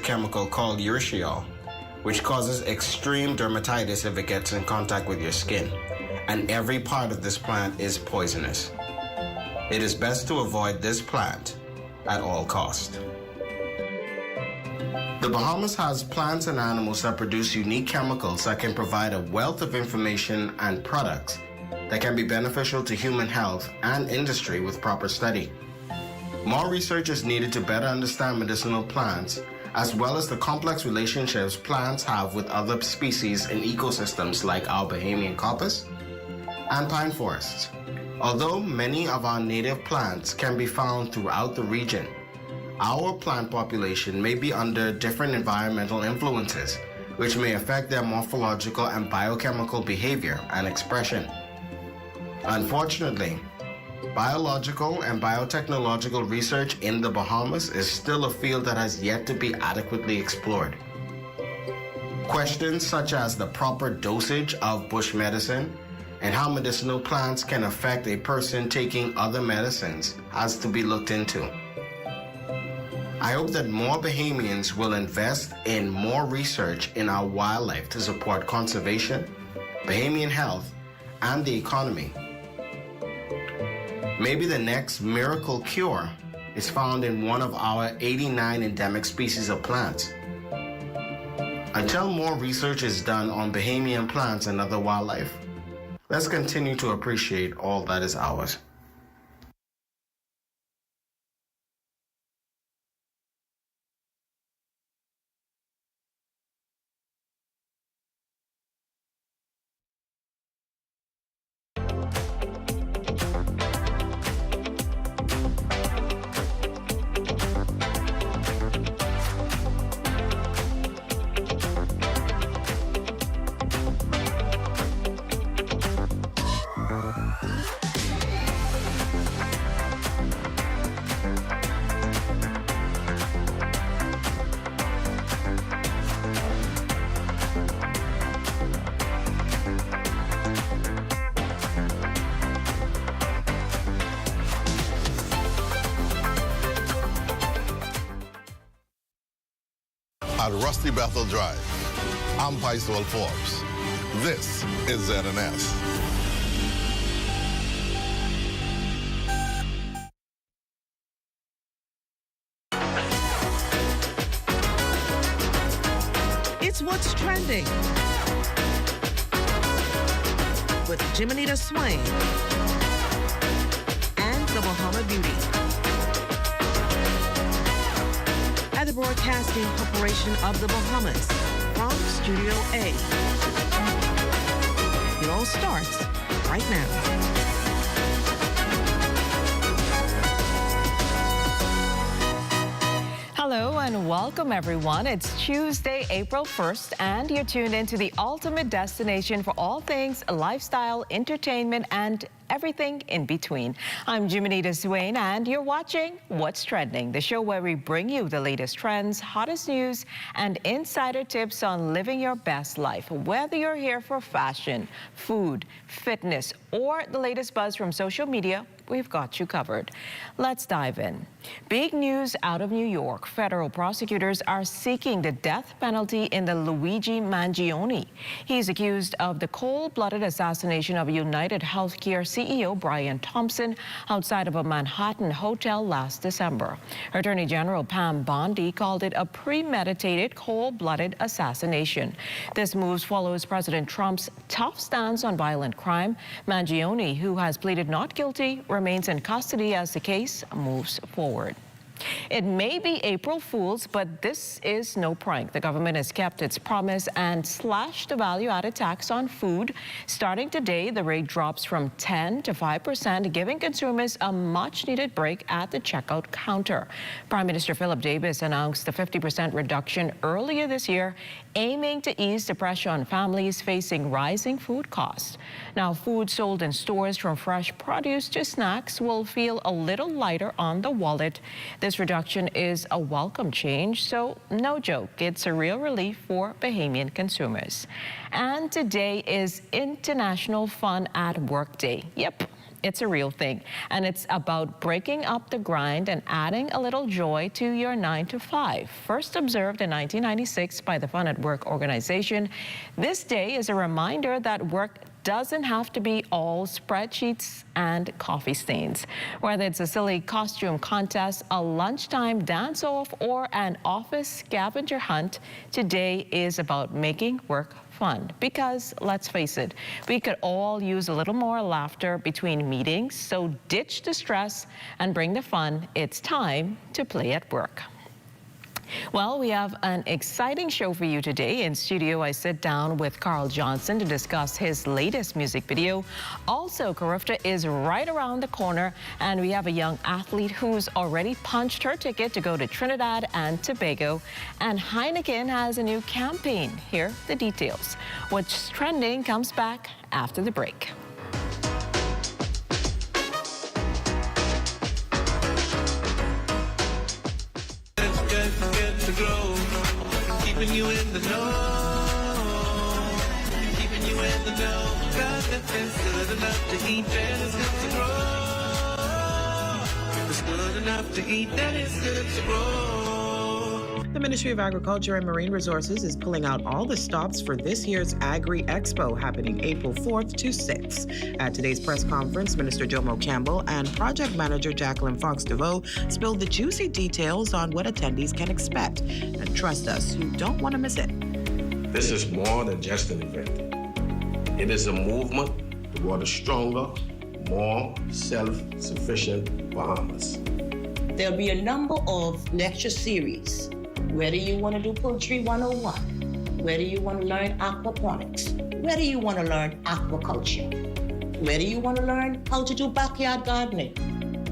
chemical called urushiol, which causes extreme dermatitis if it gets in contact with your skin, and every part of this plant is poisonous. It is best to avoid this plant at all costs. The Bahamas has plants and animals that produce unique chemicals that can provide a wealth of information and products that can be beneficial to human health and industry with proper study. More research is needed to better understand medicinal plants, as well as the complex relationships plants have with other species in ecosystems like our Bahamian coppice and pine forests. Although many of our native plants can be found throughout the region, our plant population may be under different environmental influences, which may affect their morphological and biochemical behavior and expression. Unfortunately, biological and biotechnological research in the Bahamas is still a field that has yet to be adequately explored. Questions such as the proper dosage of bush medicine and how medicinal plants can affect a person taking other medicines has to be looked into. I hope that more Bahamians will invest in more research in our wildlife to support conservation, Bahamian health, and the economy. Maybe the next miracle cure is found in one of our 89 endemic species of plants. Until more research is done on Bahamian plants and other wildlife, let's continue to appreciate all that is ours. At Rusty Bethel Drive, I'm Paisol Forbes. This is ZNS. It's What's Trending with Jiminita Swain and the Bahama Beauty. At the Broadcasting Corporation of the Bahamas from Studio A. It all starts right now. Hello and welcome everyone. It's Tuesday, April 1st, and you're tuned into the ultimate destination for all things lifestyle, entertainment, and everything in between. I'm Jiminita Swain, and you're watching What's Trending, the show where we bring you the latest trends, hottest news, and insider tips on living your best life. Whether you're here for fashion, food, fitness, or the latest buzz from social media, we've got you covered. Let's dive in. Big news out of New York. Federal prosecutors are seeking the death penalty in the Luigi Mangione. He's accused of the cold-blooded assassination of United Healthcare CEO Brian Thompson outside of a Manhattan hotel last December. Attorney General Pam Bondi called it a premeditated, cold-blooded assassination. This move follows President Trump's tough stance on violent crime. Mangione, who has pleaded not guilty, remains in custody as the case moves forward. It may be April Fool's, but this is no prank. The government has kept its promise and slashed the value-added tax on food. Starting today, the rate drops from 10 to 5%, giving consumers a much-needed break at the checkout counter. Prime Minister Philip Davis announced a 50% reduction earlier this year, aiming to ease the pressure on families facing rising food costs. Now, food sold in stores, from fresh produce to snacks, will feel a little lighter on the wallet. This reduction is a welcome change, so no joke, it's a real relief for Bahamian consumers. And today is International Fun at Work Day. Yep, It's a real thing, and it's about breaking up the grind and adding a little joy to your 9 to 5. First observed in 1996 by the Fun at Work organization, this day is a reminder that work doesn't have to be all spreadsheets and coffee stains. Whether it's a silly costume contest, a lunchtime dance-off, or an office scavenger hunt, today is about making work fun. Because let's face it, we could all use a little more laughter between meetings, so ditch the stress and bring the fun. It's time to play at work. Well, we have an exciting show for you today. In studio, I sit down with Carl Johnson to discuss his latest music video. Also, Carifta is right around the corner, and we have a young athlete who's already punched her ticket to go to Trinidad and Tobago. And Heineken has a new campaign. Here are the details. What's trending comes back after the break. Keeping you in the know, keeping you in the know, 'cause it's good enough to eat, then it's good to grow. It's good enough to eat, then it's good to grow. The Ministry of Agriculture and Marine Resources is pulling out all the stops for this year's Agri Expo happening April 4th to 6th. At today's press conference, Minister Jomo Campbell and Project Manager Jacqueline Fox-DeVoe spilled the juicy details on what attendees can expect. And trust us, you don't want to miss it. This is more than just an event. It is a movement toward a stronger, more self-sufficient Bahamas. There'll be a number of lecture series. Whether you want to do Poultry 101, whether you want to learn aquaponics, whether you want to learn aquaculture, whether you want to learn how to do backyard gardening,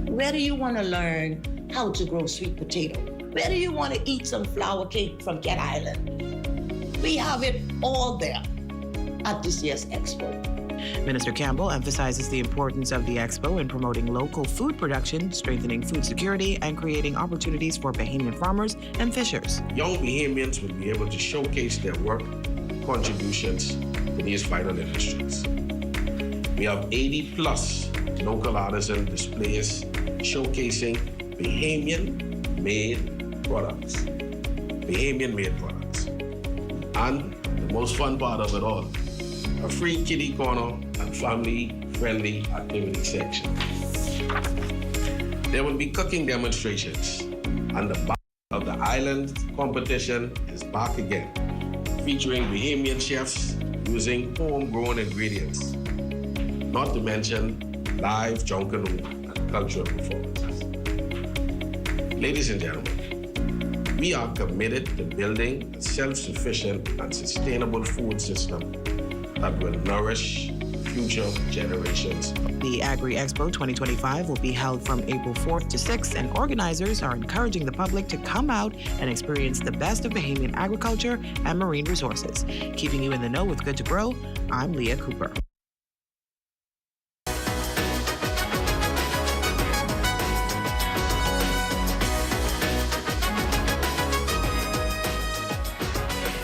whether you want to learn how to grow sweet potato, whether you want to eat some flour cake from Cat Island. We have it all there at this year's Expo. Minister Campbell emphasizes the importance of the Expo in promoting local food production, strengthening food security, and creating opportunities for Bahamian farmers and fishers. Young Bahamians will be able to showcase their work contributions to these vital industries. We have 80 plus local artisan displays showcasing Bahamian-made products. Bahamian-made products. And the most fun part of it all, a free kiddie corner and family-friendly activity section. There will be cooking demonstrations, and the back of the island competition is back again, featuring Bahamian chefs using homegrown ingredients, not to mention live junkanoo and cultural performances. Ladies and gentlemen, we are committed to building a self-sufficient and sustainable food system that will nourish future generations. The Agri Expo 2025 will be held from April 4th to 6th, and organizers are encouraging the public to come out and experience the best of Bahamian agriculture and marine resources. Keeping you in the know with Good to Grow, I'm Leah Cooper.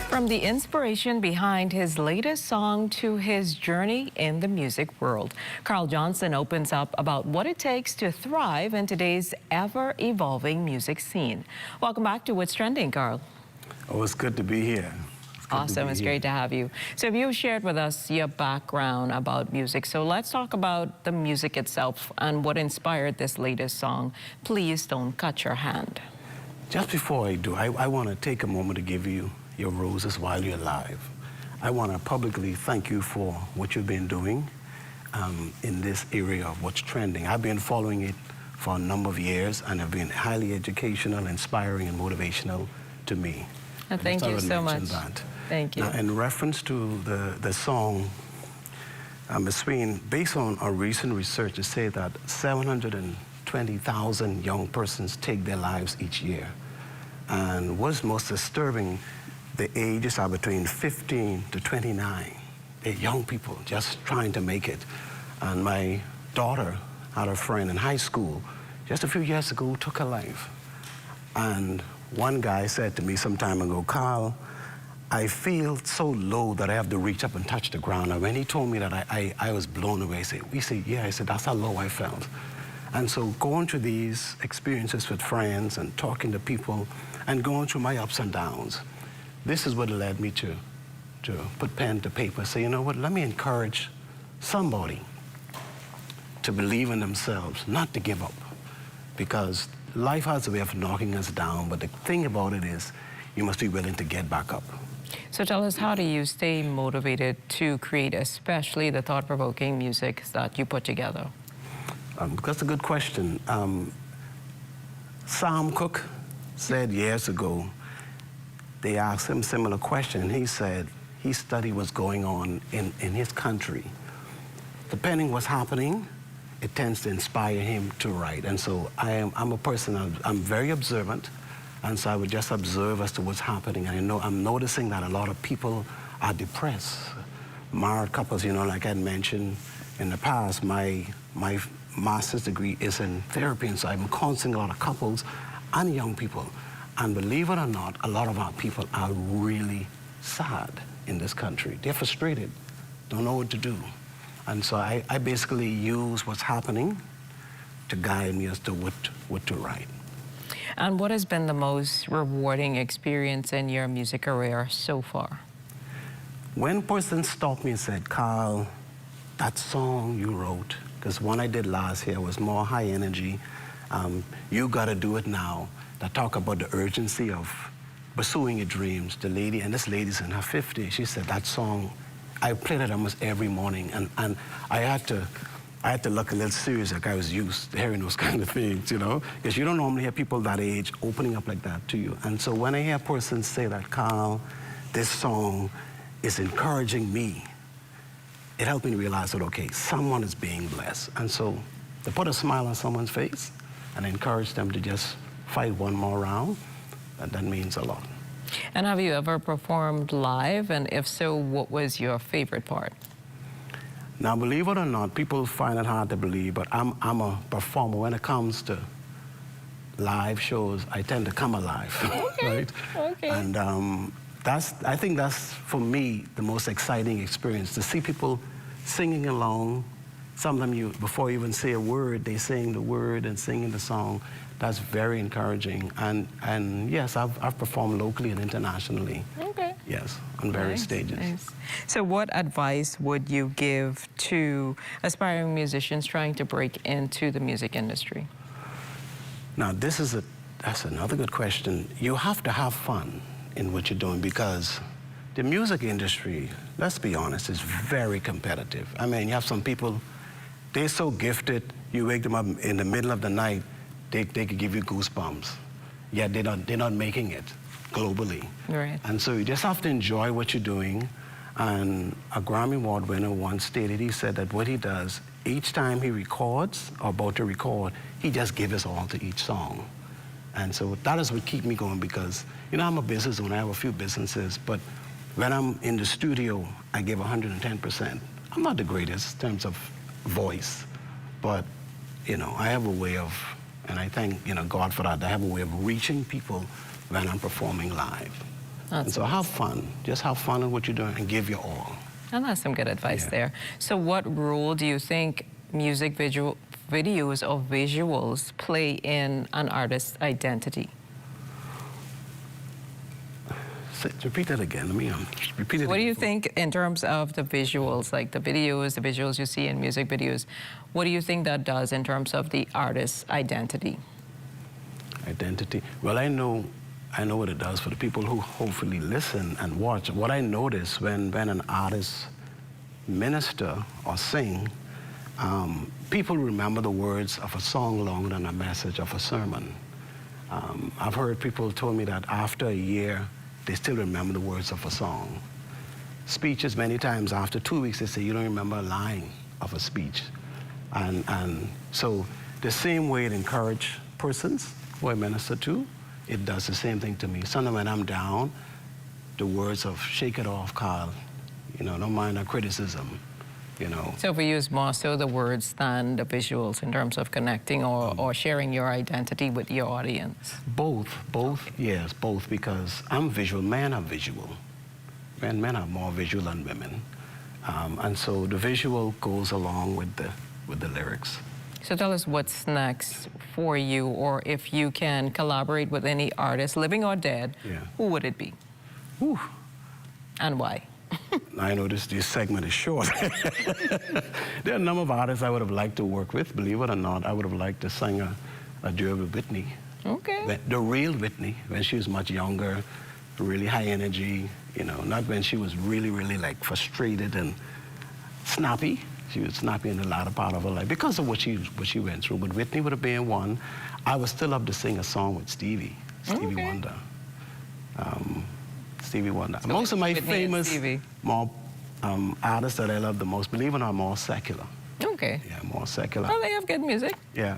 From the inspiration behind his latest song to his journey in the music world, Carl Johnson opens up about what it takes to thrive in today's ever-evolving music scene. Welcome back to What's Trending, Carl. Oh, it's good to be here. Awesome, it's great to have you. So you shared with us your background about music. So let's talk about the music itself and what inspired this latest song, Please Don't Cut Your Hand. Just before I do, I want to take a moment to give you your roses while you're alive. I want to publicly thank you for what you've been doing in this area of what's trending. I've been following it for a number of years and have been highly educational, inspiring, and motivational to me. Oh, thank you so much. Thank you. Now, in reference to the song, Ms. Sween, based on our recent research, it says that 720,000 young persons take their lives each year. And what's most disturbing, the ages are between 15 to 29. They're young people just trying to make it. And my daughter had a friend in high school just a few years ago who took her life. And one guy said to me some time ago, Carl, I feel so low that I have to reach up and touch the ground. And when he told me that, I was blown away. He said, yeah, I said, that's how low I felt. And so going through these experiences with friends and talking to people and going through my ups and downs, this is what led me to put pen to paper, say, you know what, let me encourage somebody to believe in themselves, not to give up. Because life has a way of knocking us down, but the thing about it is you must be willing to get back up. So tell us, how do you stay motivated to create, especially the thought-provoking music that you put together? That's a good question. Sam Cooke said years ago, they asked him a similar question. He said he studied what's going on in his country. Depending what's happening, it tends to inspire him to write. And so I'm a person, I'm very observant. And so I would just observe as to what's happening. And I'm noticing that a lot of people are depressed. Married couples, you know, like I had mentioned in the past, my master's degree is in therapy, and so I'm counseling a lot of couples and young people. And believe it or not, a lot of our people are really sad in this country. They're frustrated, don't know what to do. And so I basically use what's happening to guide me as to what to write. And what has been the most rewarding experience in your music career so far? When a person stopped me and said, Carl, that song you wrote, because one I did last year was more high energy, you gotta do it now, that talk about the urgency of pursuing your dreams. The lady, and this lady's in her 50s, she said that song, I played it almost every morning, and I had to look a little serious, like I was used to hearing those kind of things, you know? Because you don't normally hear people that age opening up like that to you. And so when I hear a person say that, Carl, this song is encouraging me, it helped me to realize that, okay, someone is being blessed. And so to put a smile on someone's face and encourage them to just fight one more round, that means a lot. And have you ever performed live? And if so, what was your favorite part? Now, believe it or not, people find it hard to believe, but I'm a performer. When it comes to live shows, I tend to come alive, okay. right? Okay. And I think that's, for me, the most exciting experience, to see people singing along. Some of them, before you even say a word, they sing the word and singing the song. That's very encouraging. And yes, I've performed locally and internationally. Okay. Yes, on various stages. Nice. So what advice would you give to aspiring musicians trying to break into the music industry? Now, that's another good question. You have to have fun in what you're doing, because the music industry, let's be honest, is very competitive. I mean, you have some people, they're so gifted, you wake them up in the middle of the night, they could give you goosebumps. Yet they're not making it globally. Right. And so you just have to enjoy what you're doing. And a Grammy Award winner once stated, he said that what he does, each time he records or about to record, he just gives his all to each song. And so that is what keeps me going, because, you know, I'm a business owner, I have a few businesses, but when I'm in the studio, I give 110%. I'm not the greatest in terms of voice, but, you know, I have a way of, and I thank, you know, God for that, I have a way of reaching people when I'm performing live. And so have fun, just have fun in what you're doing and give your all. And that's some good advice there. So what role do you think music videos or visuals play in an artist's identity? Repeat that again. Let me repeat it. What do you think in terms of the visuals, like the visuals you see in music videos? What do you think that does in terms of the artist's identity? Identity. Well, I know what it does for the people who hopefully listen and watch. What I notice when an artist minister or sing, people remember the words of a song longer than a message of a sermon. I've heard people told me that after a year, they still remember the words of a song. Speeches, many times after 2 weeks, they say, you don't remember a line of a speech. And so the same way it encourages persons who I minister to, it does the same thing to me. Sometimes when I'm down, the words of shake it off, Carl, you know, don't mind our criticism, you know. So we use more so the words than the visuals in terms of connecting or sharing your identity with your audience? Both, yes, both, because I'm visual, man, I'm visual. men are more visual than women. And so the visual goes along with the lyrics. So tell us what's next for you, or if you can collaborate with any artist, living or dead, who would it be? Ooh. And why? I know this segment is short. There are a number of artists I would have liked to work with. Believe it or not, I would have liked to sing a duet with Whitney. Okay. The real Whitney, when she was much younger, really high energy, you know, not when she was really, really like frustrated and snappy. She was snappy in the latter part of her life because of what she went through. But Whitney would have been one. I would still love to sing a song with Stevie Wonder. Stevie Wonder. So most of my famous artists that I love the most, believe it or not, are more secular. Okay. Yeah, more secular. Well, they have good music. Yeah.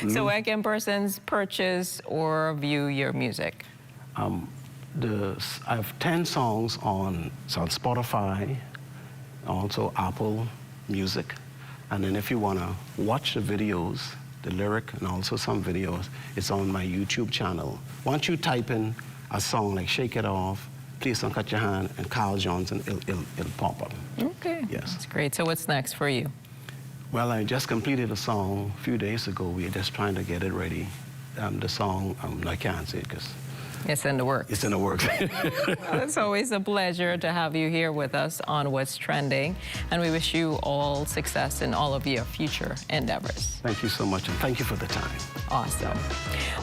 So where can persons purchase or view your music? I have 10 songs on Spotify, also Apple Music. And then if you want to watch the videos, the lyric, and also some videos, it's on my YouTube channel. Once you type in a song like Shake It Off, Please Don't Cut Your Hand, and Carl Johnson, it'll pop up. Okay. Yes. That's great. So what's next for you? Well, I just completed a song a few days ago. We're just trying to get it ready. The song, I can't say it because it's in the works. It's in the works. Well, it's always a pleasure to have you here with us on What's Trending, and we wish you all success in all of your future endeavors. Thank you so much, and thank you for the time. Awesome.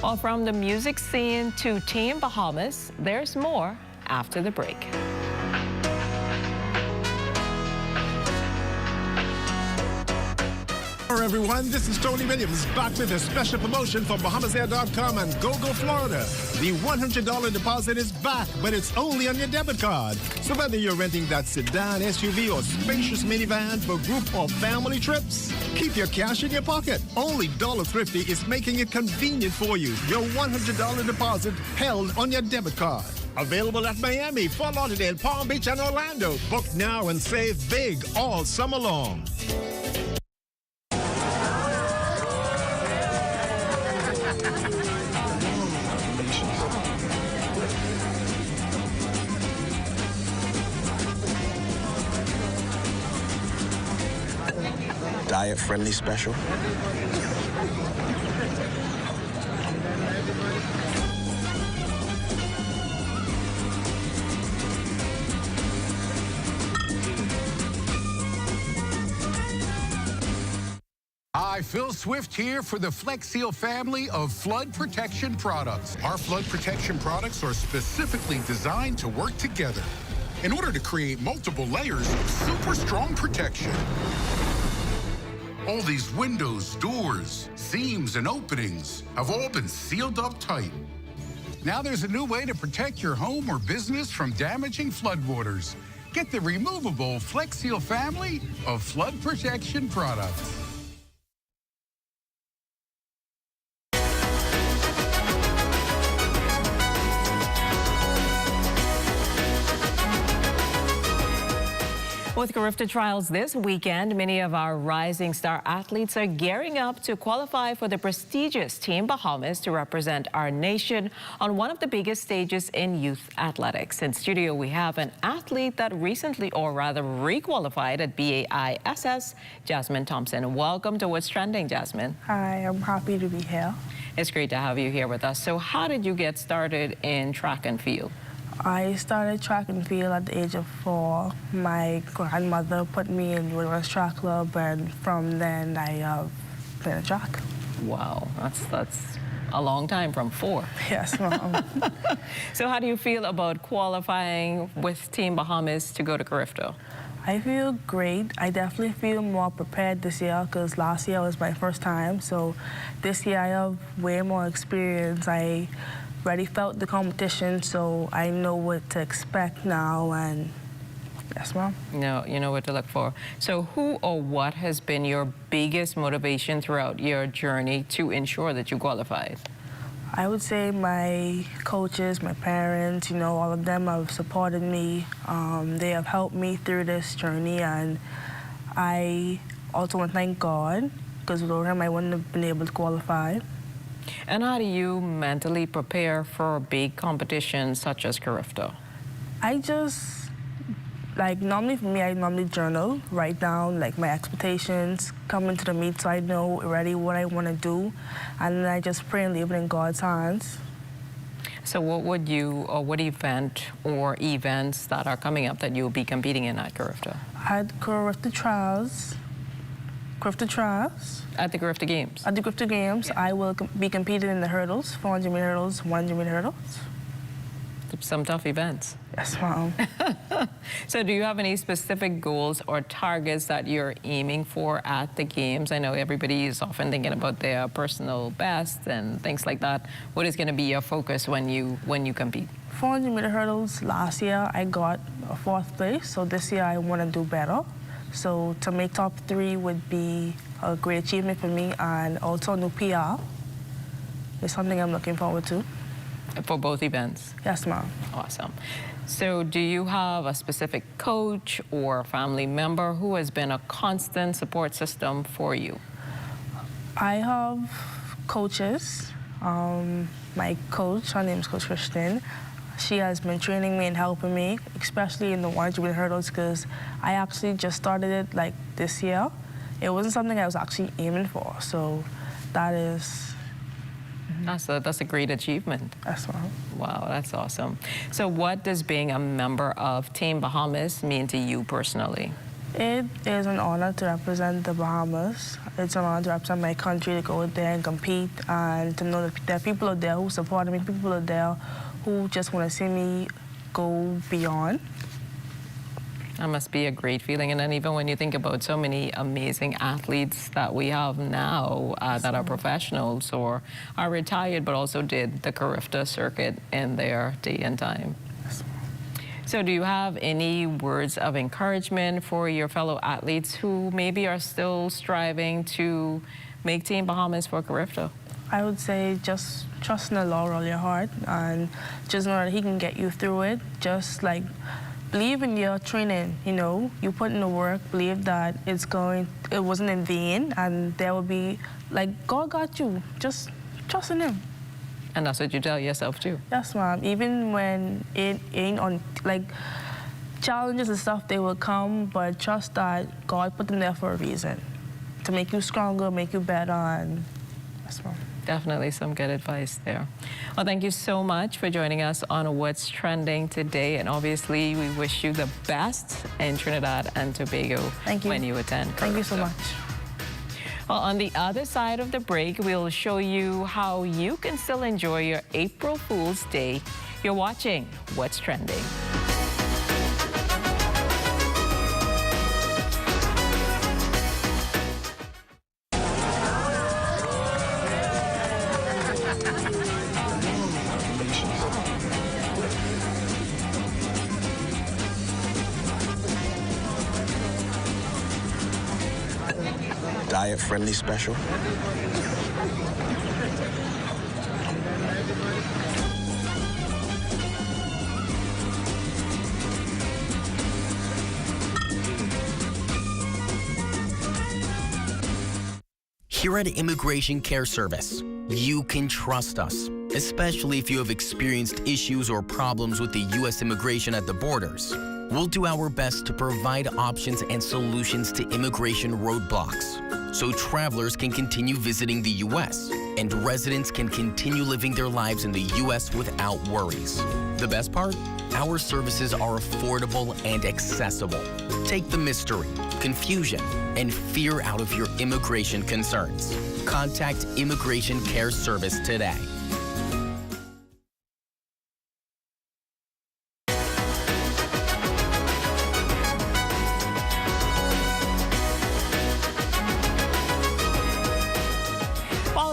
Well, from the music scene to Team Bahamas, there's more after the break. Hello everyone, this is Tony Williams back with a special promotion for Bahamasair.com and GoGo Florida. The $100 deposit is back, but it's only on your debit card. So whether you're renting that sedan, SUV, or spacious minivan for group or family trips, keep your cash in your pocket. Only Dollar Thrifty is making it convenient for you. Your $100 deposit held on your debit card. Available at Miami, Fort Lauderdale, Palm Beach, and Orlando. Book now and save big all summer long. Diet-friendly special. Hi, Phil Swift here for the Flex Seal family of flood protection products. Our flood protection products are specifically designed to work together in order to create multiple layers of super strong protection. All these windows, doors, seams, and openings have all been sealed up tight. Now there's a new way to protect your home or business from damaging floodwaters. Get the removable Flex Seal family of flood protection products. With Carifta trials this weekend, many of our rising star athletes are gearing up to qualify for the prestigious Team Bahamas to represent our nation on one of the biggest stages in youth athletics. In studio, we have an athlete that recently, or rather re-qualified at BAISS, Jasmine Thompson. Welcome to What's Trending, Jasmine. Hi, I'm happy to be here. It's great to have you here with us. So how did you get started in track and field? I started track and field at the age of 4. My grandmother put me in Wilderness Track Club, and from then I played track. Wow, that's a long time from 4. Yes, Mom. So how do you feel about qualifying with Team Bahamas to go to Carifta? I feel great. I definitely feel more prepared this year because last year was my first time. So this year I have way more experience. I already felt the competition, so I know what to expect now, and yes, Mom. No, you know what to look for. So who or what has been your biggest motivation throughout your journey to ensure that you qualified? I would say my coaches, my parents, you know, all of them have supported me. They have helped me through this journey, and I also want to thank God, because without him I wouldn't have been able to qualify. And how do you mentally prepare for big competitions such as Carifta? I just, like, normally for me, I normally journal, write down, like, my expectations, come into the meet so I know already what I want to do, and then I just pray and leave it in God's hands. So what would you, or what event or events that are coming up that you'll be competing in at Carifta? At Carifta Trials. At the Carifta Games? At the Carifta Games, yeah. I will be competing in the hurdles, 400-meter hurdles, 100-meter hurdles. Some tough events. Yes, Mom. So do you have any specific goals or targets that you're aiming for at the Games? I know everybody is often thinking about their personal best and things like that. What is going to be your focus when you compete? 400-meter hurdles, last year I got a 4th place, so this year I want to do better. So to make top 3 would be a great achievement for me, and also a new PR. It's something I'm looking forward to. For both events? Yes, Mom. Awesome. So do you have a specific coach or family member who has been a constant support system for you? I have coaches. My coach, her name is Coach Christian. She has been training me and helping me, especially in the 100-meter hurdles, because I actually just started it like this year. It wasn't something I was actually aiming for, so that is... That's a great achievement. That's right. Wow, that's awesome. So what does being a member of Team Bahamas mean to you personally? It is an honor to represent the Bahamas. It's an honor to represent my country, to go out there and compete, and to know that there are people out there who support me, people out there who just want to see me go beyond. That must be a great feeling. And then even when you think about so many amazing athletes that we have now that are professionals or are retired, but also did the Carifta circuit in their day and time. So do you have any words of encouragement for your fellow athletes who maybe are still striving to make Team Bahamas for Carifta? I would say just trust in the Lord with all your heart, and just know that He can get you through it. Just like believe in your training, you know, you put in the work, believe that it wasn't in vain, and there will be, like, God got you. Just trust in Him. And that's what you tell yourself too? Yes, Mom. Even when it ain't on, like, challenges and stuff, they will come, but trust that God put them there for a reason, to make you stronger, make you better, and yes, Mom. Definitely some good advice there. Well, thank you so much for joining us on What's Trending today. And obviously, we wish you the best in Trinidad and Tobago when you attend Carifta. Thank you so much. Well, on the other side of the break, we'll show you how you can still enjoy your April Fool's Day. You're watching What's Trending. Diet-friendly special. Here at Immigration Care Service, you can trust us, especially if you have experienced issues or problems with the U.S. immigration at the borders. We'll do our best to provide options and solutions to immigration roadblocks, so travelers can continue visiting the U.S. and residents can continue living their lives in the U.S. without worries. The best part? Our services are affordable and accessible. Take the mystery, confusion, and fear out of your immigration concerns. Contact Immigration Care Service today.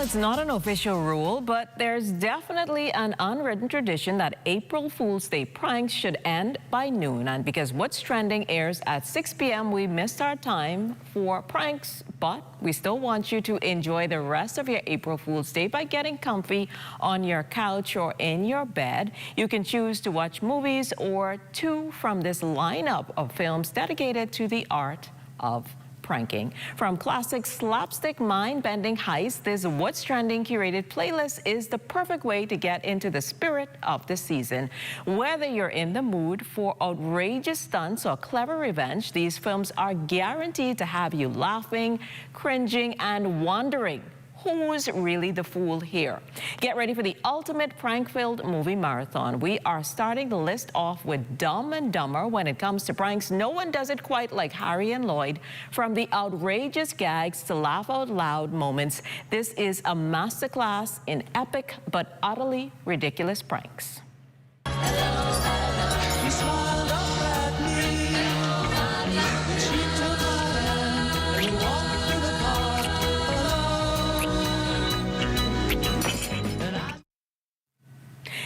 It's not an official rule, but there's definitely an unwritten tradition that April Fool's Day pranks should end by noon. And because What's Trending airs at 6 p.m., we missed our time for pranks, but we still want you to enjoy the rest of your April Fool's Day by getting comfy on your couch or in your bed. You can choose to watch movies or two from this lineup of films dedicated to the art of pranking. From classic slapstick mind-bending heists, this What's Trending curated playlist is the perfect way to get into the spirit of the season. Whether you're in the mood for outrageous stunts or clever revenge, these films are guaranteed to have you laughing, cringing, and wondering who's really the fool here. Get ready for the ultimate prank-filled movie marathon. We are starting the list off with Dumb and Dumber. When it comes to pranks, no one does it quite like Harry and Lloyd. From the outrageous gags to laugh-out-loud moments, this is a masterclass in epic but utterly ridiculous pranks.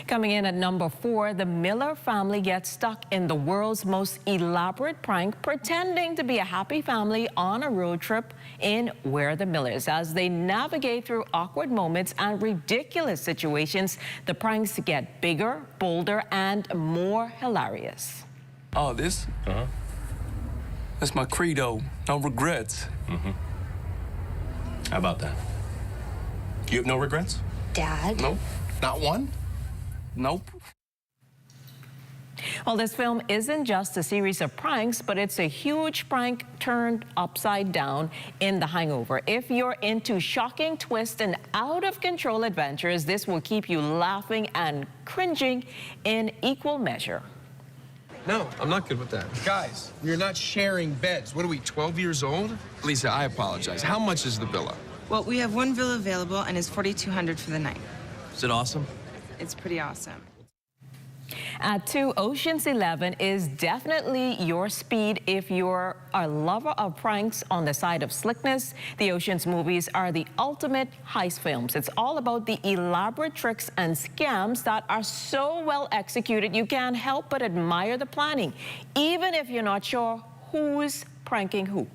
Coming in at number 4, the Miller family gets stuck in the world's most elaborate prank, pretending to be a happy family on a road trip in Where the Millers. As they navigate through awkward moments and ridiculous situations, the pranks get bigger, bolder, and more hilarious. Oh, this? That's my credo. No regrets. How about that? You have no regrets? Dad? Nope. Not one? Nope. Well, this film isn't just a series of pranks, but it's a huge prank turned upside down in The Hangover. If you're into shocking twists and out-of-control adventures, this will keep you laughing and cringing in equal measure. No, I'm not good with that. Guys, we're not sharing beds. What are we, 12 years old? Lisa, I apologize. How much is the villa? Well, we have one villa available, and it's $4,200 for the night. Is it awesome? It's pretty awesome. At 2, Ocean's 11 is definitely your speed if you're a lover of pranks on the side of slickness. The Ocean's movies are the ultimate heist films. It's all about the elaborate tricks and scams that are so well executed you can't help but admire the planning, even if you're not sure who's pranking who.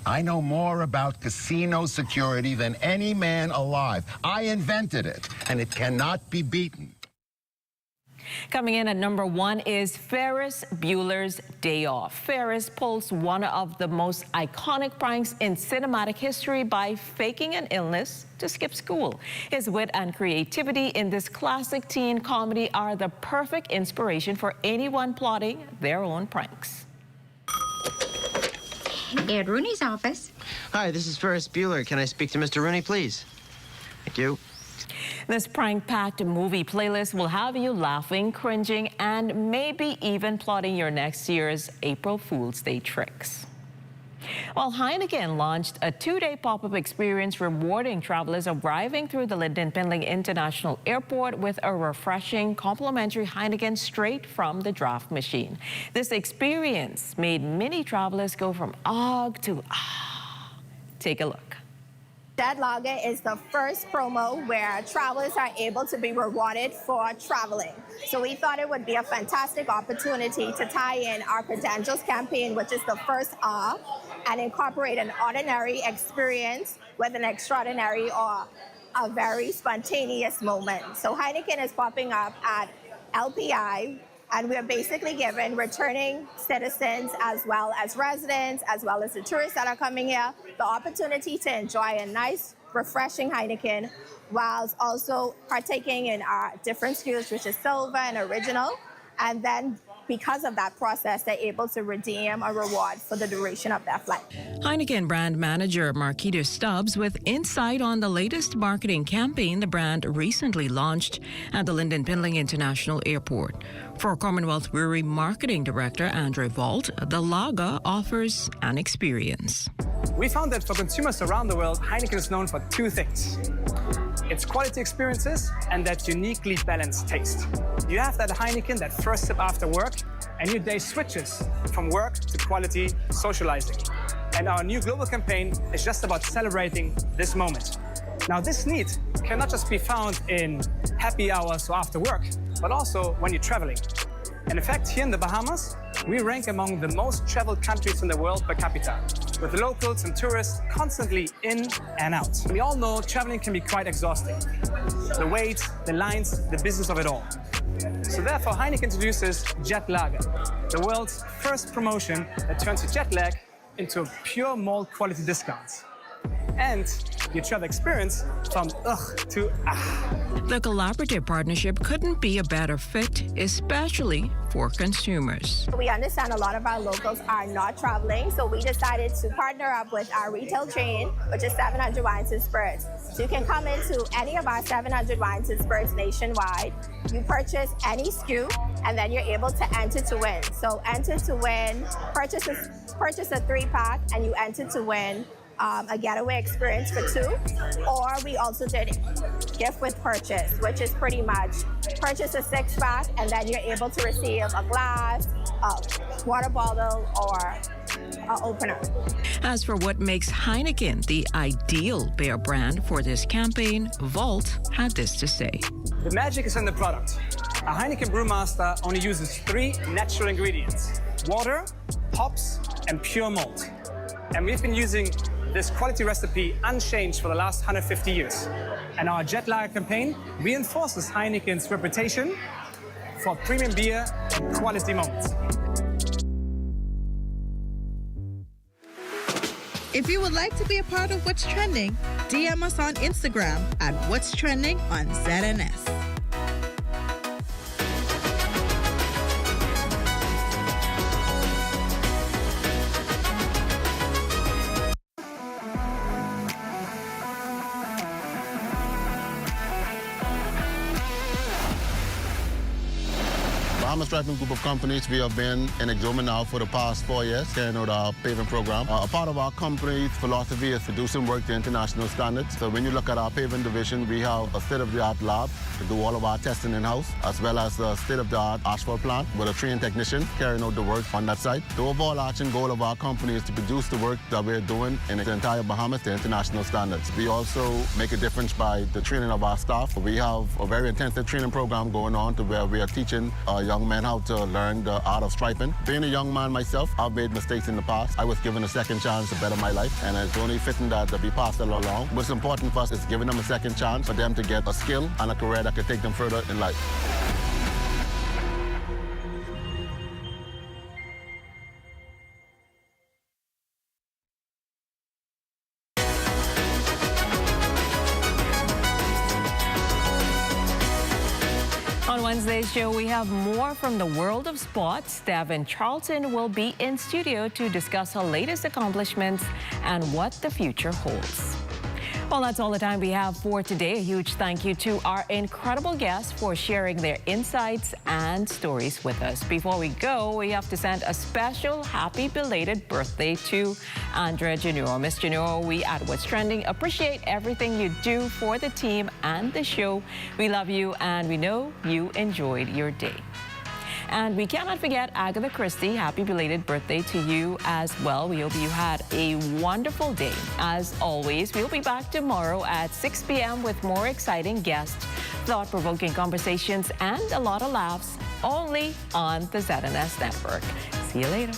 I know more about casino security than any man alive. I invented it, and it cannot be beaten. Coming in at number 1 is Ferris Bueller's Day Off. Ferris pulls one of the most iconic pranks in cinematic history by faking an illness to skip school. His wit and creativity in this classic teen comedy are the perfect inspiration for anyone plotting their own pranks. Ed Rooney's office. Hi, this is Ferris Bueller. Can I speak to Mr. Rooney, please? Thank you. This prank-packed movie playlist will have you laughing, cringing, and maybe even plotting your next year's April Fool's Day tricks. Well, Heineken launched a 2-day pop-up experience rewarding travelers arriving through the Linden-Pinling International Airport with a refreshing complimentary Heineken straight from the draft machine. This experience made many travelers go from "ugh" to "ah." Take a look. Jet Lager is the first promo where travelers are able to be rewarded for traveling. So we thought it would be a fantastic opportunity to tie in our credentials campaign, which is the first R, and incorporate an ordinary experience with an extraordinary or a very spontaneous moment. So Heineken is popping up at LPI, and we're basically giving returning citizens as well as residents, as well as the tourists that are coming here, the opportunity to enjoy a nice, refreshing Heineken, whilst also partaking in our different SKUs, which is silver and original. And then because of that process, they're able to redeem a reward for the duration of their flight. Heineken brand manager Marquita Stubbs with insight on the latest marketing campaign the brand recently launched at the Linden-Pinling International Airport. For Commonwealth Brewery Marketing Director Andre Vault, the lager offers an experience. We found that for consumers around the world, Heineken is known for 2 things. Its quality experiences and that uniquely balanced taste. You have that Heineken, that first sip after work, and your day switches from work to quality socializing. And our new global campaign is just about celebrating this moment. Now, this need cannot just be found in happy hours or after work, but also when you're traveling. And in fact, here in the Bahamas, we rank among the most traveled countries in the world per capita, with locals and tourists constantly in and out. We all know traveling can be quite exhausting. The wait, the lines, the business of it all. So therefore, Heineken introduces Jet Lager, the world's first promotion that turns your jet lag into pure malt quality discounts. And your travel experience from ugh to ah. The collaborative partnership couldn't be a better fit, especially for consumers. We understand a lot of our locals are not traveling, so we decided to partner up with our retail chain, which is 700 Wines and Spirits. So you can come into any of our 700 Wines and Spirits nationwide. You purchase any SKU, and then you're able to enter to win. So enter to win, purchase a 3-pack, and you enter to win a getaway experience for 2, or we also did gift with purchase, which is pretty much purchase a 6-pack and then you're able to receive a glass, a water bottle, or an opener. As for what makes Heineken the ideal beer brand for this campaign, Vault had this to say. The magic is in the product. A Heineken brewmaster only uses 3 natural ingredients: water, hops, and pure malt. And we've been using this quality recipe unchanged for the last 150 years. And our Jet Lager campaign reinforces Heineken's reputation for premium beer and quality malt. If you would like to be a part of What's Trending, DM us on Instagram at What's Trending on ZNS. Bahama Striping Group of Companies, we have been in Exoma now for the past 4 years, carrying out our paving program. A part of our company's philosophy is producing work to international standards. So when you look at our paving division, we have a state-of-the-art lab to do all of our testing in-house, as well as a state-of-the-art asphalt plant with a trained technician carrying out the work on that site. The overarching goal of our company is to produce the work that we're doing in the entire Bahamas to international standards. We also make a difference by the training of our staff. We have a very intensive training program going on to where we are teaching young men how to learn the art of striping. Being a young man myself, I've made mistakes in the past. I was given a second chance to better my life, and it's only fitting that we pass that along. What's important for us is giving them a second chance for them to get a skill and a career that could take them further in life. On Wednesday's show, we have more from the world of sports. Devin Charlton will be in studio to discuss her latest accomplishments and what the future holds. Well, that's all the time we have for today. A huge thank you to our incredible guests for sharing their insights and stories with us. Before we go, we have to send a special happy belated birthday to Andrea Januro. Miss Januro, we at What's Trending appreciate everything you do for the team and the show. We love you, and we know you enjoyed your day. And we cannot forget Agatha Christie. Happy belated birthday to you as well. We hope you had a wonderful day. As always, we'll be back tomorrow at 6 p.m. with more exciting guests, thought-provoking conversations, and a lot of laughs, only on the ZNS Network. See you later.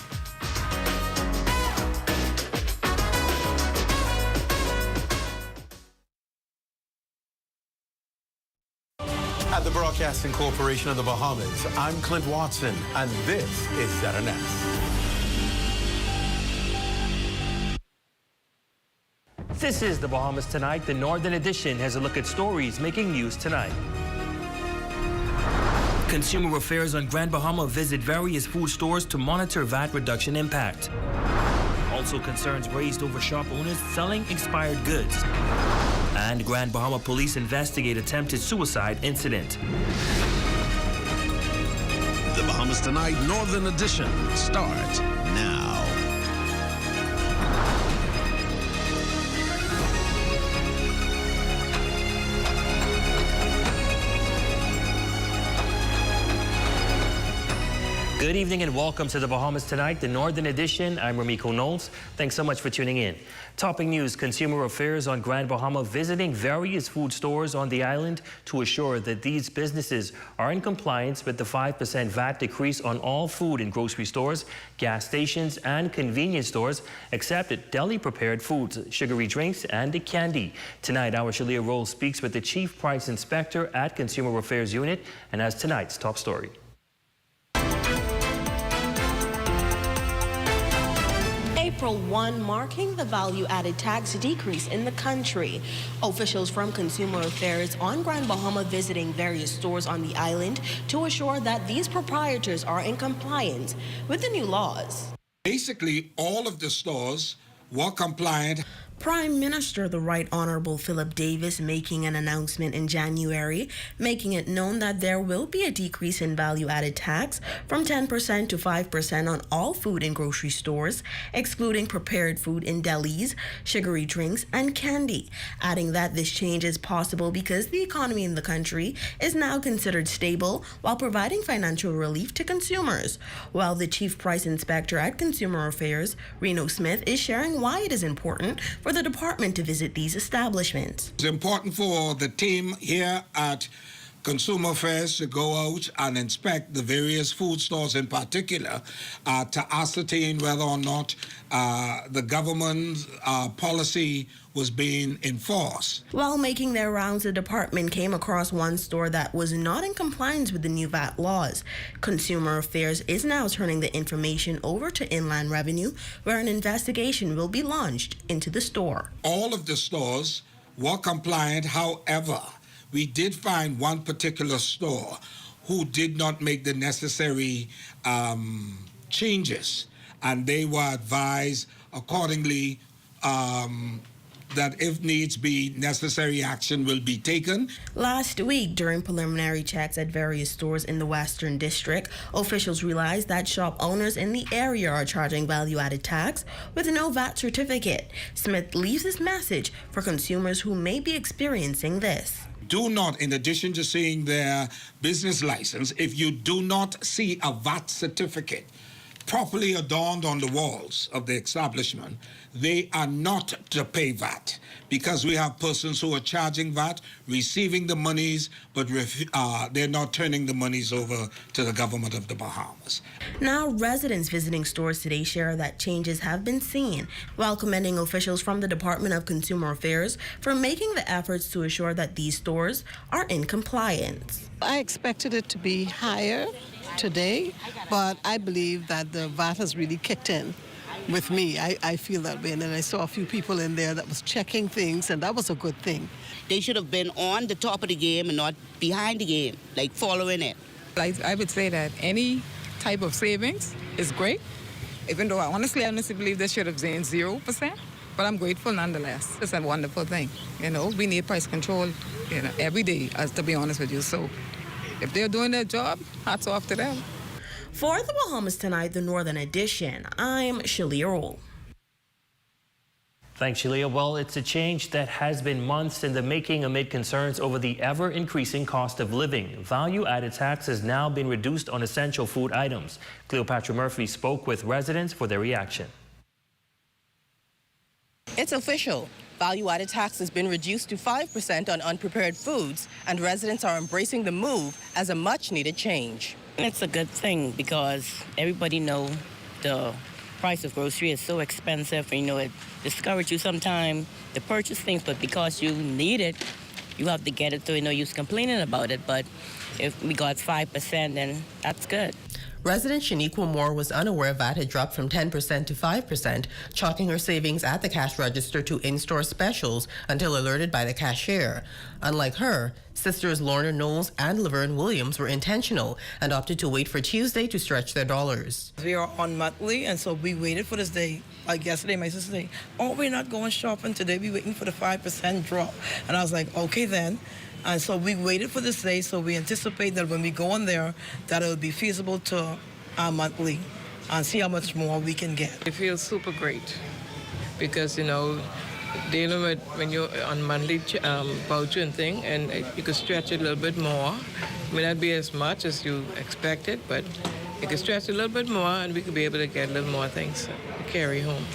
At the Broadcasting Corporation of the Bahamas, I'm Clint Watson, and this is ZNS. This is the Bahamas Tonight. The Northern Edition has a look at stories making news tonight. Consumer Affairs on Grand Bahama visit various food stores to monitor VAT reduction impact. Also concerns raised over shop owners selling expired goods. And Grand Bahama Police investigate attempted suicide incident. The Bahamas Tonight Northern Edition starts now. Good evening and welcome to the Bahamas Tonight, the Northern Edition. I'm Ramiko Knowles. Thanks so much for tuning in. Topping news, Consumer Affairs on Grand Bahama visiting various food stores on the island to assure that these businesses are in compliance with the 5% VAT decrease on all food in grocery stores, gas stations, and convenience stores, except deli-prepared foods, sugary drinks, and candy. Tonight, our Shalia Rolle speaks with the Chief Price Inspector at Consumer Affairs Unit and has tonight's top story. April 1, marking the value-added tax decrease in the country. Officials from Consumer Affairs on Grand Bahama visiting various stores on the island to assure that these proprietors are in compliance with the new laws. Basically, all of the stores were compliant. Prime Minister the Right Honorable Philip Davis making an announcement in January, making it known that there will be a decrease in value-added tax from 10% to 5% on all food in grocery stores, excluding prepared food in delis, sugary drinks, and candy, adding that this change is possible because the economy in the country is now considered stable while providing financial relief to consumers. While the Chief Price Inspector at Consumer Affairs, Reno Smith, is sharing why it is important for the department to visit these establishments. It's important for the team here at Consumer Affairs to go out and inspect the various food stores in particular to ascertain whether or not the government's policy was being enforced. While making their rounds, the department came across one store that was not in compliance with the new VAT laws. Consumer Affairs is now turning the information over to Inland Revenue, where an investigation will be launched into the store. All of the stores were compliant. However, we did find one particular store who did not make the necessary changes, and they were advised accordingly that if needs be, necessary action will be taken. Last week, during preliminary checks at various stores in the Western District, officials realized that shop owners in the area are charging value-added tax with no VAT certificate. Smith leaves this message for consumers who may be experiencing this. Do not, in addition to seeing their business license, if you do not see a VAT certificate properly adorned on the walls of the establishment, they are not to pay VAT, because we have persons who are charging VAT, receiving the monies, but they're not turning the monies over to the government of the Bahamas. Now, residents visiting stores today share that changes have been seen, while commending officials from the Department of Consumer Affairs for making the efforts to assure that these stores are in compliance. I expected it to be higher today, but I believe that the VAT has really kicked in with me. I feel that way, and then I saw a few people in there that was checking things, and that was a good thing. They should have been on the top of the game and not behind the game, like following it. I would say that any type of savings is great, even though I honestly believe they should have been 0%, but I'm grateful nonetheless. It's a wonderful thing. You know, we need price control, every day, to be honest with you. So if they're doing their job, hats off to them. For the Bahamas Tonight, the Northern Edition, I'm Shalia Rolle. Thanks, Shalia. Well, it's a change that has been months in the making amid concerns over the ever-increasing cost of living. Value-added tax has now been reduced on essential food items. Cleopatra Murphy spoke with residents for their reaction. It's official. Value-added tax has been reduced to 5% on unprepared foods, and residents are embracing the move as a much-needed change. It's a good thing because everybody know the price of grocery is so expensive. It discourages you sometimes to purchase things, but because you need it, you have to get it. So no use complaining about it. But if we got 5%, then that's good. Resident Shaniqua Moore was unaware VAT had dropped from 10% to 5%, chalking her savings at the cash register to in-store specials until alerted by the cashier. Unlike her, sisters Lorna Knowles and Laverne Williams were intentional and opted to wait for Tuesday to stretch their dollars. We are on monthly, and so we waited for this day. Like yesterday, my sister said, "Oh, we're not going shopping today. We're waiting for the 5% drop." And I was like, "Okay then." And so we waited for this day, so we anticipate that when we go in there, that it will be feasible to our monthly and see how much more we can get. It feels super great because, dealing with when you're on monthly voucher and thing, and you could stretch it a little bit more. It may not be as much as you expected, but you could stretch it a little bit more, and we could be able to get a little more things to carry home.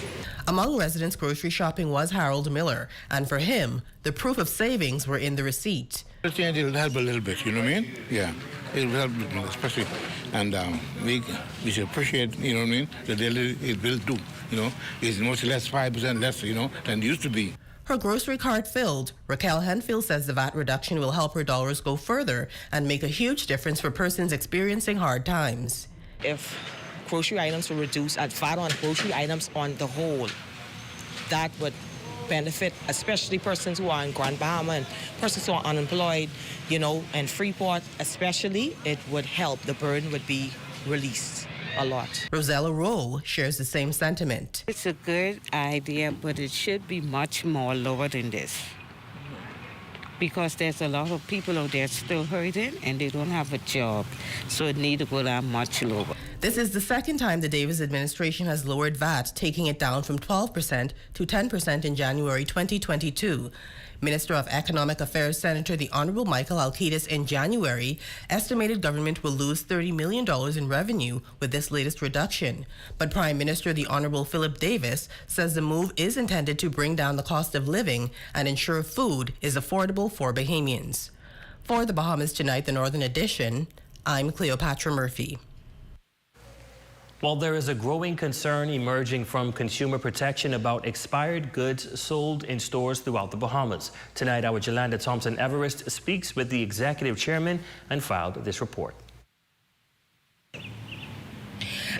Among residents grocery shopping was Harold Miller, and for him, the proof of savings were in the receipt. The change will help a little bit, you know what I mean? Yeah, it will help, especially, and we should appreciate, you know what I mean, the daily it will do, it's much less, 5% less, than it used to be. Her grocery cart filled, Raquel Henfield says the VAT reduction will help her dollars go further and make a huge difference for persons experiencing hard times. If grocery items will reduce, VAT on grocery items on the whole. That would benefit, especially persons who are in Grand Bahama and persons who are unemployed, and Freeport especially. It would help. The burden would be released a lot. Randy Rolle shares the same sentiment. It's a good idea, but it should be much more lower than this. Because there's a lot of people out there still hurting and they don't have a job. So it needs to go down much lower. This is the second time the Davis administration has lowered VAT, taking it down from 12% to 10% in January 2022. Minister of Economic Affairs Senator the Honorable Michael Alcides in January estimated government will lose $30 million in revenue with this latest reduction. But Prime Minister the Honorable Philip Davis says the move is intended to bring down the cost of living and ensure food is affordable for Bahamians. For the Bahamas Tonight, the Northern Edition, I'm Cleopatra Murphy. While there is a growing concern emerging from consumer protection about expired goods sold in stores throughout the Bahamas. Tonight, our Yolanda Thompson Everest speaks with the executive chairman and filed this report.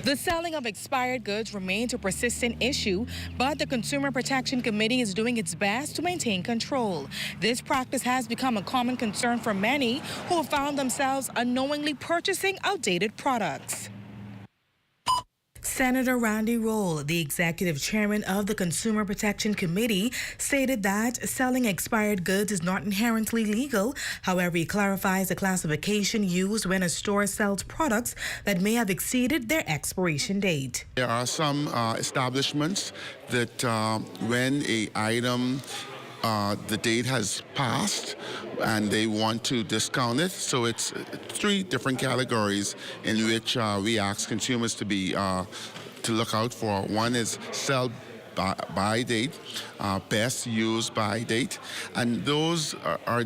The selling of expired goods remains a persistent issue, but the Consumer Protection Committee is doing its best to maintain control. This practice has become a common concern for many who have found themselves unknowingly purchasing outdated products. Senator Randy Rolle, the executive chairman of the Consumer Protection Committee, stated that selling expired goods is not inherently legal. However, he clarifies the classification used when a store sells products that may have exceeded their expiration date. There are some establishments that when an item the date has passed and they want to discount it. So it's three different categories in which we ask consumers to be to look out for. One is sell by date, best used by date, and those are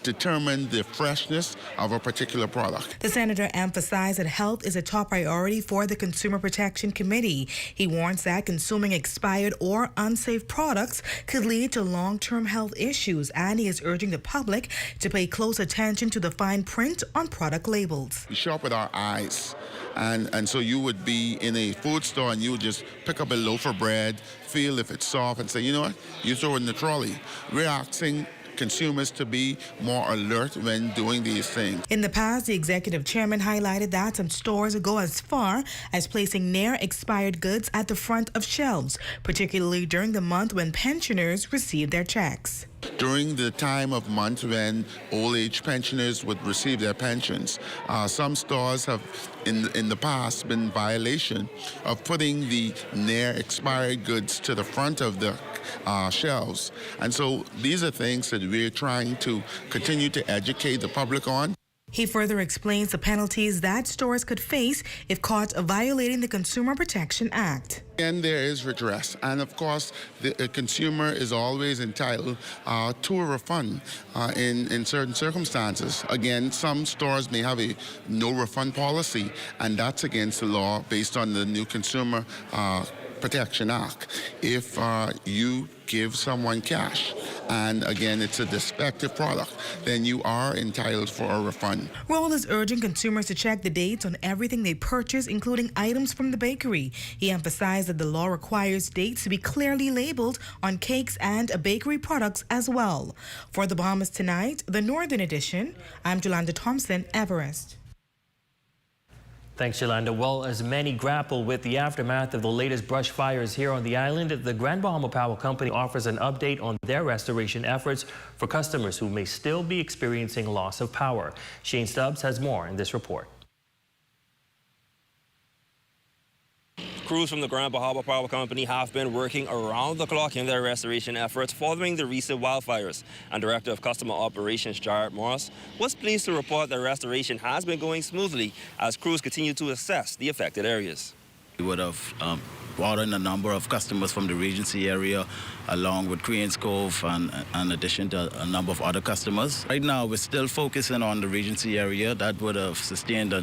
determine the freshness of a particular product. The senator emphasized that health is a top priority for the Consumer Protection Committee. He warns that consuming expired or unsafe products could lead to long-term health issues, and he is urging the public to pay close attention to the fine print on product labels. We shop with our eyes, and so you would be in a food store and you would just pick up a loaf of bread, feel if it's soft, and say, you know what, you throw it in the trolley. We're asking consumers to be more alert when doing these things. In the past, the executive chairman highlighted that some stores go as far as placing near expired goods at the front of shelves, particularly during the month when pensioners receive their checks. During the time of month when old age pensioners would receive their pensions, some stores have in the past been in violation of putting the near expired goods to the front of the shelves. And so these are things that we're trying to continue to educate the public on. He further explains the penalties that stores could face if caught violating the Consumer Protection Act. And there is redress. And of course, the consumer is always entitled to a refund in certain circumstances. Again, some stores may have a no refund policy, and that's against the law based on the new Consumer Protection Act. If you give someone cash, and again, it's a defective product, then you are entitled for a refund. Rolle is urging consumers to check the dates on everything they purchase, including items from the bakery. He emphasized that the law requires dates to be clearly labeled on cakes and bakery products as well. For the Bahamas Tonight, the Northern Edition, I'm Yolanda Thompson Everest. Thanks, Yolanda. Well, as many grapple with the aftermath of the latest brush fires here on the island, the Grand Bahama Power Company offers an update on their restoration efforts for customers who may still be experiencing loss of power. Shane Stubbs has more in this report. Crews from the Grand Bahama Power Company have been working around the clock in their restoration efforts following the recent wildfires. And Director of Customer Operations, Jared Morris, was pleased to report that restoration has been going smoothly as crews continue to assess the affected areas. We would have brought in a number of customers from the Regency area, along with Cranes Cove, and in addition to a number of other customers. Right now, we're still focusing on the Regency area that would have sustained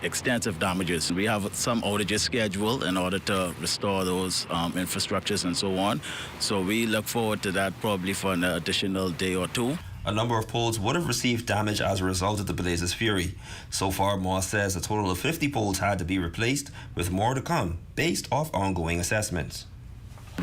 extensive damages. We have some outages scheduled in order to restore those infrastructures and so on. So we look forward to that probably for an additional day or two. a number of poles would have received damage as a result of the blaze's fury. So far, Moss says a total of 50 poles had to be replaced, with more to come based off ongoing assessments.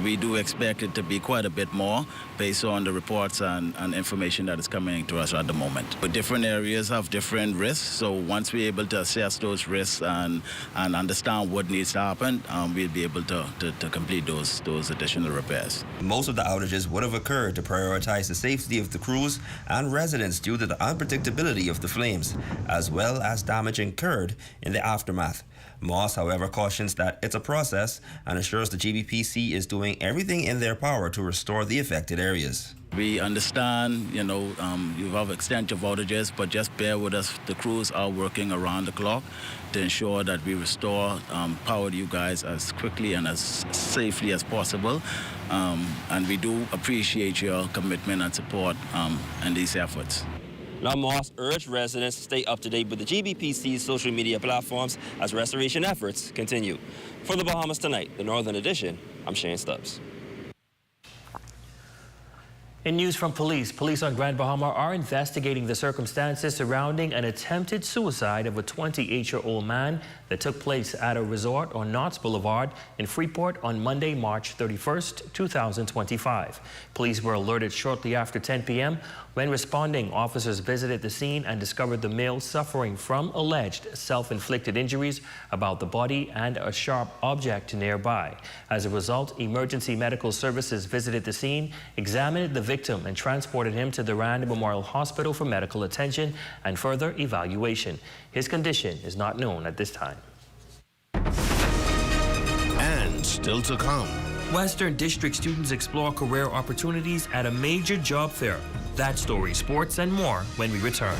We do expect it to be quite a bit more based on the reports and information that is coming to us at the moment. But different areas have different risks, so once we're able to assess those risks and understand what needs to happen, we'll be able to complete those additional repairs. Most of the outages would have occurred to prioritize the safety of the crews and residents due to the unpredictability of the flames, as well as damage incurred in the aftermath. Moss, however, cautions that it's a process and assures the GBPC is doing everything in their power to restore the affected areas. We understand, you have extensive outages, but just bear with us. The crews are working around the clock to ensure that we restore power to you guys as quickly and as safely as possible. And we do appreciate your commitment and support in these efforts. Now, Moss urged residents to stay up to date with the GBPC's social media platforms as restoration efforts continue. For the Bahamas Tonight, the Northern Edition, I'm Shane Stubbs. In news from police on Grand Bahama are investigating the circumstances surrounding an attempted suicide of a 28-year-old man that took place at a resort on Knott's Boulevard in Freeport on Monday, March 31st, 2025. Police were alerted shortly after 10 p.m. When responding, officers visited the scene and discovered the male suffering from alleged self-inflicted injuries about the body and a sharp object nearby. As a result, emergency medical services visited the scene, examined the victim and transported him to the Rand Memorial Hospital for medical attention and further evaluation. His condition is not known at this time. And still to come. Western District students explore career opportunities at a major job fair. That story, sports, and more when we return.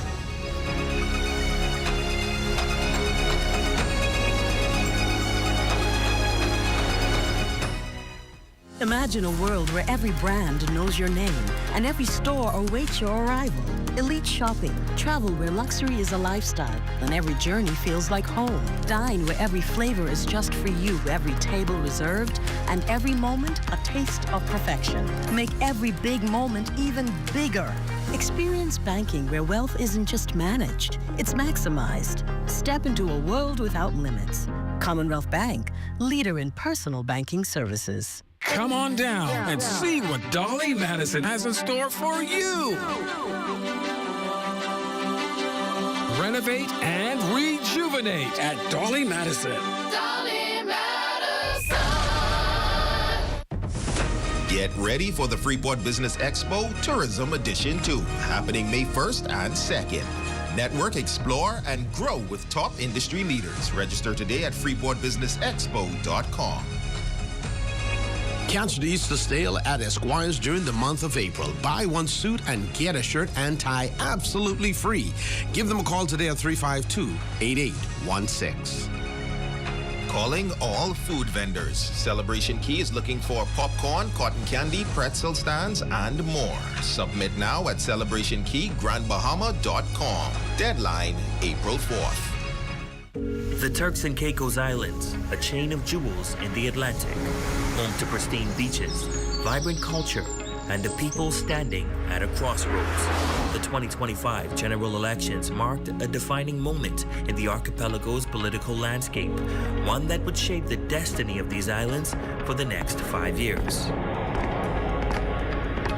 Imagine a world where every brand knows your name and every store awaits your arrival. Elite shopping, travel where luxury is a lifestyle and every journey feels like home. Dine where every flavor is just for you, every table reserved, and every moment a taste of perfection. Make every big moment even bigger. Experience banking where wealth isn't just managed, it's maximized. Step into a world without limits. Commonwealth Bank, leader in personal banking services. Come on down and see what Dolly Madison has in store for you. Renovate and rejuvenate at Dolly Madison. Dolly Madison. Get ready for the Freeport Business Expo Tourism Edition 2, happening May 1st and 2nd. Network, explore, and grow with top industry leaders. Register today at freeportbusinessexpo.com. Catch the Easter sale at Esquire's during the month of April. Buy one suit and get a shirt and tie absolutely free. Give them a call today at 352-8816. Calling all food vendors. Celebration Key is looking for popcorn, cotton candy, pretzel stands, and more. Submit now at celebrationkeygrandbahama.com. Deadline April 4th. The Turks and Caicos Islands, a chain of jewels in the Atlantic, home to pristine beaches, vibrant culture, and the people standing at a crossroads. The 2025 general elections marked a defining moment in the archipelago's political landscape, one that would shape the destiny of these islands for the next 5 years.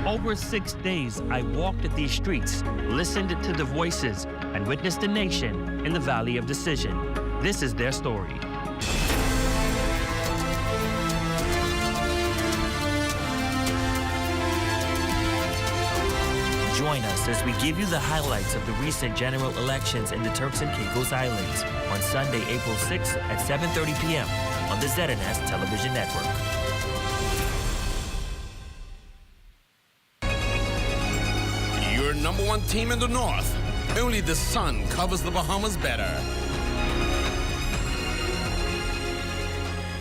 Over 6 days, I walked at these streets, listened to the voices, and witnessed a nation in the Valley of Decision. This is their story. Join us as we give you the highlights of the recent general elections in the Turks and Caicos Islands on Sunday, April 6th at 7:30 p.m. on the ZNS television network. Your number one team in the North. Only the sun covers the Bahamas better.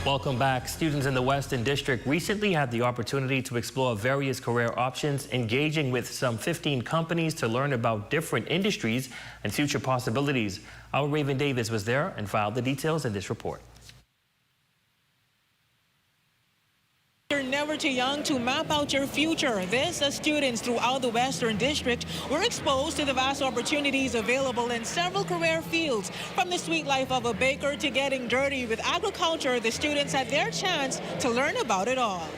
Welcome back. Students in the Western District recently had the opportunity to explore various career options, engaging with some 15 companies to learn about different industries and future possibilities. Our Raven Davis was there and filed the details in this report. You're never too young to map out your future. This as students throughout the Western District were exposed to the vast opportunities available in several career fields. From the sweet life of a baker to getting dirty with agriculture, the students had their chance to learn about it all.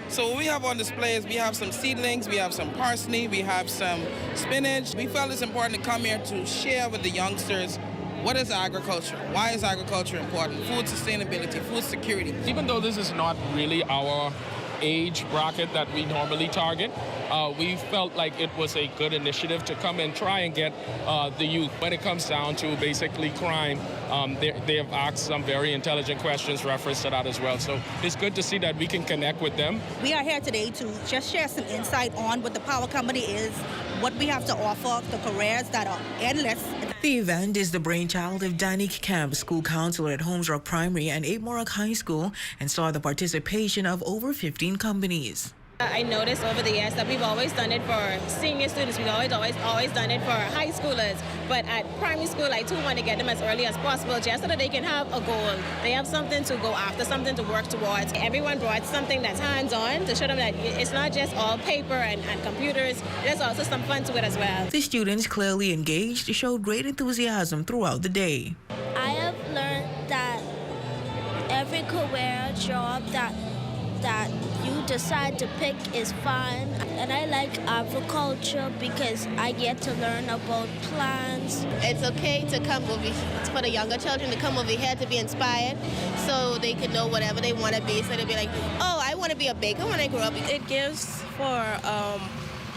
So what we have on display is we have some seedlings, we have some parsley, we have some spinach. We felt it's important to come here to share with the youngsters what is agriculture, why is agriculture important, food sustainability, food security. Even though this is not really our age bracket that we normally target, we felt like it was a good initiative to come and try and get the youth. When it comes down to basically crime, they have asked some very intelligent questions reference to that as well. So it's good to see that we can connect with them. We are here today to just share some insight on what the power company is, what we have to offer, the careers that are endless. The event is the brainchild of Danik Camp, school counselor at Holmes Rock Primary and Morak High School, and saw the participation of over 15 companies. I noticed over the years that we've always done it for senior students. We've always done it for high schoolers. But at primary school, I too want to get them as early as possible just so that they can have a goal. They have something to go after, something to work towards. Everyone brought something that's hands-on to show them that it's not just all paper and computers. There's also some fun to it as well. The students, clearly engaged, showed great enthusiasm throughout the day. I have learned that every career job that you decide to pick is fun, and I like agriculture because I get to learn about plants. It's okay to come over for the younger children to come over here to be inspired so they can know whatever they want to be, so they'll be like, oh, I want to be a baker when I grow up. It gives for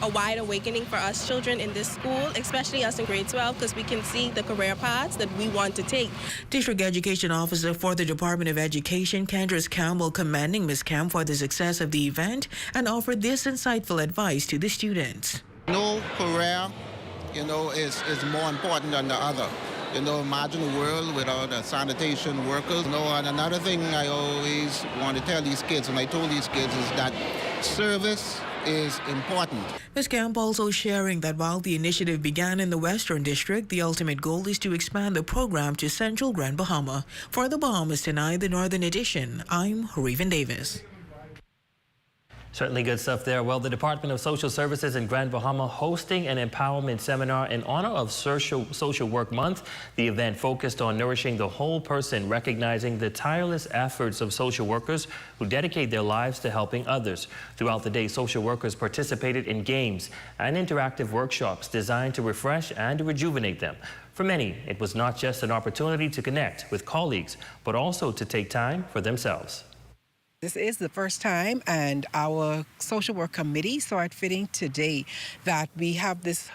a wide awakening for us children in this school, especially us in grade 12, because we can see the career paths that we want to take. District Education Officer for the Department of Education, Candace Campbell, commending Ms. Camp for the success of the event and offered this insightful advice to the students. No career, is more important than the other. Imagine a world without sanitation workers. And another thing I always want to tell these kids, and I told these kids, is that service is important. Ms. Camp also sharing that while the initiative began in the Western District, the ultimate goal is to expand the program to Central Grand Bahama. For the Bahamas Tonight, the Northern Edition, I'm Raven Davis. Certainly good stuff there. Well, the Department of Social Services in Grand Bahama hosting an empowerment seminar in honor of Social Work Month. The event focused on nourishing the whole person, recognizing the tireless efforts of social workers who dedicate their lives to helping others. Throughout the day, social workers participated in games and interactive workshops designed to refresh and rejuvenate them. For many, it was not just an opportunity to connect with colleagues, but also to take time for themselves. This is the first time, and our social work committee saw it fitting today that we have this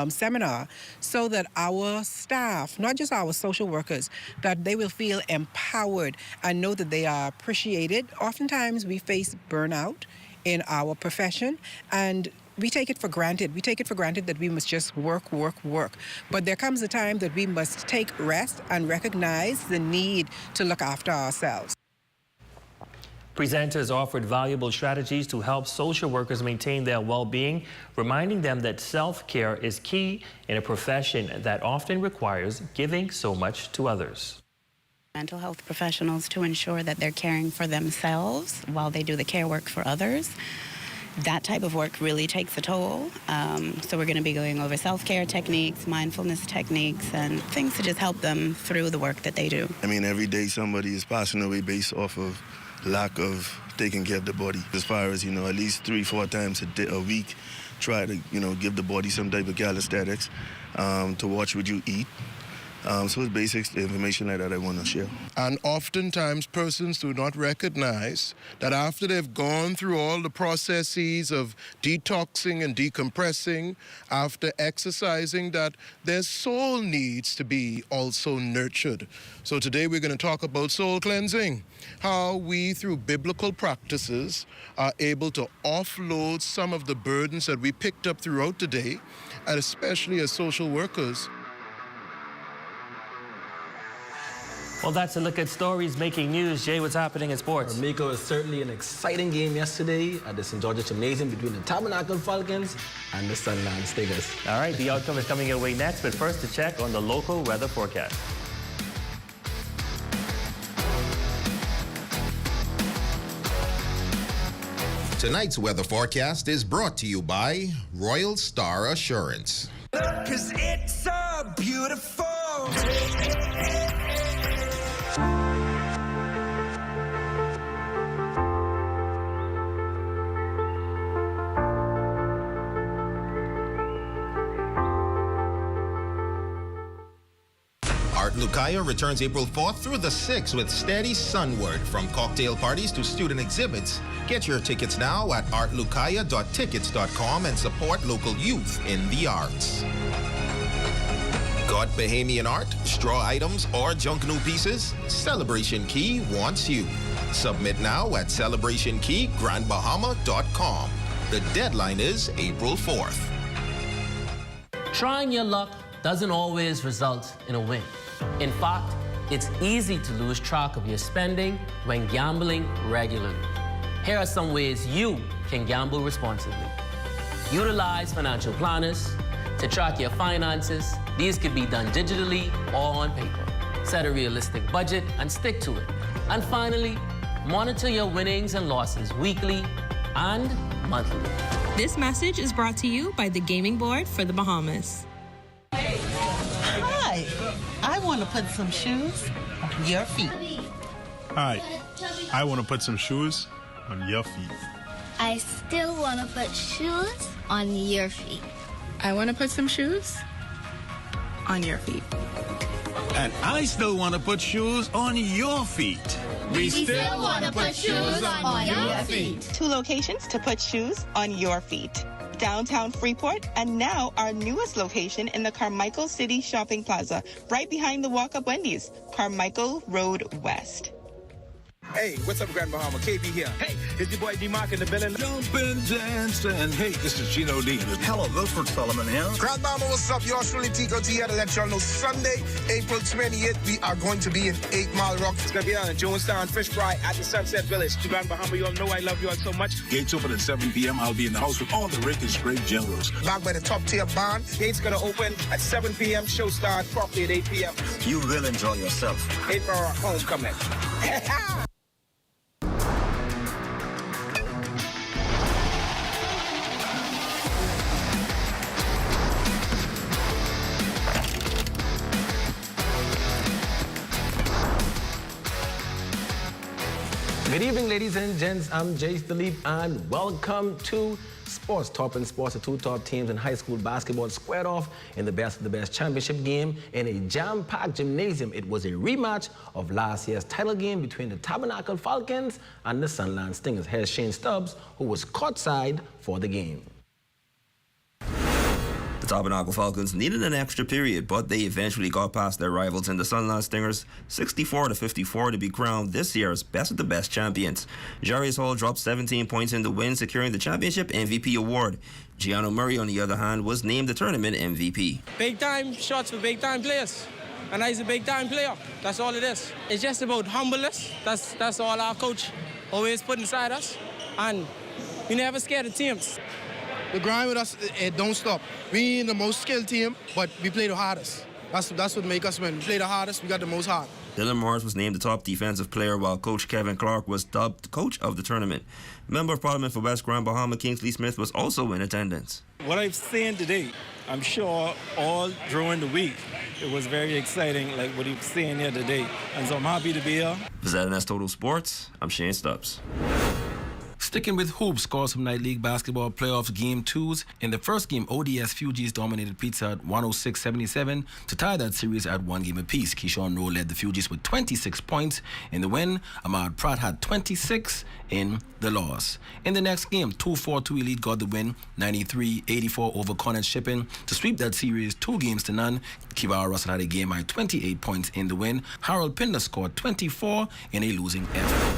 seminar so that our staff, not just our social workers, that they will feel empowered and know that they are appreciated. Oftentimes we face burnout in our profession, and we take it for granted. We take it for granted that we must just work. But there comes a time that we must take rest and recognize the need to look after ourselves. Presenters offered valuable strategies to help social workers maintain their well-being, reminding them that self-care is key in a profession that often requires giving so much to others. Mental health professionals to ensure that they're caring for themselves while they do the care work for others. That type of work really takes a toll. So we're going to be going over self-care techniques, mindfulness techniques, and things to just help them through the work that they do. I mean, every day somebody is passing away based off of lack of taking care of the body. As far as, at least 3-4 times a week, try to, give the body some type of calisthenics, to watch what you eat. So it's basic information like that I want to share. And oftentimes persons do not recognize that after they've gone through all the processes of detoxing and decompressing, after exercising, that their soul needs to be also nurtured. So today we're going to talk about soul cleansing, how we through biblical practices are able to offload some of the burdens that we picked up throughout the day, and especially as social workers. Well, that's a look at stories making news. Jay, what's happening in sports? Miko, is certainly an exciting game yesterday at the St. George Gymnasium between the Tabernacle Falcons and the Sunland Stingers. All right, the outcome is coming your way next, but first to check on the local weather forecast. Tonight's weather forecast is brought to you by Royal Star Assurance. 'Cause it's so beautiful. Art Lucaya returns April 4th through the 6th with steady sunward. From cocktail parties to student exhibits, get your tickets now at artlucaya.tickets.com and support local youth in the arts. Got Bahamian art, straw items, or junk new pieces? Celebration Key wants you. Submit now at celebrationkeygrandbahama.com. The deadline is April 4th. Trying your luck doesn't always result in a win. In fact, it's easy to lose track of your spending when gambling regularly. Here are some ways you can gamble responsibly. Utilize financial planners to track your finances. These could be done digitally or on paper. Set a realistic budget and stick to it. And finally, monitor your winnings and losses weekly and monthly. This message is brought to you by the Gaming Board for the Bahamas. Hi, I want to put some shoes on your feet. Hi, I want to put some shoes on your feet. I still want to put shoes on your feet. I want to put some shoes on your feet. And I still want to put shoes on your feet. We still want to put shoes on your feet. 2 locations to put shoes on your feet. Downtown Freeport, and now our newest location in the Carmichael City Shopping Plaza, right behind the Walk-Up Wendy's, Carmichael Road West. Hey, what's up, Grand Bahama? KB here. Hey, it's your boy D-Mark in the building. Jump and dance, and hey, this is Gino D. Hello, Wilford Solomon here. Grand Bahama, what's up? Yours truly, Tico T here to let y'all know Sunday, April 28th, we are going to be in 8 Mile Rock. It's going to be on Jonestown Fish Fry at the Sunset Village. To Grand Bahama, you all know I love you all so much. Gates open at 7 p.m. I'll be in the house with all the Rick and Straight generals. Back by the top tier band. Gates going to open at 7 p.m. Show starts properly at 8 p.m. You will enjoy yourself. 8 for our homecoming. Good evening, ladies and gents. I'm Jay Philippe, and welcome to Sports Top and Sports. The 2 top teams in high school basketball squared off in the Best of the Best championship game in a jam-packed gymnasium. It was a rematch of last year's title game between the Tabernacle Falcons and the Sunland Stingers. Here's Shane Stubbs, who was courtside for the game. The Tabernacle Falcons needed an extra period, but they eventually got past their rivals in the Sunland Stingers 64-54 to be crowned this year's Best of the Best champions. Jarius Hall dropped 17 points in the win, securing the championship MVP award. Gianno Murray, on the other hand, was named the tournament MVP. Big-time shots for big-time players. And he's a big-time player. That's all it is. It's just about humbleness. That's all our coach always put inside us. And we never scared of teams. The grind with us, it don't stop. We ain't the most skilled team, but we play the hardest. That's what make us win. We play the hardest, we got the most heart. Dylan Morris was named the top defensive player, while Coach Kevin Clark was dubbed Coach of the tournament. Member of Parliament for West Grand Bahama, Kingsley Smith, was also in attendance. What I've seen today, I'm sure all during the week, it was very exciting, like what you've seen here today. And so I'm happy to be here. For ZNS Total Sports, I'm Shane Stubbs. Sticking with hoops, scores from Night League Basketball Playoffs Game 2s. In the first game, ODS Fugees dominated Pizza at 106-77 to tie that series at 1 game apiece. Keyshawn Rowe led the Fugees with 26 points in the win. Ahmad Pratt had 26 in the loss. In the next game, 2-4-2 Elite got the win, 93-84 over Connacht Shipping to sweep that series 2-0. Kivar Russell had a game high 28 points in the win. Harold Pinder scored 24 in a losing effort.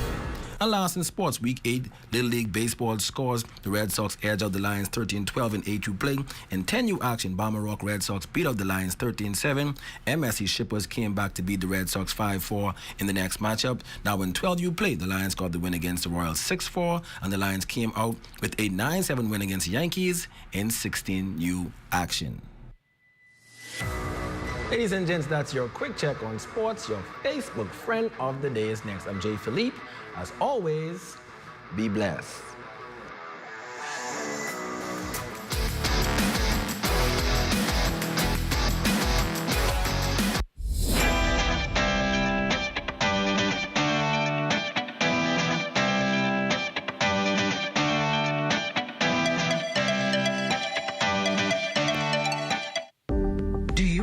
And last in sports, Week 8, Little League Baseball scores. The Red Sox edge out the Lions 13-12 in A2 play. In 10U action, Bahama Rock Red Sox beat out the Lions 13-7. MSC Shippers came back to beat the Red Sox 5-4 in the next matchup. Now in 12U play, the Lions got the win against the Royals 6-4, and the Lions came out with a 9-7 win against the Yankees in 16U action. Ladies and gents, that's your quick check on sports. Your Facebook friend of the day is next. I'm Jay Philippe. As always, be blessed.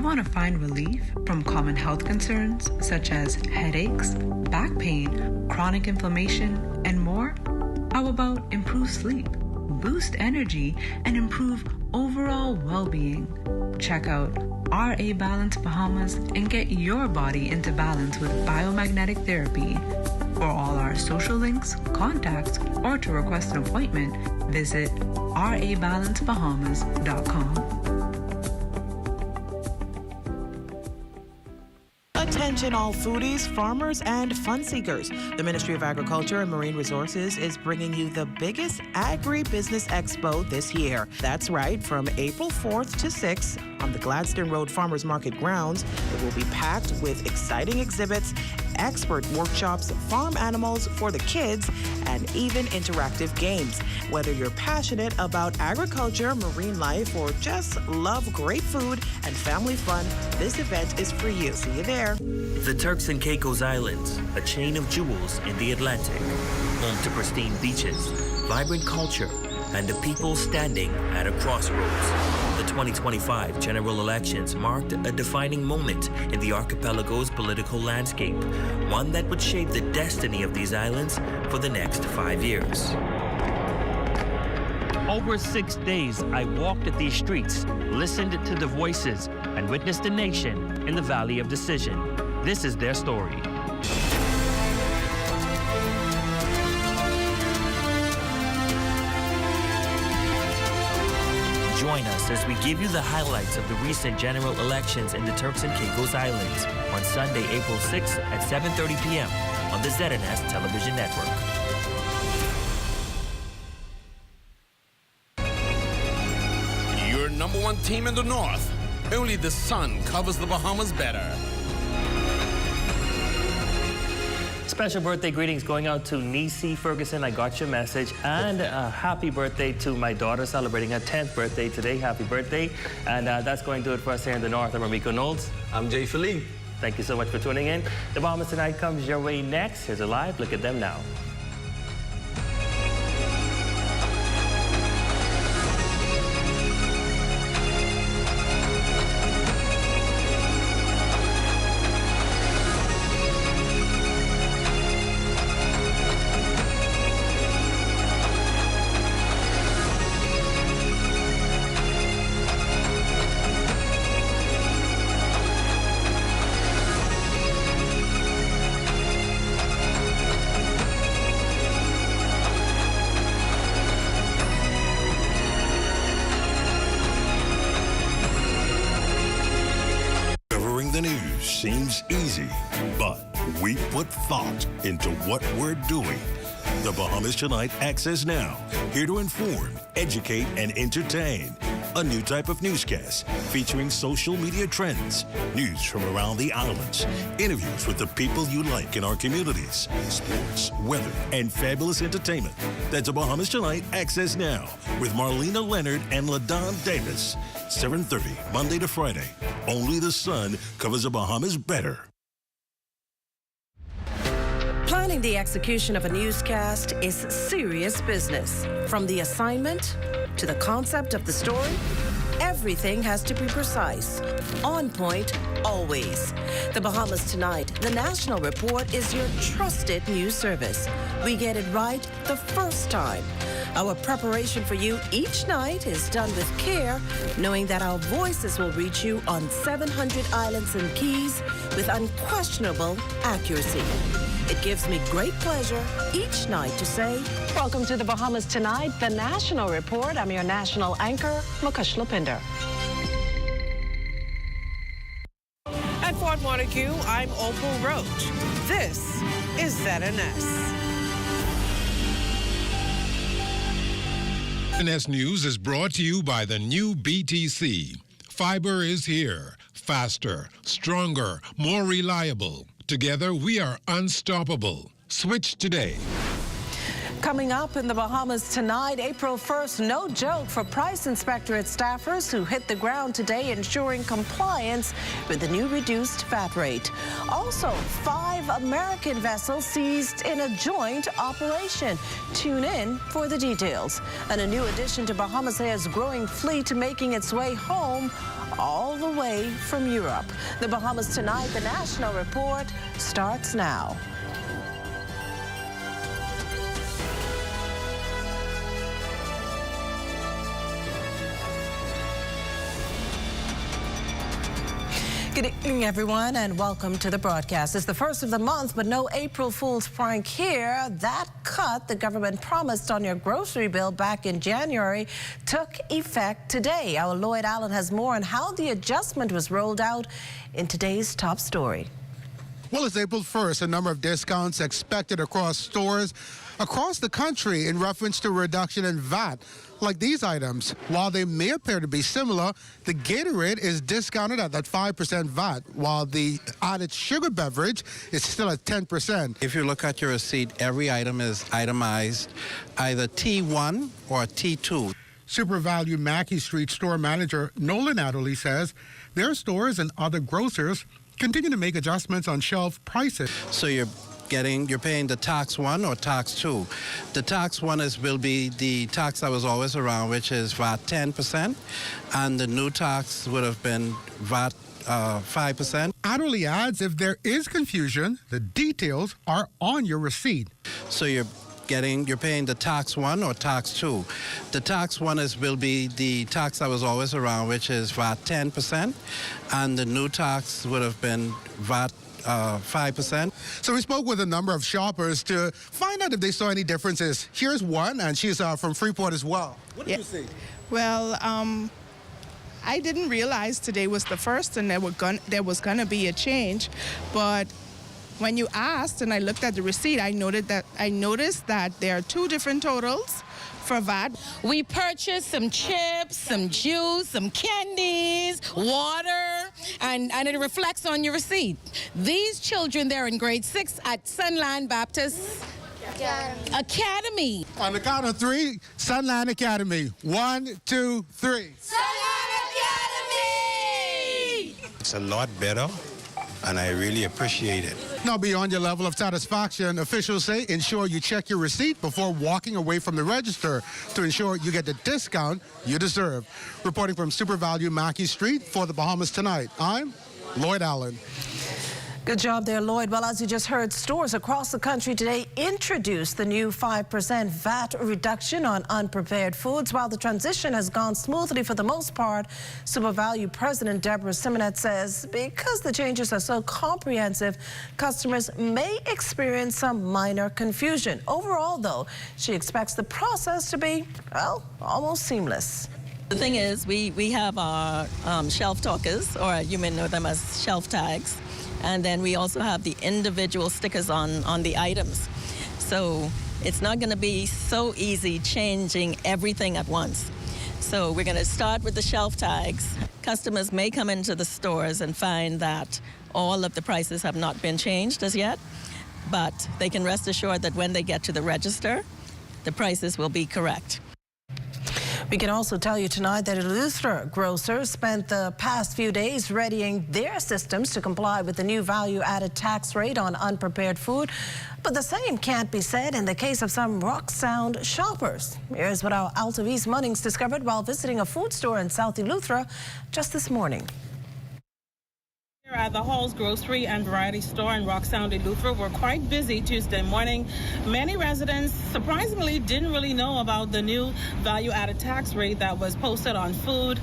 want to find relief from common health concerns such as headaches, back pain, chronic inflammation, and more? How about improved sleep, boost energy, and improve overall well-being? Check out RA Balance Bahamas and get your body into balance with biomagnetic therapy. For all our social links, contacts, or to request an appointment, visit rabalancebahamas.com. Attention all foodies, farmers, and fun seekers. The Ministry of Agriculture and Marine Resources is bringing you the biggest Agri Business Expo this year. That's right, from April 4th to 6th on the Gladstone Road Farmers Market grounds. It will be packed with exciting exhibits, expert workshops, farm animals for the kids, and even interactive games. Whether you're passionate about agriculture, marine life, or just love great food and family fun, this event is for you. See you there. The Turks and Caicos Islands, a chain of jewels in the Atlantic, home to pristine beaches, vibrant culture, and the people standing at a crossroads. The 2025 general elections marked a defining moment in the archipelago's political landscape, one that would shape the destiny of these islands for the next 5 years. Over 6 days, I walked at these streets, listened to the voices, and witnessed the nation in the Valley of Decision. This is their story. Join us as we give you the highlights of the recent general elections in the Turks and Caicos Islands on Sunday, April 6th at 7:30 p.m. on the ZNS television network. Your number one team in the North. Only the sun covers the Bahamas better. Special birthday greetings going out to Niecy Ferguson. I got your message. And happy birthday to my daughter celebrating her 10th birthday today. Happy birthday. And that's going to do it for us here in the North. I'm Ramiko Knowles. I'm Jay Philippe. Thank you so much for tuning in. The Bahamas Tonight comes your way next. Here's a live look at them now. Seems easy, but we put thought into what we're doing. The Bahamas Tonight Access Now, here to inform, educate, and entertain. A new type of newscast featuring social media trends, news from around the islands, interviews with the people you like in our communities, sports, weather, and fabulous entertainment. That's the Bahamas Tonight Access Now with Marlena Leonard and LaDon Davis. 7:30, Monday to Friday. Only the sun covers the Bahamas better. Planning the execution of a newscast is serious business. From the assignment to the concept of the story, everything has to be precise, on point, always. The Bahamas Tonight, the national report, is your trusted news service. We get it right the first time. Our preparation for you each night is done with care, knowing that our voices will reach you on 700 islands and keys with unquestionable accuracy. It gives me great pleasure each night to say, welcome to the Bahamas Tonight, the national report. I'm your national anchor, Mukesh Lapinder. At Fort Montague, I'm Opal Roach. This is ZNS. ZNS News is brought to you by the new BTC. Fiber is here. Faster, stronger, more reliable. Together, we are unstoppable. Switch today. Coming up in the Bahamas Tonight, April 1st, no joke for Price Inspectorate staffers who hit the ground today ensuring compliance with the new reduced VAT rate. Also, 5 American vessels seized in a joint operation. Tune in for the details. And a new addition to Bahamasair's growing fleet making its way home. all the way from Europe. The Bahamas Tonight, the National Report, starts now. Good evening, everyone, and welcome to the broadcast. It's the first of the month, but no April Fool's prank here. That cut the government promised on your grocery bill back in January took effect today. Our Lloyd Allen has more on how the adjustment was rolled out in today's top story. Well, it's April 1st. A number of discounts expected across stores across the country in reference to a reduction in VAT. Like these items, while they may appear to be similar, the Gatorade is discounted at that 5% VAT, while the added sugar beverage is still at 10%. If you look at your receipt, every item is itemized, either T1 or T2. Super Value Mackey Street store manager Nolan Adderley says their stores and other grocers continue to make adjustments on shelf prices. So you're paying the tax 1 or tax 2. The tax 1 will be the tax that was always around, which is VAT 10%, and the new tax would have been VAT 5%. Adderley adds if there is confusion, the details are on your receipt. So you're paying the tax 1 or tax 2. The tax 1 will be the tax that was always around, which is VAT 10%, and the new tax would have been VAT 5%. So we spoke with a number of shoppers to find out if they saw any differences. Here's one, and she's from Freeport as well. What did you see? Well, I didn't realize today was the first and there was going to be a change, but when you asked and I looked at the receipt, I noticed that there are two different totals for VAT. We purchased some chips, some juice, some candies, water, and it reflects on your receipt. These children, they're in grade 6 at Sunland Baptist Academy. On the count of 3, Sunland Academy. 1, 2, 3. Sunland Academy! It's a lot better, and I really appreciate it. Now, beyond your level of satisfaction, officials say ensure you check your receipt before walking away from the register to ensure you get the discount you deserve. Reporting from Super Value Mackey Street for the Bahamas Tonight, I'm Lloyd Allen. Good job there, Lloyd. Well, as you just heard, stores across the country today introduced the new 5% VAT reduction on unprepared foods. While the transition has gone smoothly for the most part, Super Value President Deborah Simonet says because the changes are so comprehensive, customers may experience some minor confusion. Overall, though, she expects the process to be, well, almost seamless. The thing is, we have our shelf talkers, or you may know them as shelf tags. And then we also have the individual stickers on the items. So it's not going to be so easy changing everything at once. So we're going to start with the shelf tags. Customers may come into the stores and find that all of the prices have not been changed as yet, but they can rest assured that when they get to the register, the prices will be correct. We can also tell you tonight that Eleuthera grocers spent the past few days readying their systems to comply with the new value-added tax rate on unprepared food. But the same can't be said in the case of some rock-sound shoppers. Here's what our Altavis Munnings discovered while visiting a food store in South Eleuthera just this morning. At the Hall's Grocery and Variety Store in Rock Sound, Eleuthera were quite busy Tuesday morning. Many residents surprisingly didn't really know about the new value-added tax rate that was posted on food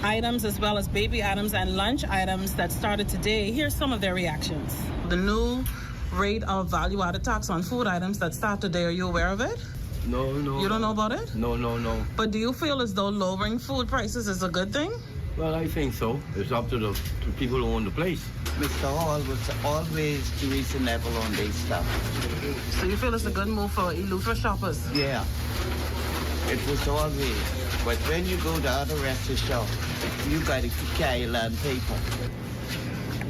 items as well as baby items and lunch items that started today. Here's some of their reactions. The new rate of value-added tax on food items that started today, are you aware of it? No. You don't know about it? No. But do you feel as though lowering food prices is a good thing? Well, I think so. It's up to the people who own the place. Mr. Hall was always reasonable on their stuff. So you feel it's a good move for Eleuthera shoppers? Yeah. It was always. But when you go to other restaurants, you got to carry a lot of paper.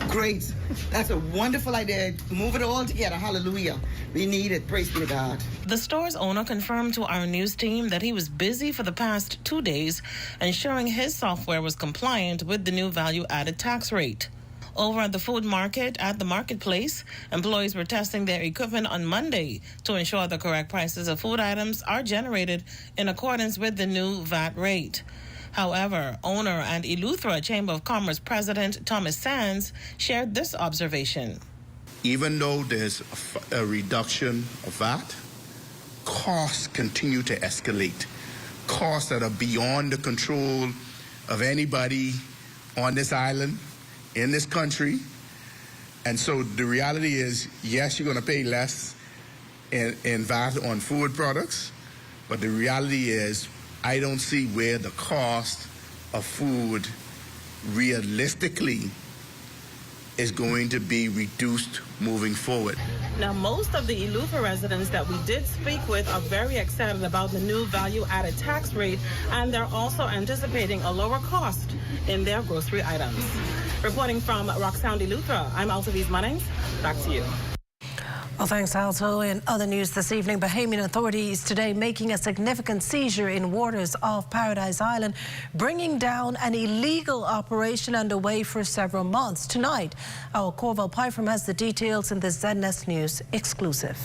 Great. That's a wonderful idea. Move it all together. Hallelujah. We need it. Praise be to God. The store's owner confirmed to our news team that he was busy for the past 2 days ensuring his software was compliant with the new value-added tax rate. Over at the food market at the marketplace, employees were testing their equipment on Monday to ensure the correct prices of food items are generated in accordance with the new VAT rate. However, owner and Eleuthera Chamber of Commerce President Thomas Sands shared this observation. Even though there's a reduction of VAT, costs continue to escalate. Costs that are beyond the control of anybody on this island, in this country. And so the reality is, yes, you're going to pay less in VAT on food products, but the reality is I don't see where the cost of food realistically is going to be reduced moving forward. Now, most of the Eleuthera residents that we did speak with are very excited about the new value-added tax rate, and they're also anticipating a lower cost in their grocery items. Reporting from Rocksound, Eleuthera, I'm Altaviz Munnings. Back to you. Well, thanks, Alto. In other news this evening, Bahamian authorities today making a significant seizure in waters off Paradise Island, bringing down an illegal operation underway for several months. Tonight, our Corval Pyfrom has the details in the ZNS News exclusive.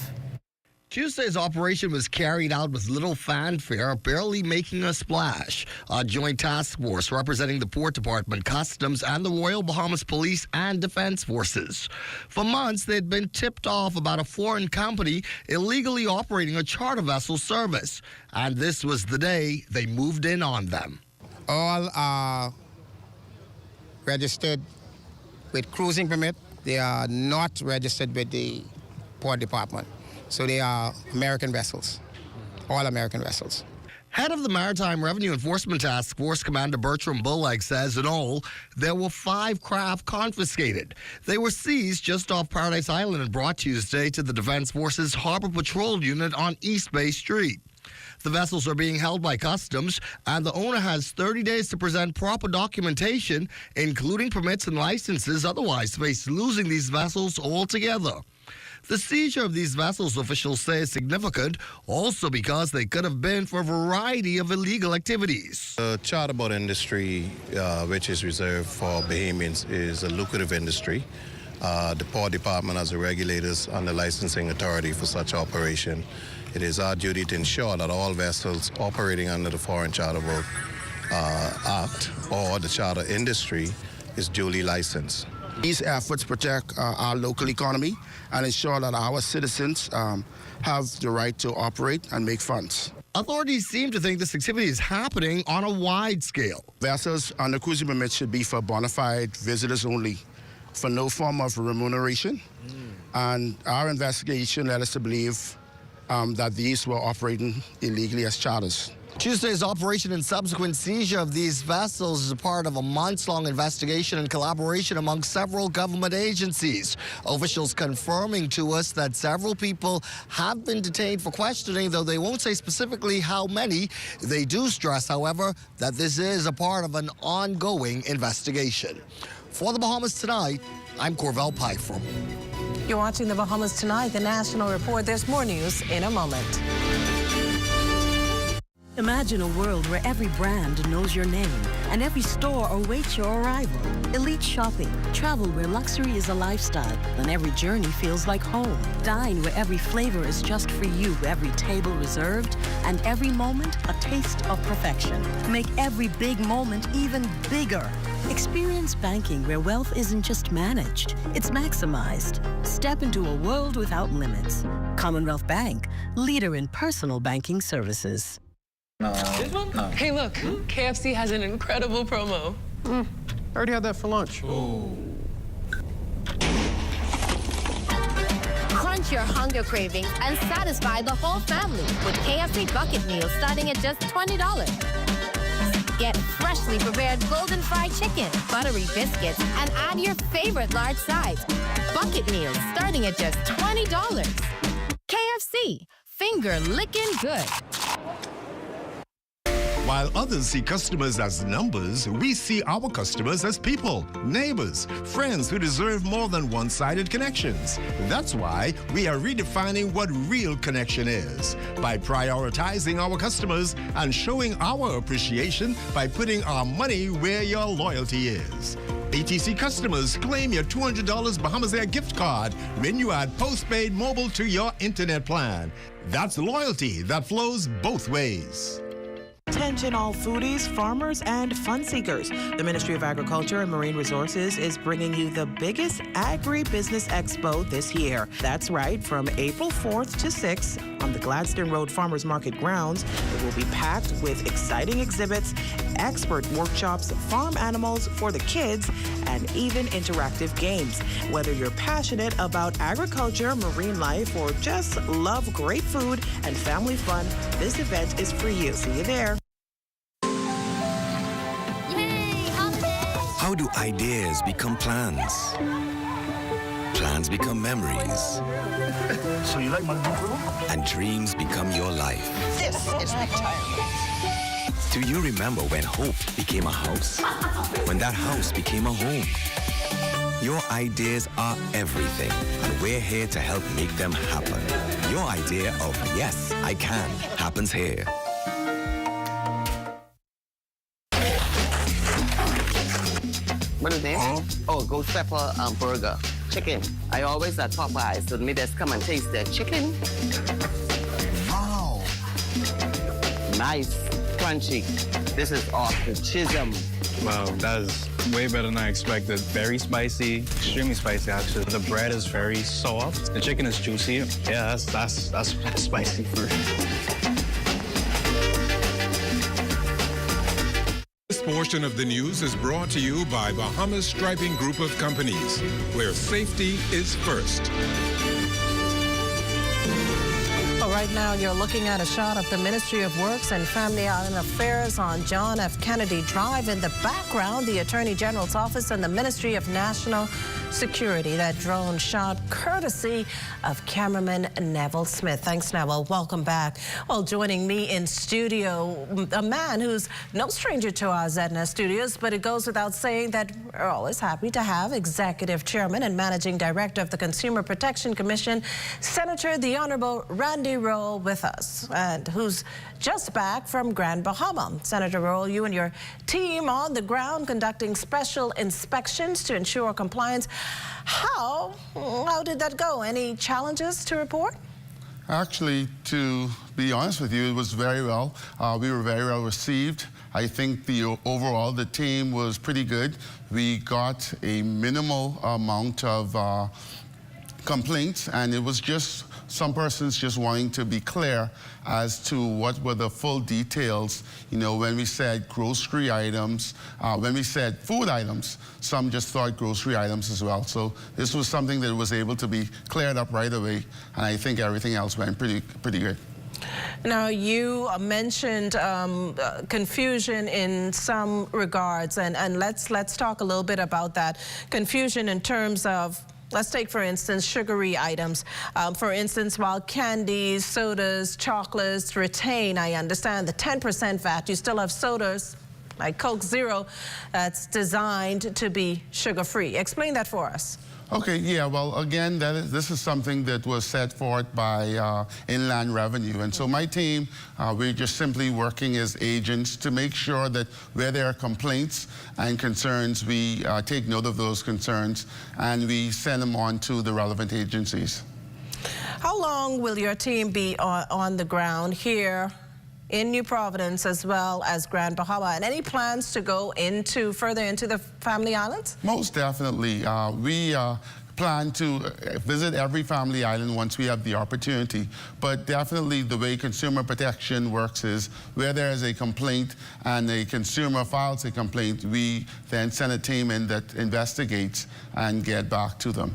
Tuesday's operation was carried out with little fanfare, barely making a splash. A joint task force representing the Port Department, Customs, and the Royal Bahamas Police and Defense Forces. For months, they'd been tipped off about a foreign company illegally operating a charter vessel service. And this was the day they moved in on them. All are registered with cruising permit. They are not registered with the Port Department. So they are American vessels, all American vessels. Head of the Maritime Revenue Enforcement Task Force, Commander Bertram Bullock, says in all, there were 5 craft confiscated. They were seized just off Paradise Island and brought Tuesday to the Defense Force's Harbor Patrol Unit on East Bay Street. The vessels are being held by Customs, and the owner has 30 days to present proper documentation, including permits and licenses, otherwise face losing these vessels altogether. The seizure of these vessels, officials say, is significant, also because they could have been for a variety of illegal activities. The charter boat industry, which is reserved for Bahamians, is a lucrative industry. The Port Department, as the regulators and the licensing authority for such operation, it is our duty to ensure that all vessels operating under the Foreign Charter Boat Act or the charter industry is duly licensed. These efforts protect our local economy and ensure that our citizens have the right to operate and make funds. Authorities seem to think this activity is happening on a wide scale. Vessels under cruising permit should be for bona fide visitors only, for no form of remuneration. And our investigation led us to believe that these were operating illegally as charters. Tuesday's operation and subsequent seizure of these vessels is a part of a months-long investigation and collaboration among several government agencies. Officials confirming to us that several people have been detained for questioning, though they won't say specifically how many. They do stress, however, that this is a part of an ongoing investigation. For the Bahamas Tonight, I'm Corval Pyfrom. You're watching the Bahamas Tonight, the National Report. There's more news in a moment. Imagine a world where every brand knows your name and every store awaits your arrival. Elite shopping, travel where luxury is a lifestyle and every journey feels like home. Dine where every flavor is just for you, every table reserved, and every moment a taste of perfection. Make every big moment even bigger. Experience banking where wealth isn't just managed, it's maximized. Step into a world without limits. Commonwealth Bank, leader in personal banking services. This one? No. Hey, look, KFC has an incredible promo. I already had that for lunch. Crunch your hunger cravings and satisfy the whole family with KFC bucket meals starting at just $20. Get freshly prepared golden fried chicken, buttery biscuits, and add your favorite large size. Bucket meals starting at just $20. KFC, finger licking good. While others see customers as numbers, we see our customers as people, neighbors, friends who deserve more than one-sided connections. That's why we are redefining what real connection is by prioritizing our customers and showing our appreciation by putting our money where your loyalty is. ATC customers, claim your $200 Bahamasair gift card when you add postpaid mobile to your internet plan. That's loyalty that flows both ways. 10 Attention all foodies, farmers, and fun seekers. The Ministry of Agriculture and Marine Resources is bringing you the biggest Agri Business Expo this year. That's right, from April 4th to 6th on the Gladstone Road Farmers Market grounds. It will be packed with exciting exhibits, expert workshops, farm animals for the kids, and even interactive games. Whether you're passionate about agriculture, marine life, or just love great food and family fun, this event is for you. See you there. How do ideas become plans? Plans become memories. So you like my new room? And dreams become your life. This is retirement. Do you remember when hope became a house? When that house became a home? Your ideas are everything, and we're here to help make them happen. Your idea of yes, I can happens here. What is it? Oh, go pepper burger. Chicken. I always at Popeyes, so me just come and taste their chicken. Wow. Nice, crunchy. This is Autism. Wow, that is way better than I expected. Very spicy, extremely spicy actually. The bread is very soft. The chicken is juicy. Yeah, that's spicy food. This portion of the news is brought to you by Bahama's Striping Group of Companies, where safety is first. Right now, you're looking at a shot of the Ministry of Works and Family Island Affairs on John F. Kennedy Drive. In the background, the Attorney General's office and the Ministry of National Security. That drone shot courtesy of cameraman Neville Smith. Thanks, Neville. Welcome back. Well, joining me in studio, a man who's no stranger to our ZNS studios, but it goes without saying that we're always happy to have Executive Chairman and Managing Director of the Consumer Protection Commission, Senator the Honorable Randy Rolle, with us, and who's just back from Grand Bahama. Senator Rolle, you and your team on the ground conducting special inspections to ensure compliance. How did that go? Any challenges to report? Actually, to be honest with you, it was very well. We were very well received. I think overall the team was pretty good. We got a minimal amount of complaints, and it was just some persons just wanting to be clear as to what were the full details. You know, when we said grocery items, when we said food items, some just thought grocery items as well. So this was something that was able to be cleared up right away, and I think everything else went pretty good. Now, you mentioned confusion in some regards, and let's talk a little bit about that confusion in terms of, let's take, for instance, sugary items. For instance, while candies, sodas, chocolates retain, I understand, the 10% VAT, you still have sodas like Coke Zero that's designed to be sugar-free. Explain that for us. Okay, yeah, well, again, this is something that was set forth by Inland Revenue. And so my team, we're just simply working as agents to make sure that where there are complaints and concerns, we take note of those concerns and we send them on to the relevant agencies. How long will your team be on the ground here in New Providence as well as Grand Bahama, and any plans to go further into the Family Islands? Most definitely. We plan to visit every family island once we have the opportunity, but definitely the way consumer protection works is where there is a complaint and a consumer files a complaint, we then send a team in that investigates and get back to them.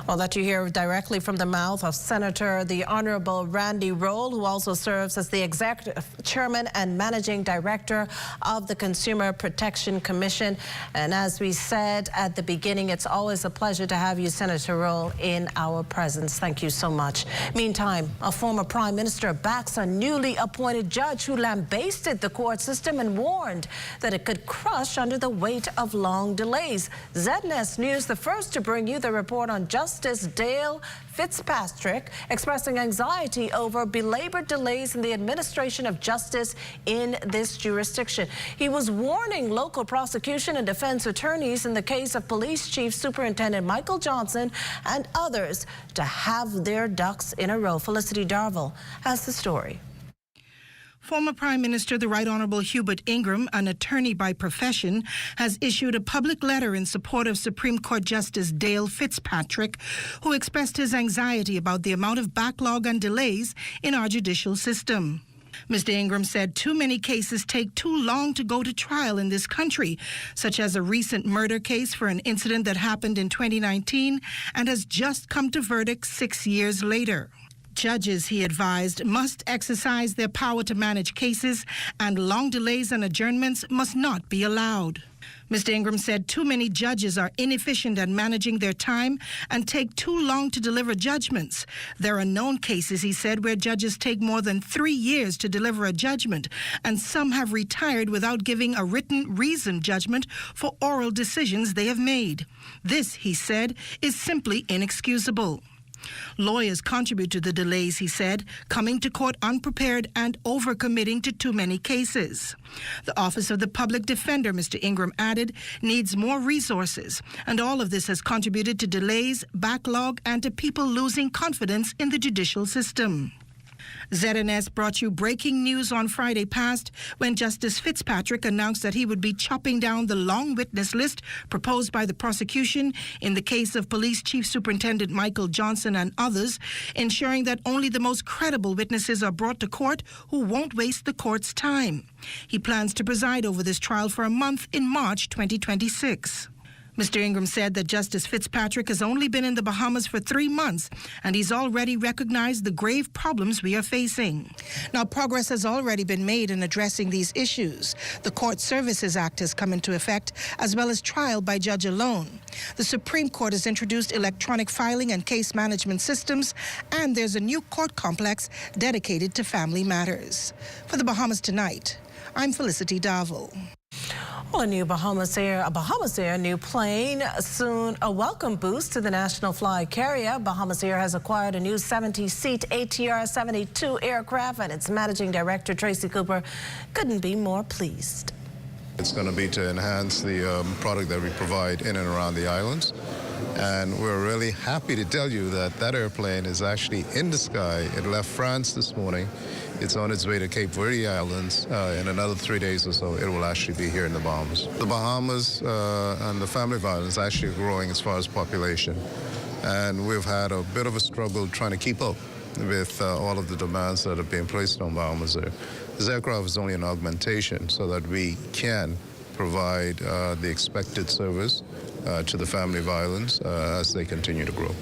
Well, that you hear directly from the mouth of Senator the Honorable Randy Rolle, who also serves as the Executive Chairman and Managing Director of the Consumer Protection Commission. And as we said at the beginning, it's always a pleasure to have you, Senator Rolle, in our presence. Thank you so much. Meantime, a former Prime Minister backs a newly appointed judge who lambasted the court system and warned that it could crush under the weight of long delays. ZNS News, the first to bring you the report on Justice Dale Fitzpatrick, expressing anxiety over belabored delays in the administration of justice in this jurisdiction. He was warning local prosecution and defense attorneys in the case of Police Chief Superintendent Michael Johnson and others to have their ducks in a row. Felicity Darville has the story. Former Prime Minister, the Right Honourable Hubert Ingram, an attorney by profession, has issued a public letter in support of Supreme Court Justice Dale Fitzpatrick, who expressed his anxiety about the amount of backlog and delays in our judicial system. Mr. Ingram said too many cases take too long to go to trial in this country, such as a recent murder case for an incident that happened in 2019 and has just come to verdict 6 years later. Judges, he advised, must exercise their power to manage cases, and long delays and adjournments must not be allowed. Mr. Ingram said too many judges are inefficient at managing their time and take too long to deliver judgments. There are known cases, he said, where judges take more than 3 years to deliver a judgment, and some have retired without giving a written, reasoned judgment for oral decisions they have made. This, he said, is simply inexcusable. Lawyers contribute to the delays, he said, coming to court unprepared and overcommitting to too many cases. The Office of the Public Defender, Mr. Ingram added, needs more resources, and all of this has contributed to delays, backlog, and to people losing confidence in the judicial system. ZNS brought you breaking news on Friday past when Justice Fitzpatrick announced that he would be chopping down the long witness list proposed by the prosecution in the case of Police Chief Superintendent Michael Johnson and others, ensuring that only the most credible witnesses are brought to court who won't waste the court's time. He plans to preside over this trial for a month in March 2026. Mr. Ingram said that Justice Fitzpatrick has only been in the Bahamas for 3 months, and he's already recognized the grave problems we are facing. Now, progress has already been made in addressing these issues. The Court Services Act has come into effect, as well as trial by judge alone. The Supreme Court has introduced electronic filing and case management systems, and there's a new court complex dedicated to family matters. For the Bahamas Tonight, I'm Felicity Davil. Well, a new Bahamasair new plane, soon a welcome boost to the national fly carrier. Bahamasair has acquired a new 70-seat ATR-72 aircraft, and its managing director, Tracy Cooper, couldn't be more pleased. It's going to be to enhance the product that we provide in and around the islands. And we're really happy to tell you that that airplane is actually in the sky. It left France this morning. It's on its way to Cape Verde Islands. In another 3 days or so, it will actually be here in the Bahamas. The Bahamas and the family violence actually growing as far as population. And we've had a bit of a struggle trying to keep up with all of the demands that are being placed on Bahamasair. This aircraft is only an augmentation so that we can provide the expected service to the family violence as they continue to grow.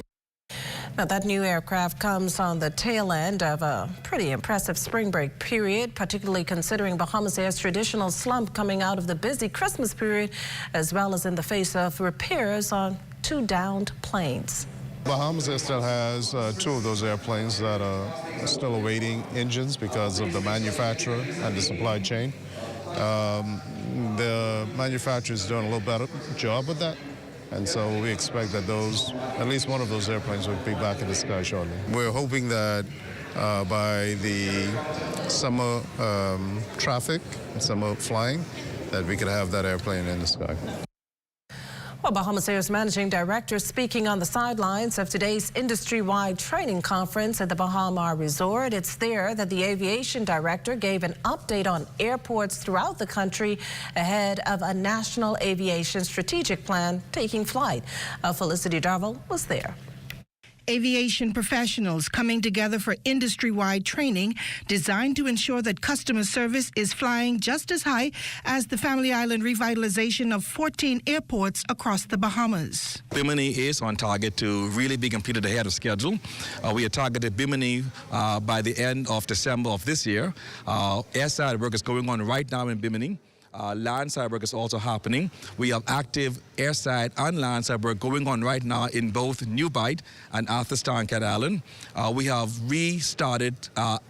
Now, that new aircraft comes on the tail end of a pretty impressive spring break period, particularly considering Bahamasair's traditional slump coming out of the busy Christmas period, as well as in the face of repairs on 2 downed planes. Bahamasair still has 2 of those airplanes that are still awaiting engines because of the manufacturer and the supply chain. The manufacturer is doing a little better job with that. And so we expect that at least one of those airplanes will be back in the sky shortly. We're hoping that by the summer traffic, summer flying, that we could have that airplane in the sky. Well, Bahamasair's managing director speaking on the sidelines of today's industry-wide training conference at the Bahama Resort. It's there that the aviation director gave an update on airports throughout the country ahead of a national aviation strategic plan taking flight. Felicity Darville was there. Aviation professionals coming together for industry-wide training designed to ensure that customer service is flying just as high as the Family Island revitalization of 14 airports across the Bahamas. Bimini is on target to really be completed ahead of schedule. We are targeted Bimini by the end of December of this year. Airside work is going on right now in Bimini. Landside work is also happening. We have active airside and landside work going on right now in both New Bight and Arthurstown and Cat Island. We have restarted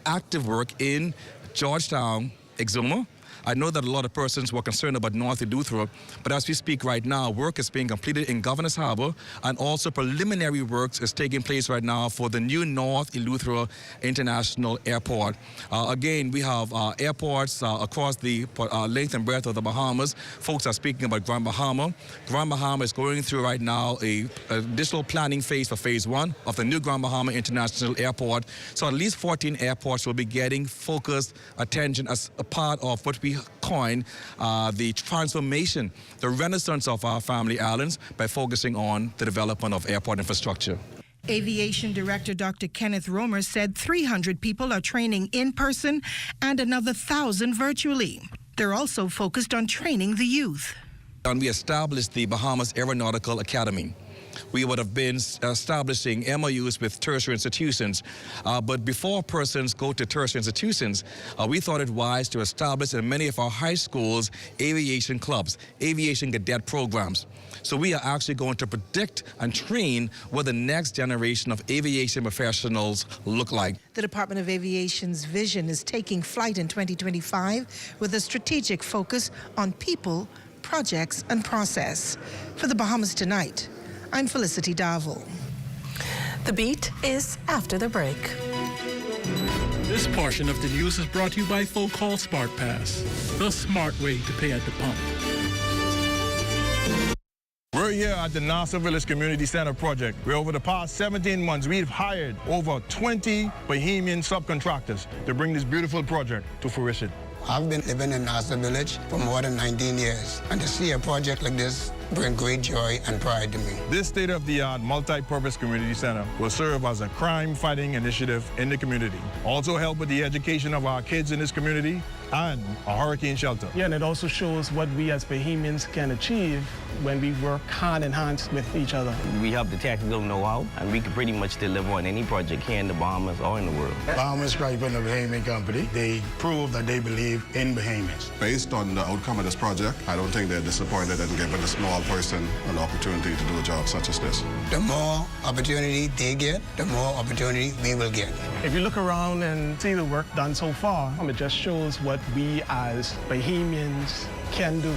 active work in Georgetown, Exuma, I know that a lot of persons were concerned about North Eleuthera, but as we speak right now, work is being completed in Governor's Harbour, and also preliminary works is taking place right now for the new North Eleuthera International Airport. Again, we have airports across the length and breadth of the Bahamas. Folks are speaking about Grand Bahama. Grand Bahama is going through right now a additional planning phase for phase 1 of the new Grand Bahama International Airport. So at least 14 airports will be getting focused attention as a part of what we coin the transformation, the renaissance of our family islands by focusing on the development of airport infrastructure. Aviation Director Dr. Kenneth Romer said 300 people are training in person and another 1,000 virtually. They're also focused on training the youth. And we established the Bahamas Aeronautical Academy. We would have been establishing MOUs with tertiary institutions. But before persons go to tertiary institutions, we thought it wise to establish in many of our high schools aviation clubs, aviation cadet programs. So we are actually going to predict and train what the next generation of aviation professionals look like. The Department of Aviation's vision is taking flight in 2025 with a strategic focus on people, projects, and process. For the Bahamas Tonight, I'm Felicity Darville. The beat is after the break. This portion of the news is brought to you by Full Call Smart Pass, the smart way to pay at the pump. We're here at the Nassau Village Community Center project, where over the past 17 months, we've hired over 20 Bahamian subcontractors to bring this beautiful project to fruition. I've been living in Nassau Village for more than 19 years, and to see a project like this bring great joy and pride to me. This state-of-the-art multi-purpose community center will serve as a crime-fighting initiative in the community. Also help with the education of our kids in this community and a hurricane shelter. Yeah, and it also shows what we as Bahamians can achieve when we work hand in hand with each other. We have the technical know-how, and we can pretty much deliver on any project here in the Bahamas or in the world. Bahama Striping, a Bahamian company, they prove that they believe in Bahamians. Based on the outcome of this project, I don't think they're disappointed in giving a small person an opportunity to do a job such as this. The more opportunity they get, the more opportunity we will get. If you look around and see the work done so far, it just shows what we as Bahamians can do.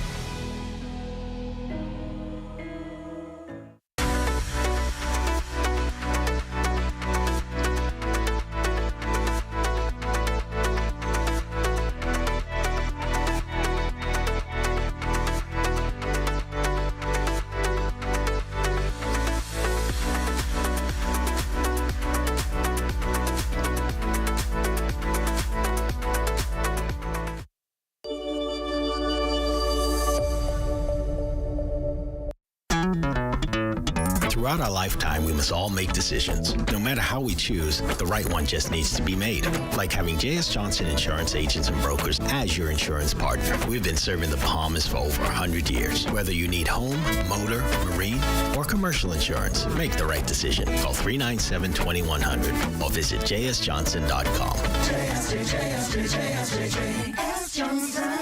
Throughout our lifetime, we must all make decisions. No matter how we choose, the right one just needs to be made. Like having J.S. Johnson Insurance Agents and Brokers as your insurance partner. We've been serving the Bahamas for over 100 years. Whether you need home, motor, marine, or commercial insurance, make the right decision. Call 397-2100 or visit jsjohnson.com. JS Johnson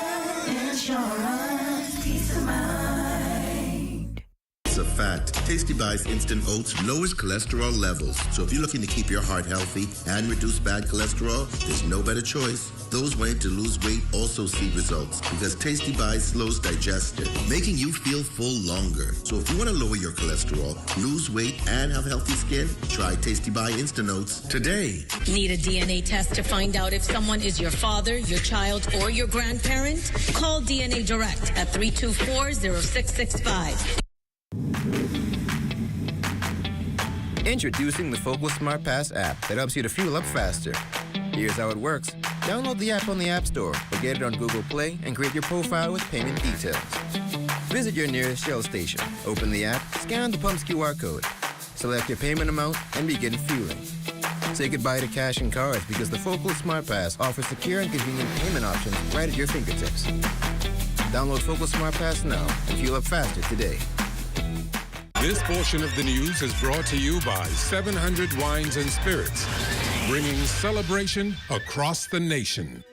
Insurance. Peace of mind. It's a fact. Tasty Bites Instant Oats lowers cholesterol levels. So if you're looking to keep your heart healthy and reduce bad cholesterol, there's no better choice. Those wanting to lose weight also see results because Tasty Bites slows digestion, making you feel full longer. So if you want to lower your cholesterol, lose weight, and have healthy skin, try Tasty Bite Instant Oats today. Need a DNA test to find out if someone is your father, your child, or your grandparent? Call DNA Direct at 324-0665. Introducing the Focal Smart Pass app that helps you to fuel up faster. Here's how it works. Download the app on the App Store or get it on Google Play and create your profile with payment details. Visit your nearest Shell station. Open the app, scan the pump's QR code, select your payment amount, and begin fueling. Say goodbye to cash and cards because the Focal Smart Pass offers secure and convenient payment options right at your fingertips. Download Focal Smart Pass now and fuel up faster today. This portion of the news is brought to you by 700 Wines and Spirits, bringing celebration across the nation.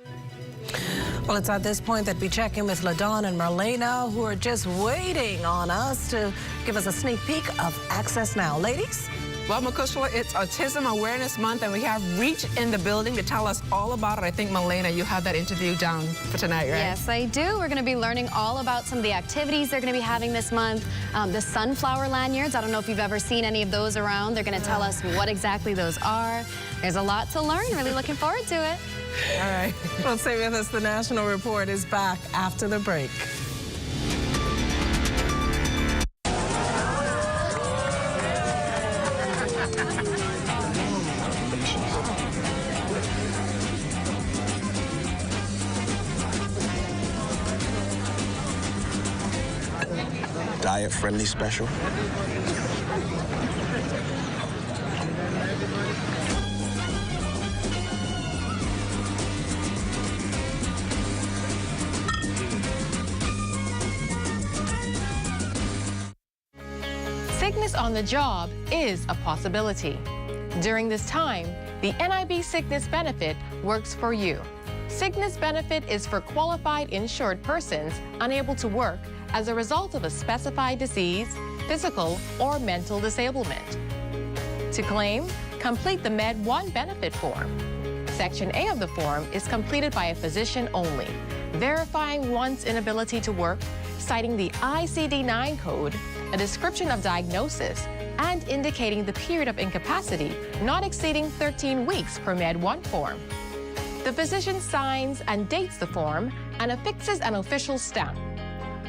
Well, it's at this point that we check in with LaDawn and Marlena, who are just waiting on us to give us a sneak peek of Access Now. Ladies? Well, Makushla, it's Autism Awareness Month, and we have Reach in the building to tell us all about it. I think, Malena, you have that interview down for tonight, right? Yes, I do. We're going to be learning all about some of the activities they're going to be having this month. The sunflower lanyards, I don't know if you've ever seen any of those around. They're going to tell us what exactly those are. There's a lot to learn. Really looking forward to it. All right. Well, stay with us. The National Report is back after the break. Diet-friendly special. Sickness on the job is a possibility. During this time, the NIB Sickness Benefit works for you. Sickness benefit is for qualified insured persons unable to work as a result of a specified disease, physical or mental disablement. To claim, complete the Med 1 benefit form. Section A of the form is completed by a physician only, verifying one's inability to work, citing the ICD-9 code, a description of diagnosis, and indicating the period of incapacity not exceeding 13 weeks per Med 1 form. The physician signs and dates the form and affixes an official stamp.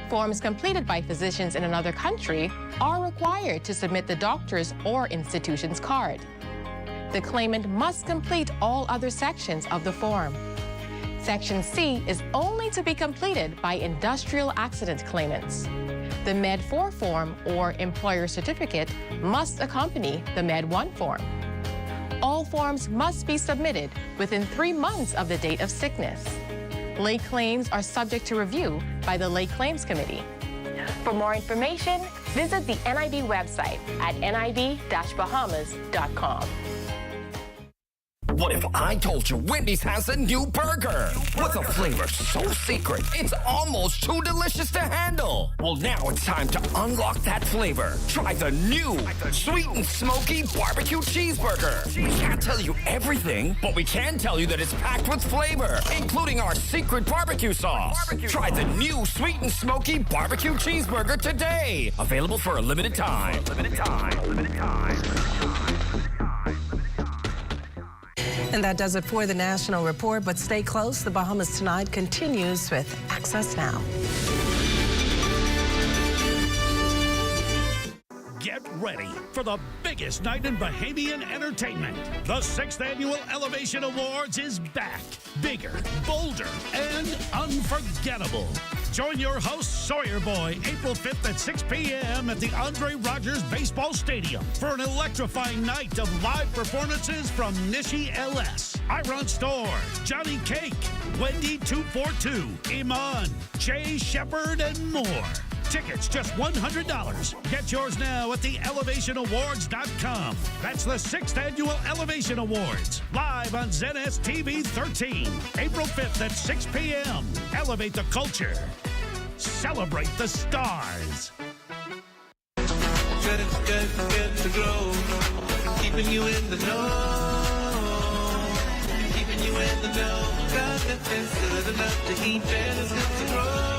Forms completed by physicians in another country are required to submit the doctor's or institution's card. The claimant must complete all other sections of the form. Section C is only to be completed by industrial accident claimants. The Med 4 form or employer certificate must accompany the Med 1 form. All forms must be submitted within 3 months of the date of sickness. Late claims are subject to review by the Late Claims Committee. For more information, visit the NIB website at nib-bahamas.com. What if I told you Wendy's has a new burger? With a flavor so secret, it's almost too delicious to handle. Well, now it's time to unlock that flavor. Try the new Sweet and Smoky Barbecue Cheeseburger. We can't tell you everything, but we can tell you that it's packed with flavor, including our secret barbecue sauce. Try the new Sweet and Smoky Barbecue Cheeseburger today. Available for a limited time. And that does it for the National Report, but stay close. The Bahamas Tonight continues with Access Now. Get ready for the biggest night in Bahamian entertainment. The 6th Annual Elevation Awards is back. Bigger, bolder, and unforgettable. Join your host, Sawyer Boy, April 5th at 6 p.m. at the Andre Rogers Baseball Stadium for an electrifying night of live performances from Nishi LS, Iron Store, Johnny Cake, Wendy 242, Iman, Jay Shepard, and more. Tickets just $100. Get yours now at theelevationawards.com. That's the 6th Annual Elevation Awards, live on ZNS TV 13, April 5th at 6 p.m. Elevate the culture. Celebrate the stars. Get to grow. Keeping you in the know. Keeping you in the know. God, that's good enough to eat and it's good to grow.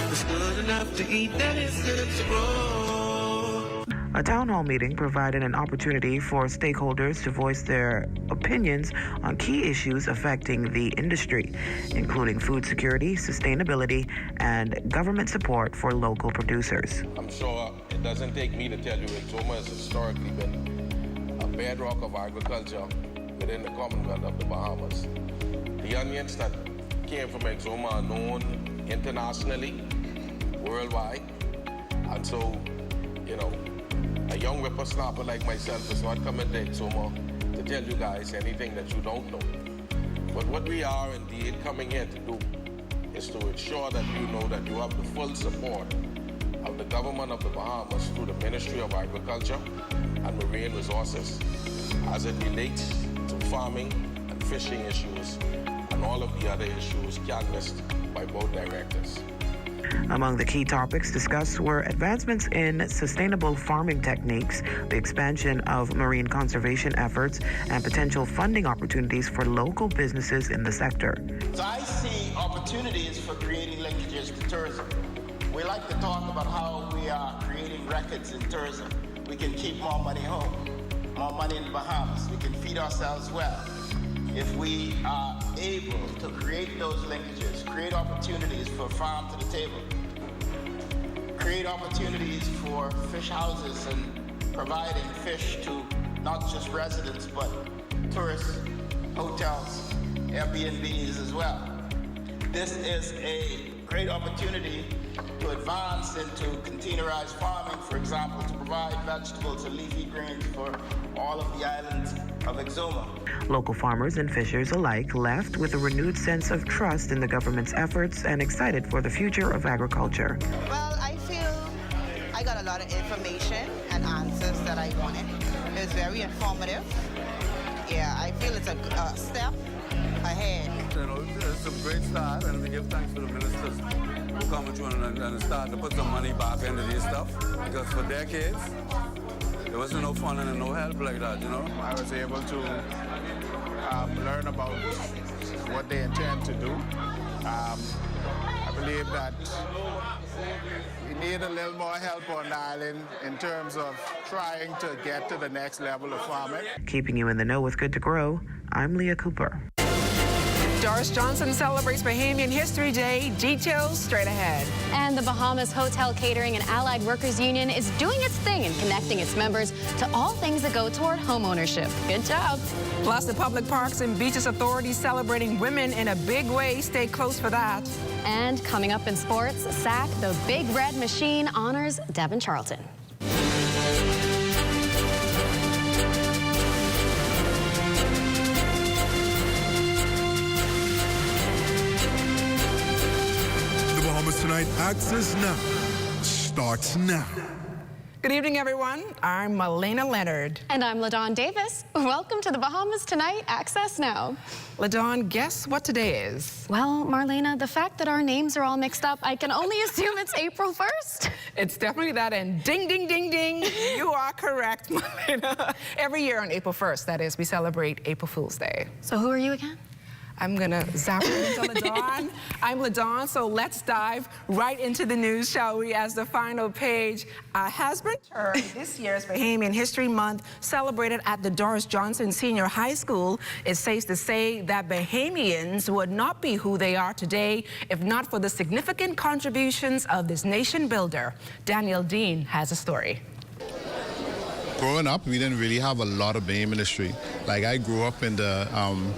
It's good enough to eat, that is good to grow. A town hall meeting provided an opportunity for stakeholders to voice their opinions on key issues affecting the industry, including food security, sustainability, and government support for local producers. I'm sure it doesn't take me to tell you Exoma has historically been a bedrock of agriculture within the Commonwealth of the Bahamas. The onions that came from Exoma are known internationally, worldwide, and so, a young whippersnapper like myself is not coming to Exoma to tell you guys anything that you don't know. But what we are indeed coming here to do is to ensure that you know that you have the full support of the government of the Bahamas through the Ministry of Agriculture and Marine Resources as it relates to farming and fishing issues and all of the other issues canvassed by both directors. Among the key topics discussed were advancements in sustainable farming techniques, the expansion of marine conservation efforts, and potential funding opportunities for local businesses in the sector. So I see opportunities for creating linkages to tourism. We like to talk about how we are creating records in tourism. We can keep more money home, more money in the Bahamas. We can feed ourselves well. If we are able to create those linkages, create opportunities for farm to the table, create opportunities for fish houses and providing fish to not just residents, but tourists, hotels, Airbnbs as well. This is a great opportunity to advance into containerized farming, for example, to provide vegetables and leafy greens for all of the islands of Exuma. Local farmers and fishers alike left with a renewed sense of trust in the government's efforts and excited for the future of agriculture. Well, I feel I got a lot of information and answers that I wanted. It was very informative. Yeah, I feel it's a step ahead. You know, it's a great start, and we give thanks to the ministers who come through and start to put some money back into this stuff. Because for decades, there wasn't no funding and no help like that, you know. I was able to learn about what they intend to do. I believe that we need a little more help on the island in terms of trying to get to the next level of farming. Keeping you in the know with Good to Grow, I'm Leah Cooper. Doris Johnson celebrates Bahamian History Day. Details straight ahead. And the Bahamas Hotel Catering and Allied Workers Union is doing its thing in connecting its members to all things that go toward homeownership. Good job. Plus, the Public Parks and Beaches Authority celebrating women in a big way. Stay close for that. And coming up in sports, SAC, the Big Red Machine, honors Devin Charlton. Tonight, Access Now starts now. Good evening, everyone. I'm Malena Leonard. And I'm LaDawn Davis. Welcome to the Bahamas Tonight, Access Now. LaDawn, guess what today is? Well, Marlena, the fact that our names are all mixed up, I can only assume it's April 1st. It's definitely that, and ding, ding, ding, ding, you are correct, Malena. Every year on April 1st, that is, we celebrate April Fool's Day. So who are you again? I'm gonna zap into LaDawn. I'm LaDawn, so let's dive right into the news, shall we, as the final page has returned this year's Bahamian History Month, celebrated at the Doris Johnson Senior High School. It's safe to say that Bahamians would not be who they are today if not for the significant contributions of this nation builder. Daniel Dean has a story. Growing up, we didn't really have a lot of Bahamian history. Like, I grew up in the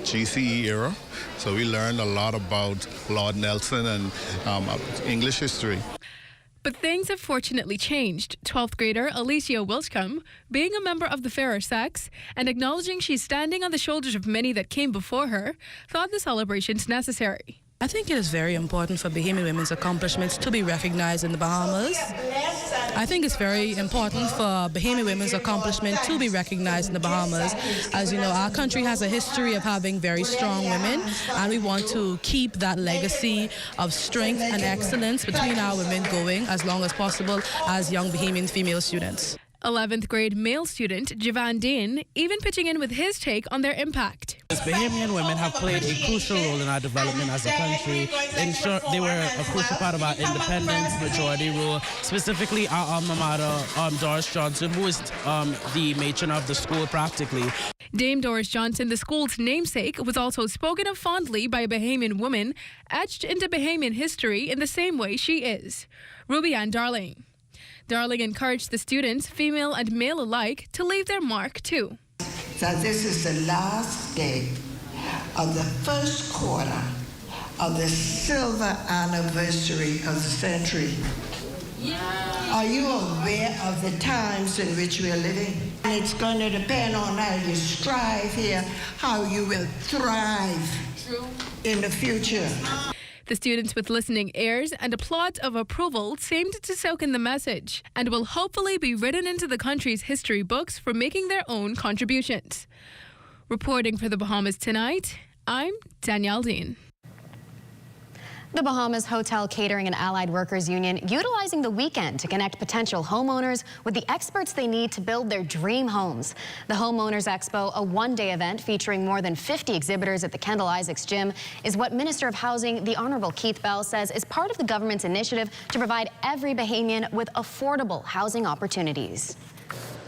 GCE era, so we learned a lot about Lord Nelson and English history. But things have fortunately changed. 12th grader Alicia Wilscombe, being a member of the fairer sex and acknowledging she's standing on the shoulders of many that came before her, thought the celebrations necessary. I think it is very important for Bahamian women's accomplishments to be recognized in the Bahamas. I think it's very important for Bahamian women's accomplishment to be recognized in the Bahamas. As you know, our country has a history of having very strong women, and we want to keep that legacy of strength and excellence between our women going as long as possible as young Bahamian female students. 11th grade male student Javan Dean even pitching in with his take on their impact. Bahamian women have played a crucial role in our development as a country. In short, they were a crucial part of our independence, majority rule, specifically our alma mater, Doris Johnson, who is the matron of the school practically. Dame Doris Johnson, the school's namesake, was also spoken of fondly by a Bahamian woman, etched into Bahamian history in the same way she is, Ruby Ann Darling. Darling encouraged the students, female and male alike, to leave their mark too. So this is the last day of the first quarter of the silver anniversary of the century. Are you aware of the times in which we are living? And it's going to depend on how you strive here, how you will thrive in the future. The students with listening ears and applause of approval seemed to soak in the message and will hopefully be written into the country's history books for making their own contributions. Reporting for the Bahamas Tonight, I'm Danielle Dean. The Bahamas Hotel Catering and Allied Workers Union utilizing the weekend to connect potential homeowners with the experts they need to build their dream homes. The Homeowners Expo, a one-day event featuring more than 50 exhibitors at the Kendall Isaacs Gym, is what Minister of Housing, the Honorable Keith Bell, says is part of the government's initiative to provide every Bahamian with affordable housing opportunities.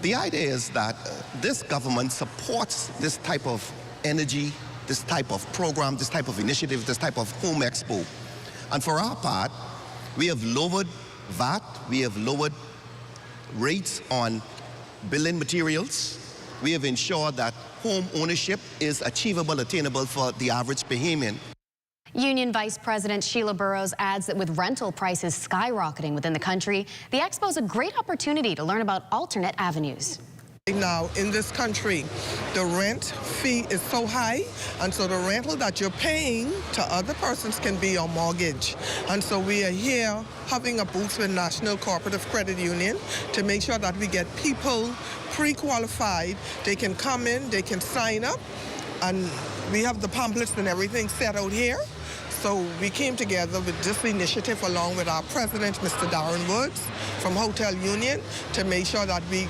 The idea is that this government supports this type of energy, this type of program, this type of initiative, this type of home expo. And for our part, we have lowered VAT, we have lowered rates on building materials. We have ensured that home ownership is achievable, attainable for the average Bahamian. Union Vice President Sheila Burrows adds that with rental prices skyrocketing within the country, the expo is a great opportunity to learn about alternate avenues. Now, in this country, the rent fee is so high, and so the rental that you're paying to other persons can be your mortgage. And so we are here having a booth with National Cooperative Credit Union to make sure that we get people pre-qualified. They can come in, they can sign up, and we have the pamphlets and everything set out here. So we came together with this initiative along with our president, Mr. Darren Woods, from Hotel Union, to make sure that we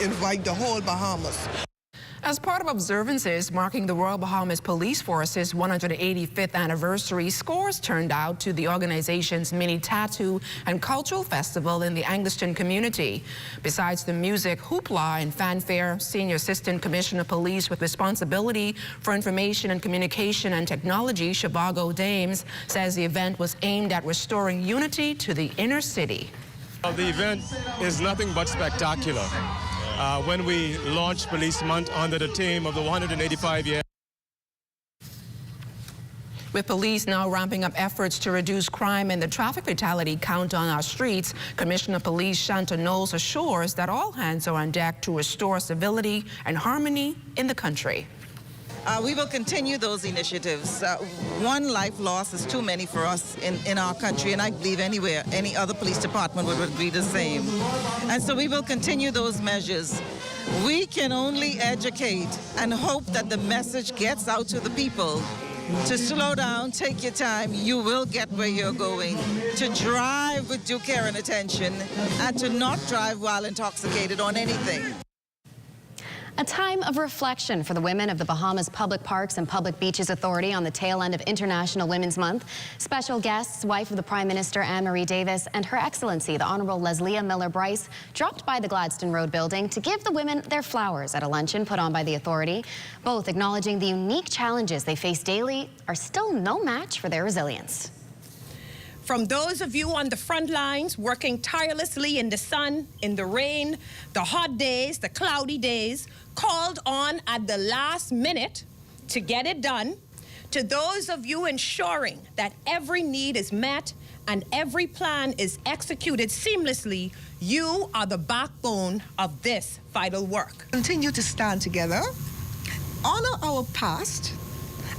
invite the whole Bahamas. As part of observances marking the Royal Bahamas Police Force's 185th anniversary, scores turned out to the organization's mini tattoo and cultural festival in the Angliston community. Besides the music, hoopla, and fanfare, Senior Assistant Commissioner of Police with responsibility for information and communication and technology, Shivago Dames, says the event was aimed at restoring unity to the inner city. The event is nothing but spectacular. When we launched Police Month under the theme of the 185 years. With police now ramping up efforts to reduce crime and the traffic fatality count on our streets, Commissioner of Police Shanta Knowles assures that all hands are on deck to restore civility and harmony in the country. We will continue those initiatives. One life loss is too many for us in our country, and I believe anywhere, any other police department would agree the same. And so we will continue those measures. We can only educate and hope that the message gets out to the people to slow down, take your time, you will get where you're going, to drive with due care and attention, and to not drive while intoxicated on anything. A time of reflection for the women of the Bahamas Public Parks and Public Beaches Authority on the tail end of International Women's Month. Special guests, wife of the Prime Minister Anne-Marie Davis and Her Excellency the Honorable Leslie Miller-Bryce dropped by the Gladstone Road building to give the women their flowers at a luncheon put on by the authority. Both acknowledging the unique challenges they face daily are still no match for their resilience. From those of you on the front lines working tirelessly in the sun, in the rain, the hot days, the cloudy days, called on at the last minute to get it done, to those of you ensuring that every need is met and every plan is executed seamlessly, you are the backbone of this vital work. Continue to stand together, honor our past,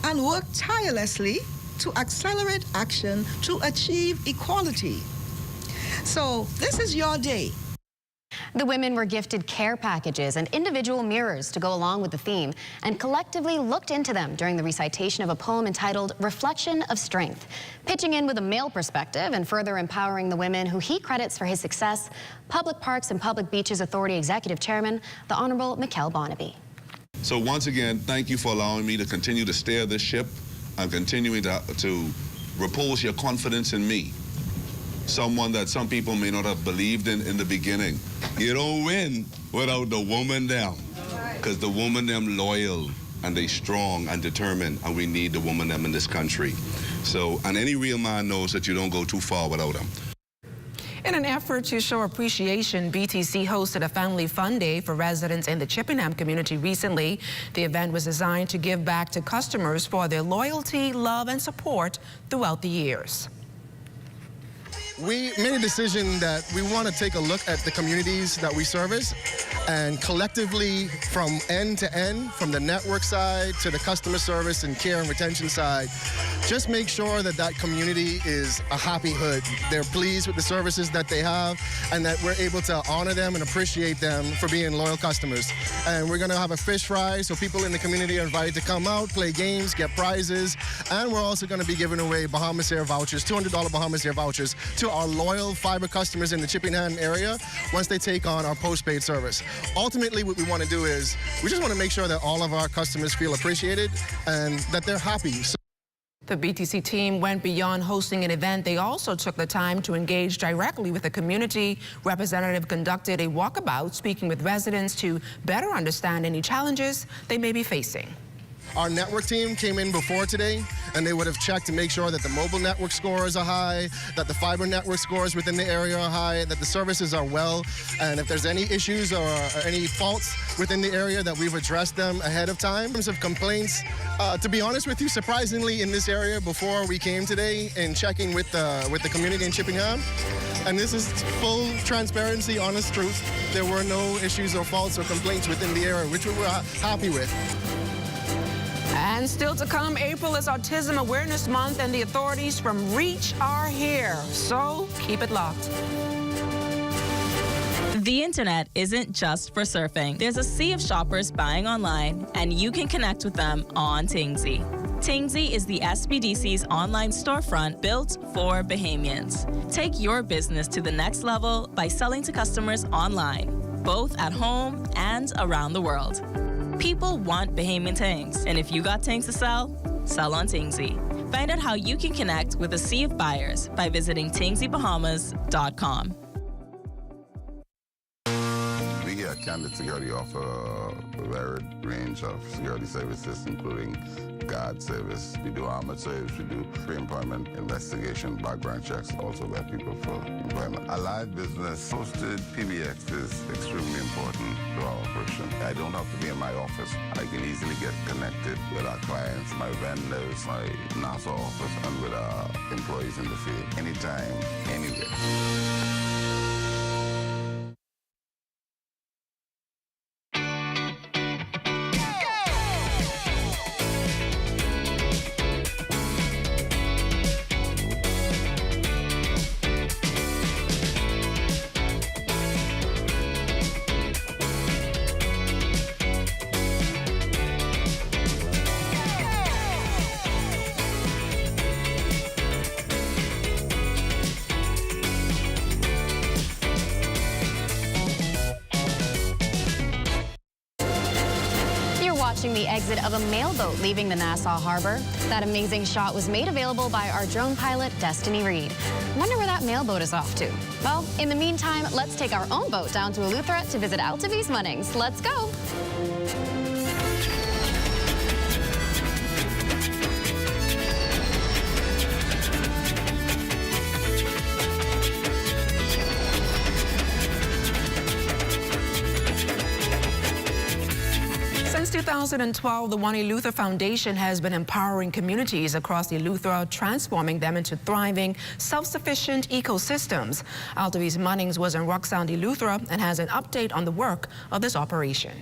and work tirelessly to accelerate action to achieve equality. So this is your day. The women were gifted care packages and individual mirrors to go along with the theme and collectively looked into them during the recitation of a poem entitled Reflection of Strength. Pitching in with a male perspective and further empowering the women who he credits for his success, Public Parks and Public Beaches Authority Executive Chairman, the Honorable Mikkel Bonnaby. So once again, thank you for allowing me to continue to steer this ship and continuing to repose your confidence in me. Someone that some people may not have believed in the beginning. You don't win without the woman them, because the woman them loyal and they strong and determined, and we need the woman them in this country. So, and any real man knows that you don't go too far without them. In an effort to show appreciation, BTC hosted a family fun day for residents in the Chippenham community recently. The event was designed to give back to customers for their loyalty, love, and support throughout the years. we made a decision that we want to take a look at the communities that we service and collectively from end to end, from the network side to the customer service and care and retention side, just make sure that that community is a happy hood. They're pleased with the services that they have and that we're able to honor them and appreciate them for being loyal customers. And we're going to have a fish fry, so people in the community are invited to come out, play games, get prizes, and we're also going to be giving away Bahamasair vouchers, $200 Bahamasair vouchers to our loyal fiber customers in the Chippingham area once they take on our postpaid service. Ultimately, what we want to do is we just want to make sure that all of our customers feel appreciated and that they're happy. The BTC team went beyond hosting an event. They also took the time to engage directly with the community. Representative conducted a walkabout, speaking with residents to better understand any challenges they may be facing. Our network team came in before today, and they would have checked to make sure that the mobile network scores are high, that the fiber network scores within the area are high, that the services are well, and if there's any issues or any faults within the area, that we've addressed them ahead of time. In terms of complaints, to be honest with you, surprisingly in this area before we came today and checking with the community in Chippingham, and this is full transparency, honest truth, there were no issues or faults or complaints within the area, which we were happy with. And still to come, April is Autism Awareness Month, and the authorities from REACH are here. So keep it locked. The internet isn't just for surfing. There's a sea of shoppers buying online, and you can connect with them on Tingsy. Tingsy is the SBDC's online storefront built for Bahamians. Take your business to the next level by selling to customers online, both at home and around the world. People want Bahamian things, and if you got things to sell, sell on Tingsy. Find out how you can connect with a sea of buyers by visiting tingsybahamas.com. We here at Candid Security offer a varied range of security services, including guard service. We do armored service, we do pre-employment investigation, background checks, also vet people for employment. A live business hosted PBX is extremely important to our operation. I don't have to be in my office. I can easily get connected with our clients, my vendors, my NASA office, and with our employees in the field, anytime, anywhere. The exit of a mailboat leaving the Nassau Harbor. That amazing shot was made available by our drone pilot, Destiny Reed. Wonder where that mailboat is off to? Well, in the meantime, let's take our own boat down to Eleuthera to visit Altavis Munnings. Let's go. Since 2012, the One Eleuthera Foundation has been empowering communities across Eleuthera, transforming them into thriving, self-sufficient ecosystems. Altavis Munnings was in Rock Sound, Eleuthera, and has an update on the work of this operation.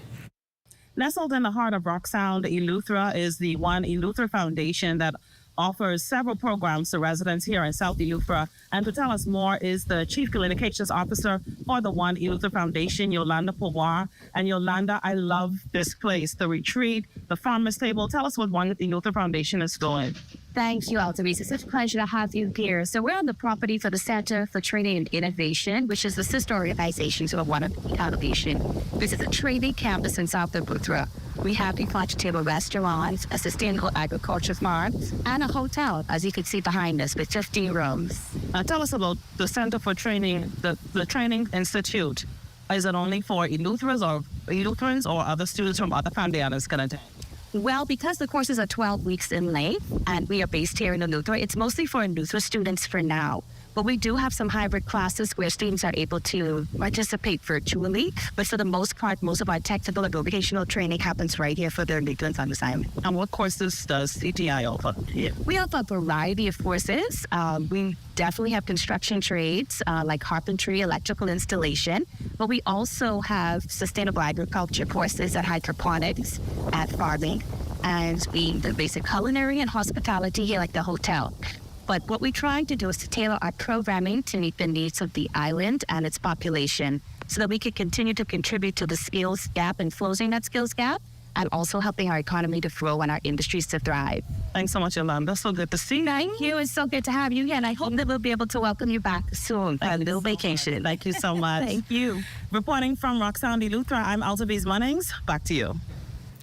Nestled in the heart of Rock Sound, Eleuthera is the One Eleuthera Foundation that offers several programs to residents here in South Eleuthera. And to tell us more is the Chief Communications Officer for the One Eleuthera Foundation, Yolanda Pawar. And Yolanda, I love this place, the retreat, the farmer's table. Tell us what One Eleuthera Foundation is doing. Thank you, Altavis. It's such a pleasure to have you here. So we're on the property for the Center for Training and Innovation, which is the sister organization to One Eleuthera. This is a training campus in South Eleuthera. We have a farm-to-table restaurant, a sustainable agriculture farm, and a hotel, as you can see behind us, with 15 rooms. Tell us about the Center for Training, the Training Institute. Is it only for Eleutherans or other students from other families can attend? Well, because the courses are 12 weeks in length, and we are based here in Eleuthera, it's mostly for Eleuthera students for now. But we do have some hybrid classes where students are able to participate virtually. But for the most part, most of our technical and vocational training happens right here for their Lakelands on assignment. And what courses does CTI offer? We offer a variety of courses. We definitely have construction trades like carpentry, electrical installation, but we also have sustainable agriculture courses at hydroponics, at farming, and the basic culinary and hospitality here like the hotel. But what we try to do is to tailor our programming to meet the needs of the island and its population so that we can continue to contribute to the skills gap and closing that skills gap, and also helping our economy to grow and our industries to thrive. Thanks so much, Yolanda. So good to see you. Thank you. It's so good to have you here, and I hope that we'll be able to welcome you back soon for a little vacation. Thank you so much. Thank you. Reporting from Rock Sound, Eleuthera, I'm Altaviz Munnings. Back to you.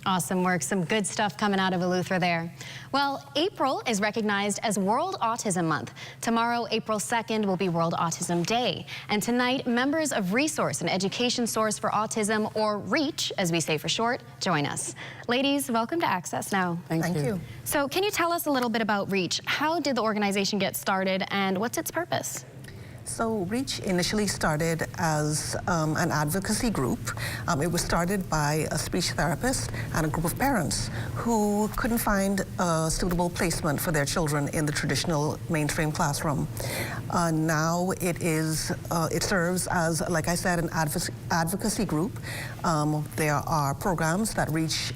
Awesome work. Some good stuff coming out of Eleuthera there. Well, April is recognized as World Autism Month. Tomorrow, April 2nd, will be World Autism Day. And tonight, members of Resource and Education Source for Autism, or REACH, as we say for short, join us. Ladies, welcome to Access Now. Thank you. So can you tell us a little bit about REACH? How did the organization get started, and what's its purpose? So REACH initially started as an advocacy group. It was started by a speech therapist and a group of parents who couldn't find a suitable placement for their children in the traditional mainstream classroom. Now it serves as, like I said, an advocacy group. There are programs that REACH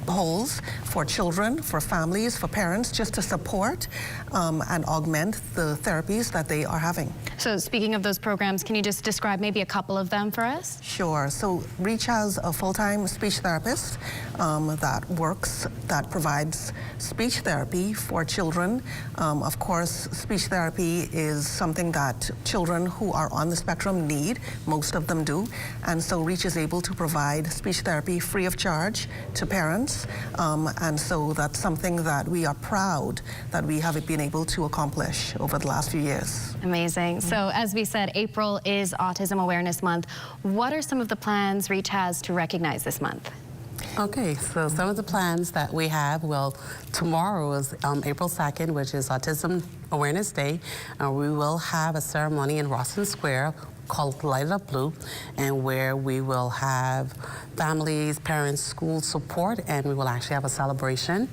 holds for children, for families, for parents, just to support and augment the therapies that they are having. So speaking of those programs, can you just describe maybe a couple of them for us? Sure. So REACH has a full-time speech therapist that provides speech therapy for children. Of course, speech therapy is something that children who are on the spectrum need. Most of them do. And so REACH is able to provide speech therapy free of charge to parents. And so that's something that we are proud that we have been able to accomplish over the last few years. Amazing. So as we said, April is Autism Awareness Month. What are some of the plans REACH has to recognize this month? Okay, so some of the plans that we have, well, tomorrow is April 2nd, which is Autism Awareness Day. We will have a ceremony in Rawson Square called Light It Up Blue, and where we will have families, parents, school support, and we will actually have a celebration.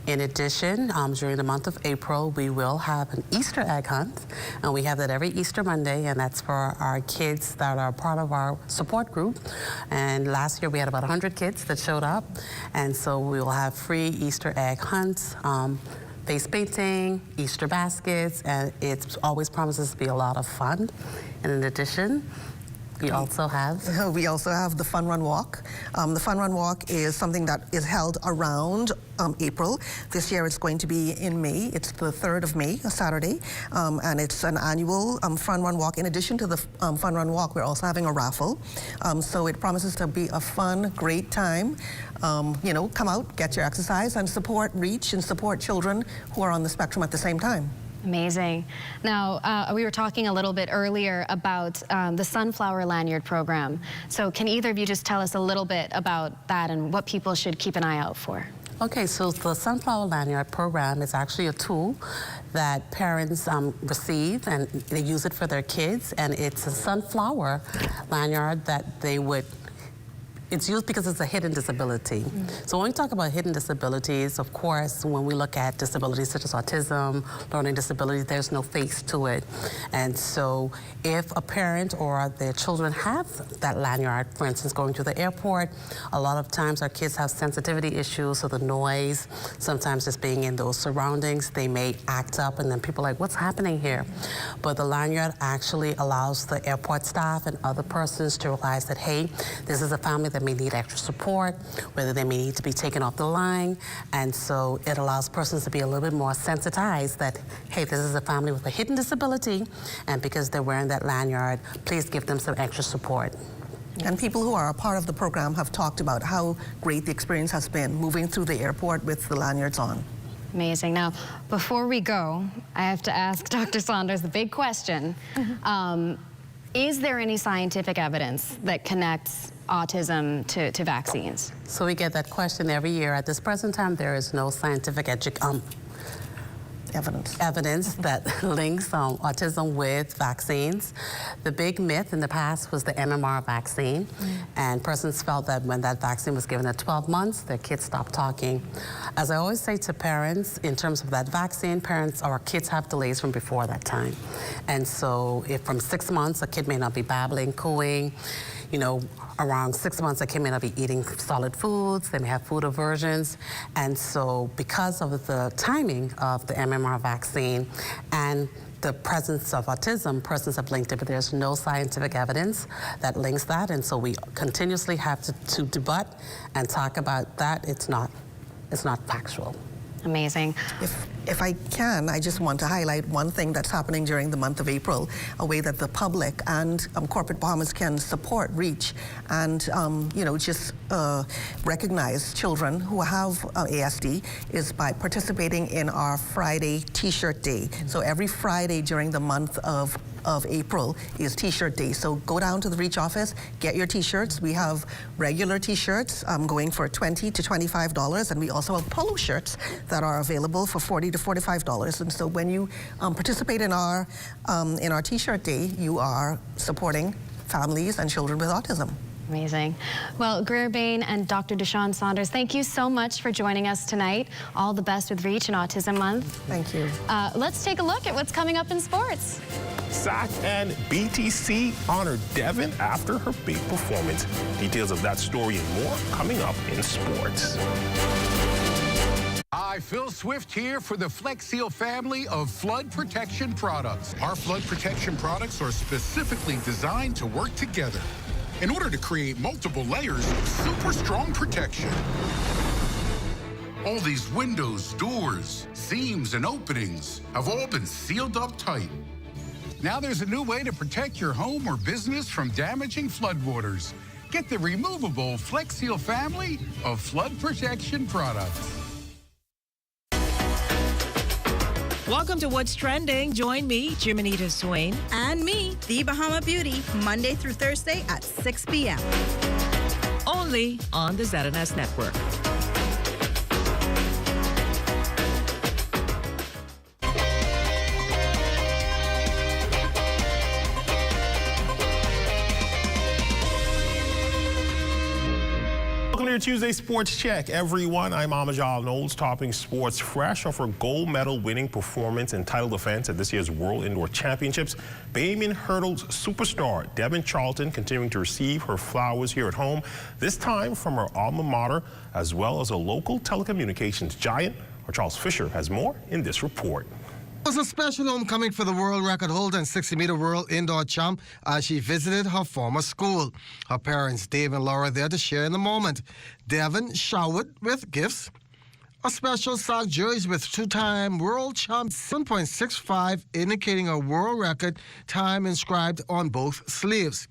In addition, during the month of April, we will have an Easter egg hunt, and we have that every Easter Monday, and that's for our kids that are part of our support group. And last year we had about 100 kids that showed up, and so we will have free Easter egg hunts, face painting, Easter baskets, and it always promises to be a lot of fun. And in addition, we also have the Fun Run Walk. The Fun Run Walk is something that is held around April. This year it's going to be in May. It's the 3rd of May, a Saturday, and it's an annual Fun Run Walk. In addition to the Fun Run Walk, we're also having a raffle. So it promises to be a fun, great time. You know, come out, get your exercise, and support REACH and support children who are on the spectrum at the same time. Amazing. Now, we were talking a little bit earlier about the Sunflower Lanyard program. So can either of you just tell us a little bit about that and what people should keep an eye out for? Okay, so the Sunflower Lanyard program is actually a tool that parents receive, and they use it for their kids, and it's a sunflower lanyard that they would it's used because it's a hidden disability. So when we talk about hidden disabilities, of course, when we look at disabilities such as autism, learning disabilities, there's no face to it. And so if a parent or their children have that lanyard, for instance, going to the airport, a lot of times our kids have sensitivity issues, so the noise, sometimes just being in those surroundings, they may act up, and then people are like, what's happening here? But the lanyard actually allows the airport staff and other persons to realize that, hey, this is a family that may need extra support, whether they may need to be taken off the line. And so it allows persons to be a little bit more sensitized that, hey, this is a family with a hidden disability, and because they're wearing that lanyard, please give them some extra support. And people who are a part of the program have talked about how great the experience has been moving through the airport with the lanyards on. Amazing. Now, before we go, I have to ask Dr. Saunders the big question. Is there any scientific evidence that connects autism to vaccines? So we get that question every year. At this present time, there is no scientific evidence that links autism with vaccines. The big myth in the past was the MMR vaccine, and persons felt that when that vaccine was given at 12 months, their kids stopped talking. As I always say to parents, in terms of that vaccine, parents or kids have delays from before that time. And so if from 6 months, a kid may not be babbling, cooing, you know, around 6 months, a kid may not be eating solid foods, they may have food aversions. And so because of the timing of the MMR vaccine and the presence of autism, persons have linked it, but there's no scientific evidence that links that. And so we continuously have to debate and talk about that. It's not factual. Amazing. If I can, I just want to highlight one thing that's happening during the month of April, a way that the public and corporate Bahamas can support, reach, and you know, just recognize children who have ASD is by participating in our Friday T-shirt day. So every Friday during the month of April is T-shirt day. So go down to the Reach office, get your T-shirts. We have regular T-shirts going for $20 to $25, and we also have polo shirts that are available for $40 to $45. And so when you participate in our T-shirt day, you are supporting families and children with autism. Amazing. Well, Greer Bain and Dr. Deshawn Saunders, thank you so much for joining us tonight. All the best with Reach and Autism Month. Thank you. Let's take a look at what's coming up in sports. SAC and BTC honored Devin after her big performance. Details of that story and more coming up in sports. Hi, Phil Swift here for the Flex Seal family of flood protection products. Our flood protection products are specifically designed to work together in order to create multiple layers of super strong protection. All these windows, doors, seams, and openings have all been sealed up tight. Now there's a new way to protect your home or business from damaging floodwaters. Get the removable Flex Seal family of flood protection products. Welcome to What's Trending. Join me, Jiminita Swain. And me, The Bahama Beauty, Monday through Thursday at 6 p.m. Only on the ZNS Network. Welcome to your Tuesday Sports Check, everyone. I'm Amajal Knowles, topping sports fresh off her gold medal winning performance in title defense at this year's World Indoor Championships. Bahamian hurdles superstar Devin Charlton continuing to receive her flowers here at home, this time from her alma mater, as well as a local telecommunications giant. Our Charles Fisher has more in this report. It was a special homecoming for the world record holder and 60-meter world indoor champ as she visited her former school. Her parents, Dave and Laura, there to share in the moment. Devin showered with gifts, a special sock jersey with two-time world champ 7.65, indicating a world record time inscribed on both sleeves.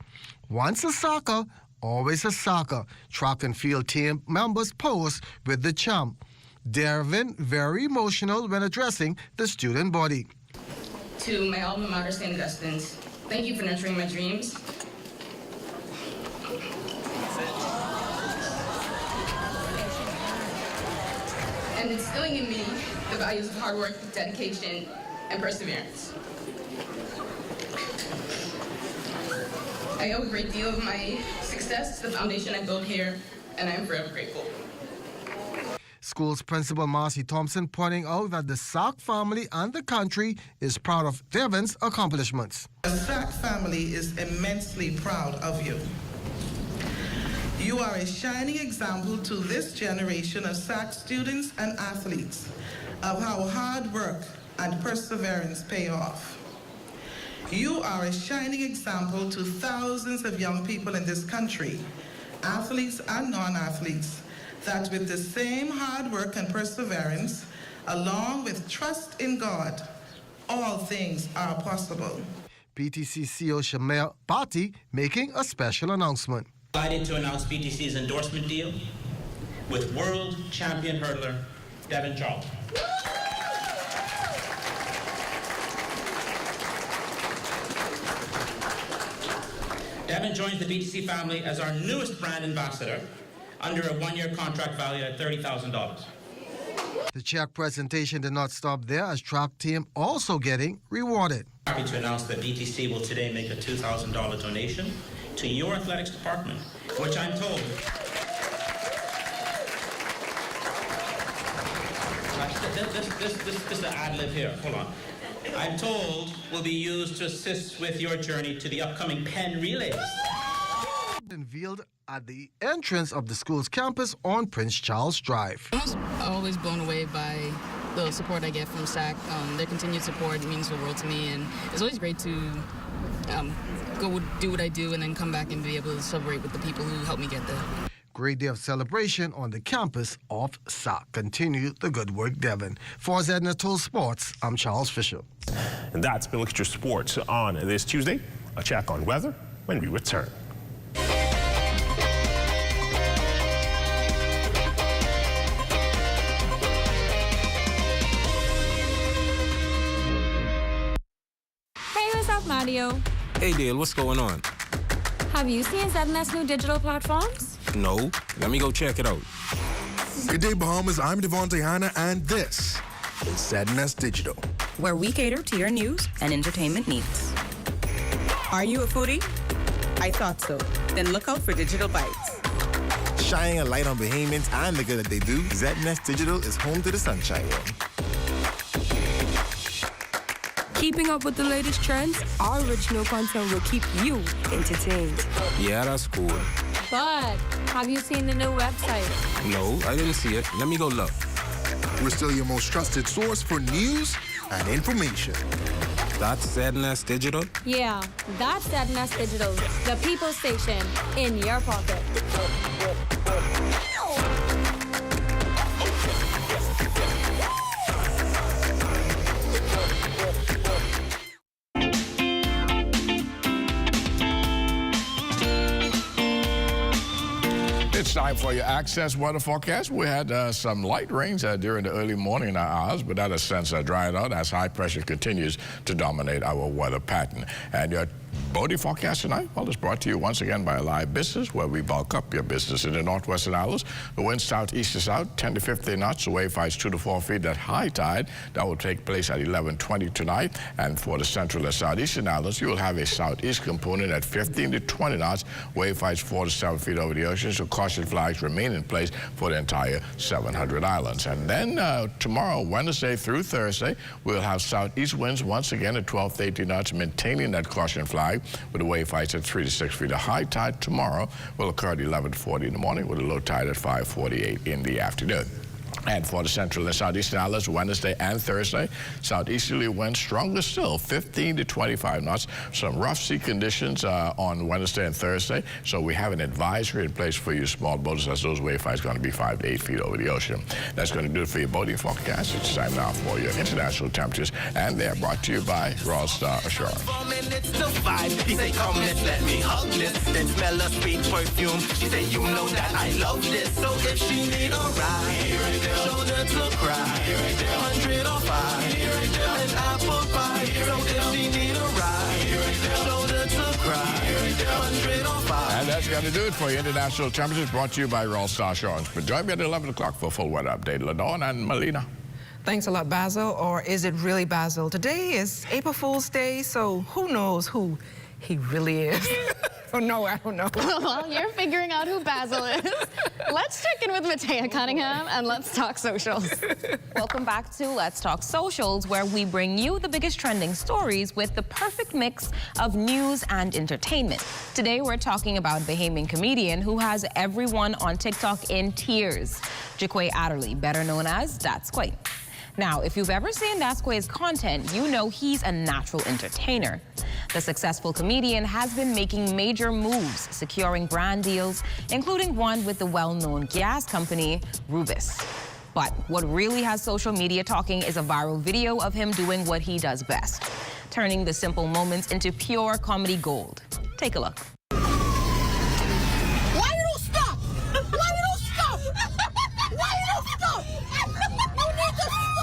Once a soccer, always a soccer. Track and field team members pose with the champ. Devin, very emotional when addressing the student body. To my alma mater, St. Augustine's, thank you for nurturing my dreams. And instilling in me the values of hard work, dedication, and perseverance. I owe a great deal of my success to the foundation I built here, and I am forever grateful. School's principal, Marcy Thompson, pointing out that the Sack family and the country is proud of Devin's accomplishments. The Sack family is immensely proud of you. You are a shining example to this generation of Sack students and athletes of how hard work and perseverance pay off. You are a shining example to thousands of young people in this country, athletes and non-athletes, that with the same hard work and perseverance, along with trust in God, all things are possible. BTC CEO Shamel Bhatti making a special announcement. Excited to announce BTC's endorsement deal with world champion hurdler Devin Charlton. Devin joins the BTC family as our newest brand ambassador under a one-year contract valued at $30,000. The check presentation did not stop there, as track team also getting rewarded. Happy to announce that DTC will today make a $2,000 donation to your athletics department, which I'm told this is an ad lib here. Hold on. I'm told will be used to assist with your journey to the upcoming pen relays. Unveiled at the entrance of the school's campus on Prince Charles Drive. I'm always blown away by the support I get from SAC. Their continued support means the world to me, and it's always great to go do what I do and then come back and be able to celebrate with the people who helped me get there. Great day of celebration on the campus of SAC. Continue the good work, Devin. For ZNS Total Sports, I'm Charles Fisher. And that's been Look at Your Sports on this Tuesday. A check on weather when we return. Hey, what's up, Mario? Hey, Dale, what's going on? Have you seen ZNS new digital platforms? No. Let me go check it out. Good day, Bahamas. I'm Devontae Hanna, and this is ZNS Digital, where we cater to your news and entertainment needs. Are you a foodie? I thought so. Then look out for Digital Bites. Shining a light on Bahamians and the good that they do, ZNS Digital is home to the Sunshine Room. Keeping up with the latest trends, our original content will keep you entertained. Yeah, that's cool. But have you seen the new website? No, I didn't see it. Let me go look. We're still your most trusted source for news and information. That's ZNS Digital? Yeah, that's ZNS Digital, the people station in your pocket. It's time for your Access weather forecast. We had some light rains during the early morning hours, but that has since dried out as high pressure continues to dominate our weather pattern. And your boating forecast tonight, well, it's brought to you once again by Live Business, where we bulk up your business in the northwestern islands. The wind southeast to south, 10 to 15 knots. The wave heights 2 to 4 feet at high tide. That will take place at 11:20 tonight. And for the central and southeastern islands, you will have a southeast component at 15 to 20 knots. Wave heights 4 to 7 feet over the ocean. So caution flags remain in place for the entire 700 islands. And then tomorrow, Wednesday through Thursday, we'll have southeast winds once again at 12 to 18 knots, maintaining that caution flag with the wave heights at 3 to 6 feet. A high tide tomorrow will occur at 11:40 in the morning with a low tide at 5:48 in the afternoon. And for the central and southeastern islands, Wednesday and Thursday, southeasterly winds stronger still, 15 to 25 knots. Some rough sea conditions on Wednesday and Thursday. So we have an advisory in place for you small boaters, as those wave heights are going to be 5 to 8 feet over the ocean. That's going to do it for your boating forecast. It's time now for your international temperatures, and they're brought to you by Royal Star Assurance. He say, come, let's let me hug this. Then smell a sweet perfume. She say, you know that I love this. So if she need a ride, shoulder to cry, 105, an apple pie. So if she need a ride, shoulder to cry, 105. And that's going to do it for your international temperatures, brought to you by Royal Star Assurance. But join me at 11 o'clock for a full weather update. Ladon and Melina. Thanks a lot, Basil. Or is it really Basil? Today is April Fool's Day, so who knows who he really is? Oh, no, I don't know. Well, you're figuring out who Basil is. Let's check in with Matea Cunningham and let's talk socials. Welcome back to Let's Talk Socials, where we bring you the biggest trending stories with the perfect mix of news and entertainment. Today, we're talking about Bahamian comedian who has everyone on TikTok in tears, Jaquay Adderley, better known as That's Quay. Now, if you've ever seen That's Quay's content, you know he's a natural entertainer. The successful comedian has been making major moves, securing brand deals, including one with the well-known gas company, Rubis. But what really has social media talking is a viral video of him doing what he does best, turning the simple moments into pure comedy gold. Take a look. Why you don't stop? Why you don't stop? Why you don't stop? You need to stop.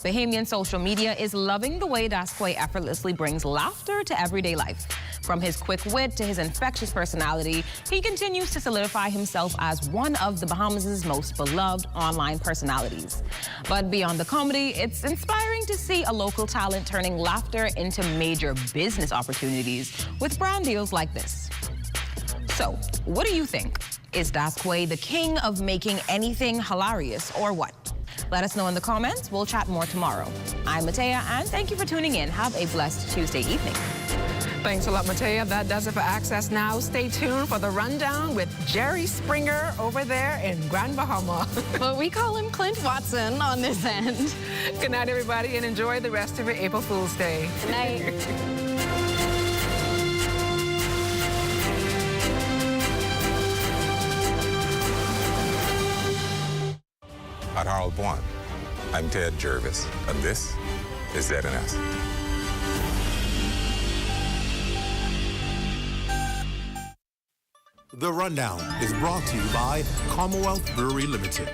Bahamian social media is loving the way That's Quay effortlessly brings laughter to everyday life. From his quick wit to his infectious personality, he continues to solidify himself as one of the Bahamas' most beloved online personalities. But beyond the comedy, it's inspiring to see a local talent turning laughter into major business opportunities with brand deals like this. So, what do you think? Is Dasquay the king of making anything hilarious, or what? Let us know in the comments. We'll chat more tomorrow. I'm Matea, and thank you for tuning in. Have a blessed Tuesday evening. Thanks a lot, Matea. That does it for Access Now. Stay tuned for the rundown with Jerry Springer over there in Grand Bahama. Well, we call him Clint Watson on this end. Good night, everybody, and enjoy the rest of your April Fool's Day. Good night. At Harold One, I'm Ted Jervis, and this is ZNS. The Rundown is brought to you by Commonwealth Brewery Limited.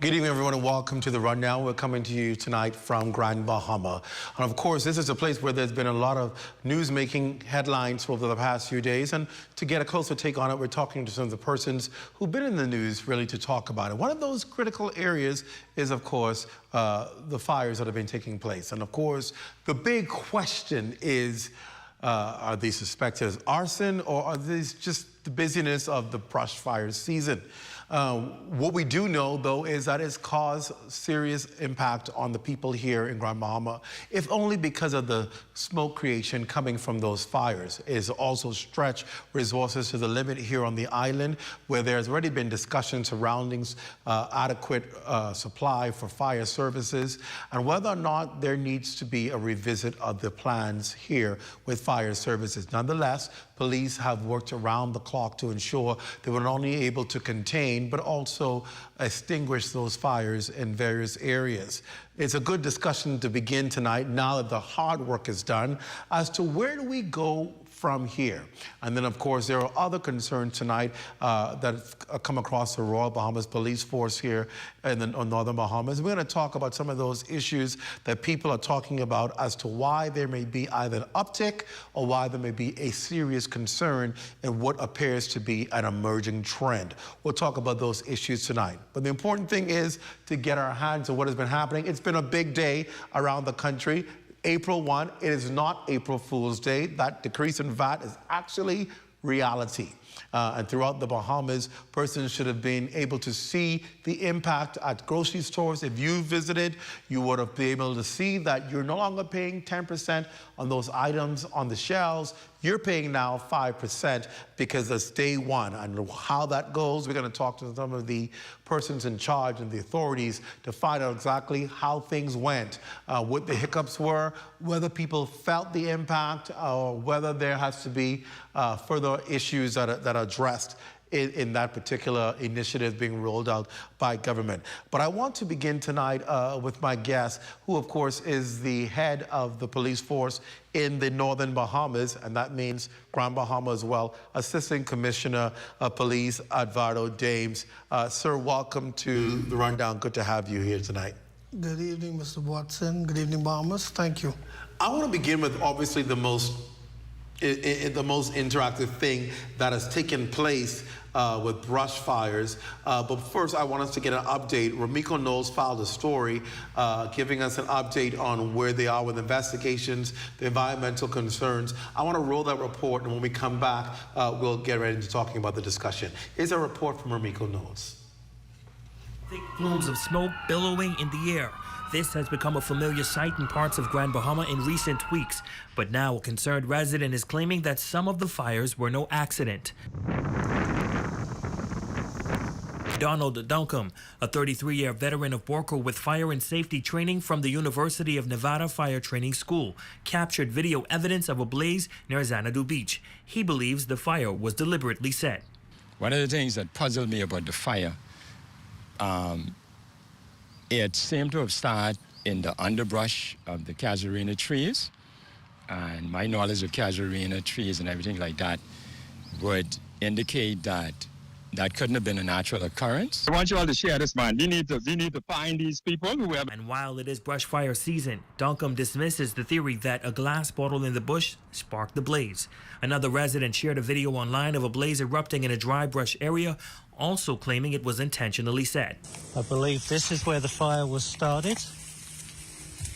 Good evening, everyone, and welcome to The Rundown. We're coming to you tonight from Grand Bahama. And of course, this is a place where there's been a lot of news-making headlines over the past few days. And to get a closer take on it, we're talking to some of the persons who've been in the news, really, to talk about it. One of those critical areas is, of course, the fires that have been taking place. And of course, the big question is, are these suspected as arson, or are these just the busyness of the brush fire season? What we do know, though, is that it's caused serious impact on the people here in Grand Bahama, if only because of the smoke creation coming from those fires. It has also stretched resources to the limit here on the island, where there's already been discussion surrounding adequate supply for fire services, and whether or not there needs to be a revisit of the plans here with fire services. Nonetheless, police have worked around the clock to ensure they were not only able to contain, but also extinguish those fires in various areas. It's a good discussion to begin tonight, now that the hard work is done, as to where do we go from here. And then, of course, there are other concerns tonight that have come across the Royal Bahamas Police Force here in the Northern Bahamas. We're going to talk about some of those issues that people are talking about as to why there may be either an uptick or why there may be a serious concern in what appears to be an emerging trend. We'll talk about those issues tonight. But the important thing is to get our hands on what has been happening. It's been a big day around the country. April 1, it is not April Fool's Day. That decrease in VAT is actually reality. And throughout the Bahamas, persons should have been able to see the impact at grocery stores. If you visited, you would have been able to see that you're no longer paying 10% on those items on the shelves. You're paying now 5% because it's day one. And how that goes, we're going to talk to some of the persons in charge and the authorities to find out exactly how things went, what the hiccups were, whether people felt the impact, or whether there has to be further issues that are addressed in that particular initiative being rolled out by government. But I want to begin tonight with my guest, who of course is the head of the police force in the Northern Bahamas, and that means Grand Bahama as well, Assistant Commissioner of Police Eduardo Dames. Sir, welcome to the Rundown. Good to have you here tonight. Good evening, Mr. Watson. Good evening, Bahamas. Thank you. I want to begin with obviously the most interactive thing that has taken place with brush fires. But first, I want us to get an update. Ramiko Knowles filed a story giving us an update on where they are with investigations, the environmental concerns. I want to roll that report, and when we come back, we'll get right into talking about the discussion. Here's a report from Ramiko Knowles. Thick plumes of smoke billowing in the air. This has become a familiar sight in parts of Grand Bahama in recent weeks, but now a concerned resident is claiming that some of the fires were no accident. Donald Duncombe, a 33-year veteran of Borco with fire and safety training from the University of Nevada Fire Training School, captured video evidence of a blaze near Xanadu Beach. He believes the fire was deliberately set. One of the things that puzzled me about the fire, it seemed to have started in the underbrush of the casuarina trees. And my knowledge of casuarina trees and everything like that would indicate that that couldn't have been a natural occurrence. I want you all to share this, man. We need to find these people who have... And while it is brush fire season, Duncombe dismisses the theory that a glass bottle in the bush sparked the blaze. Another resident shared a video online of a blaze erupting in a dry brush area, also claiming it was intentionally set. I believe this is where the fire was started,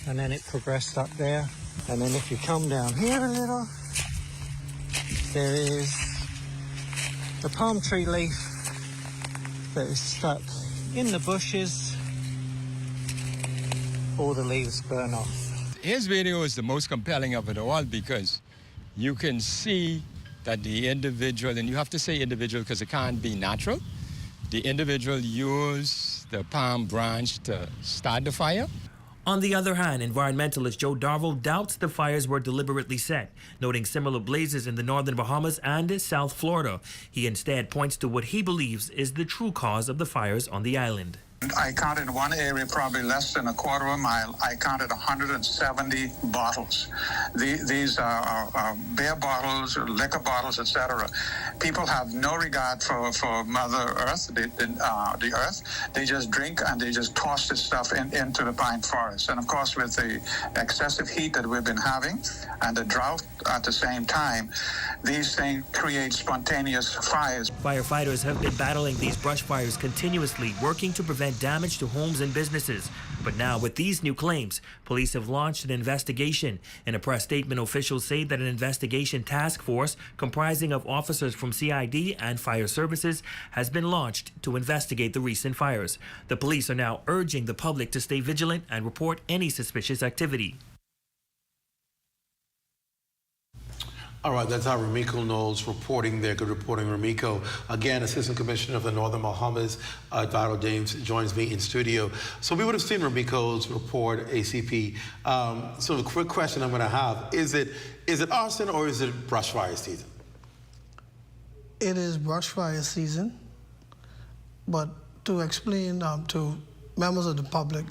and then it progressed up there. And then if you come down here a little, there is the palm tree leaf that is stuck in the bushes. All the leaves burn off. His video is the most compelling of it all because you can see that the individual, and you have to say individual because it can't be natural, the individual used the palm branch to start the fire. On the other hand, environmentalist Joe Darville doubts the fires were deliberately set, noting similar blazes in the northern Bahamas and South Florida. He instead points to what he believes is the true cause of the fires on the island. I counted one area, probably less than a quarter of a mile. I counted 170 bottles. These are beer bottles, liquor bottles, etc. People have no regard for Mother Earth, the Earth. They just drink and they just toss this stuff into the pine forest. And of course, with the excessive heat that we've been having and the drought at the same time, these things create spontaneous fires. Firefighters have been battling these brush fires continuously, working to prevent damage to homes and businesses. But now, with these new claims, police have launched an investigation. In a press statement, officials say that an investigation task force comprising of officers from CID and fire services has been launched to investigate the recent fires. The police are now urging the public to stay vigilant and report any suspicious activity. All right, that's our Ramiko Knowles reporting there. Good reporting, Ramiko. Again, Assistant Commissioner of the Northern Bahamas, Eduardo James, joins me in studio. So we would have seen Ramiko's report, ACP. So the quick question I'm going to have, is it arson or is it brush fire season? It is brush fire season, but to explain to members of the public,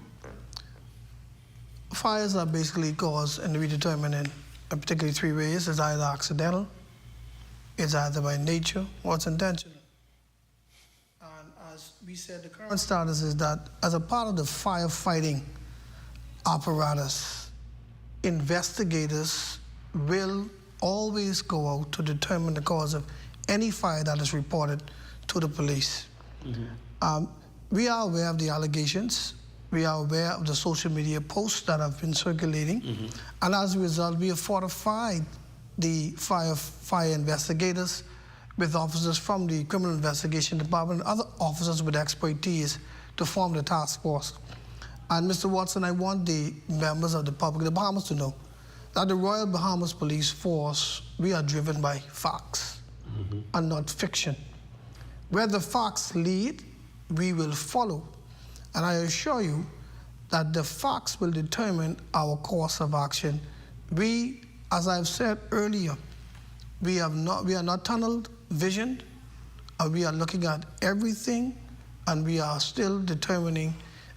fires are basically caused and we determine in particularly three ways. It's either accidental, it's either by nature, or it's intentional. And as we said, the current status is that as a part of the firefighting apparatus, investigators will always go out to determine the cause of any fire that is reported to the police. Mm-hmm. We are aware of the allegations. We are aware of the social media posts that have been circulating. Mm-hmm. And as a result, we have fortified the fire investigators with officers from the Criminal Investigation Department and other officers with expertise to form the task force. And Mr. Watson, I want the members of the public, the Bahamas, to know that the Royal Bahamas Police Force, we are driven by facts and not fiction. Where the facts lead, we will follow. And I assure you that the facts will determine our course of action. We, as I've said earlier, we are not tunnel visioned, and we are looking at everything, and we are still determining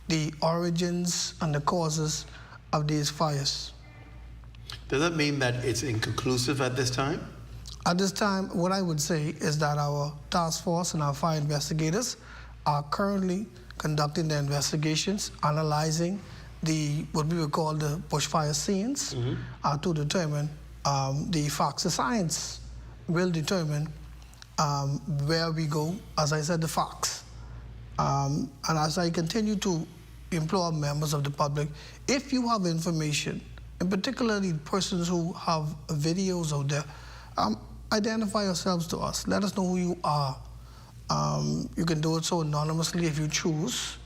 the origins and the causes of these fires. Does that mean that it's inconclusive at this time? At this time, what I would say is that our task force and our fire investigators are currently conducting the investigations, analyzing what we would call the bushfire scenes to determine the facts. The science will determine where we go, as I said, the facts. And as I continue to implore members of the public, if you have information, and particularly persons who have videos out there, identify yourselves to us. Let us know who you are. You can do it so anonymously if you choose,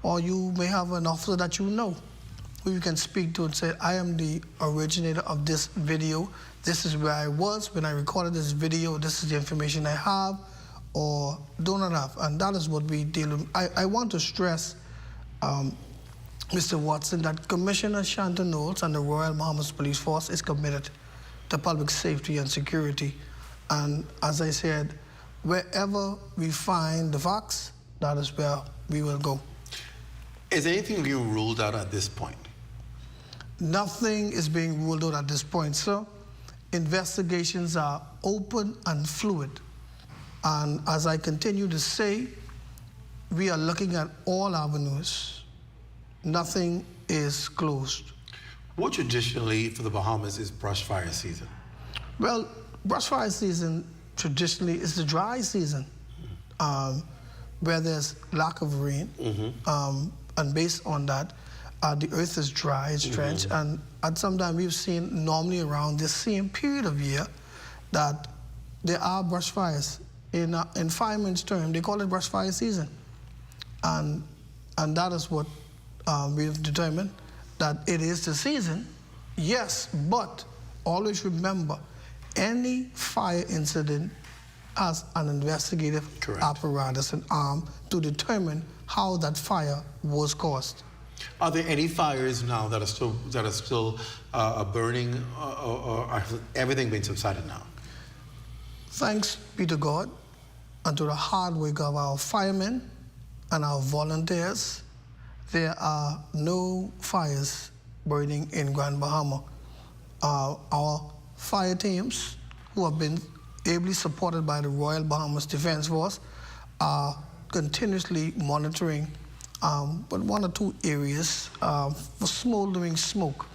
or you may have an officer that you know who you can speak to and say, I am the originator of this video. This is where I was when I recorded this video. This is the information I have or do not have. And that is what we deal with. I want to stress, Mr. Watson, that Commissioner Shanton Knowles and the Royal Bahamas Police Force is committed to public safety and security. And as I said, wherever we find the fox, that is where we will go. Is anything being ruled out at this point? Nothing is being ruled out at this point, sir. Investigations are open and fluid. And as I continue to say, we are looking at all avenues. Nothing is closed. What traditionally for the Bahamas is brush fire season? Well, brush fire season traditionally is the dry season, where there's lack of rain. And based on that, the earth is dry, it's drenched, and at some time we've seen normally around this same period of year that there are brush fires. In firemen's term, they call it brush fire season. And that is what we've determined, that it is the season, yes, but always remember, any fire incident has an investigative apparatus and arm to determine how that fire was caused. Are there any fires now that are still burning, or has everything been subsided now? Thanks be to God and to the hard work of our firemen and our volunteers, there are no fires burning in Grand Bahama. Our fire teams, who have been ably supported by the Royal Bahamas Defense Force, are continuously monitoring but one or two areas for smoldering smoke.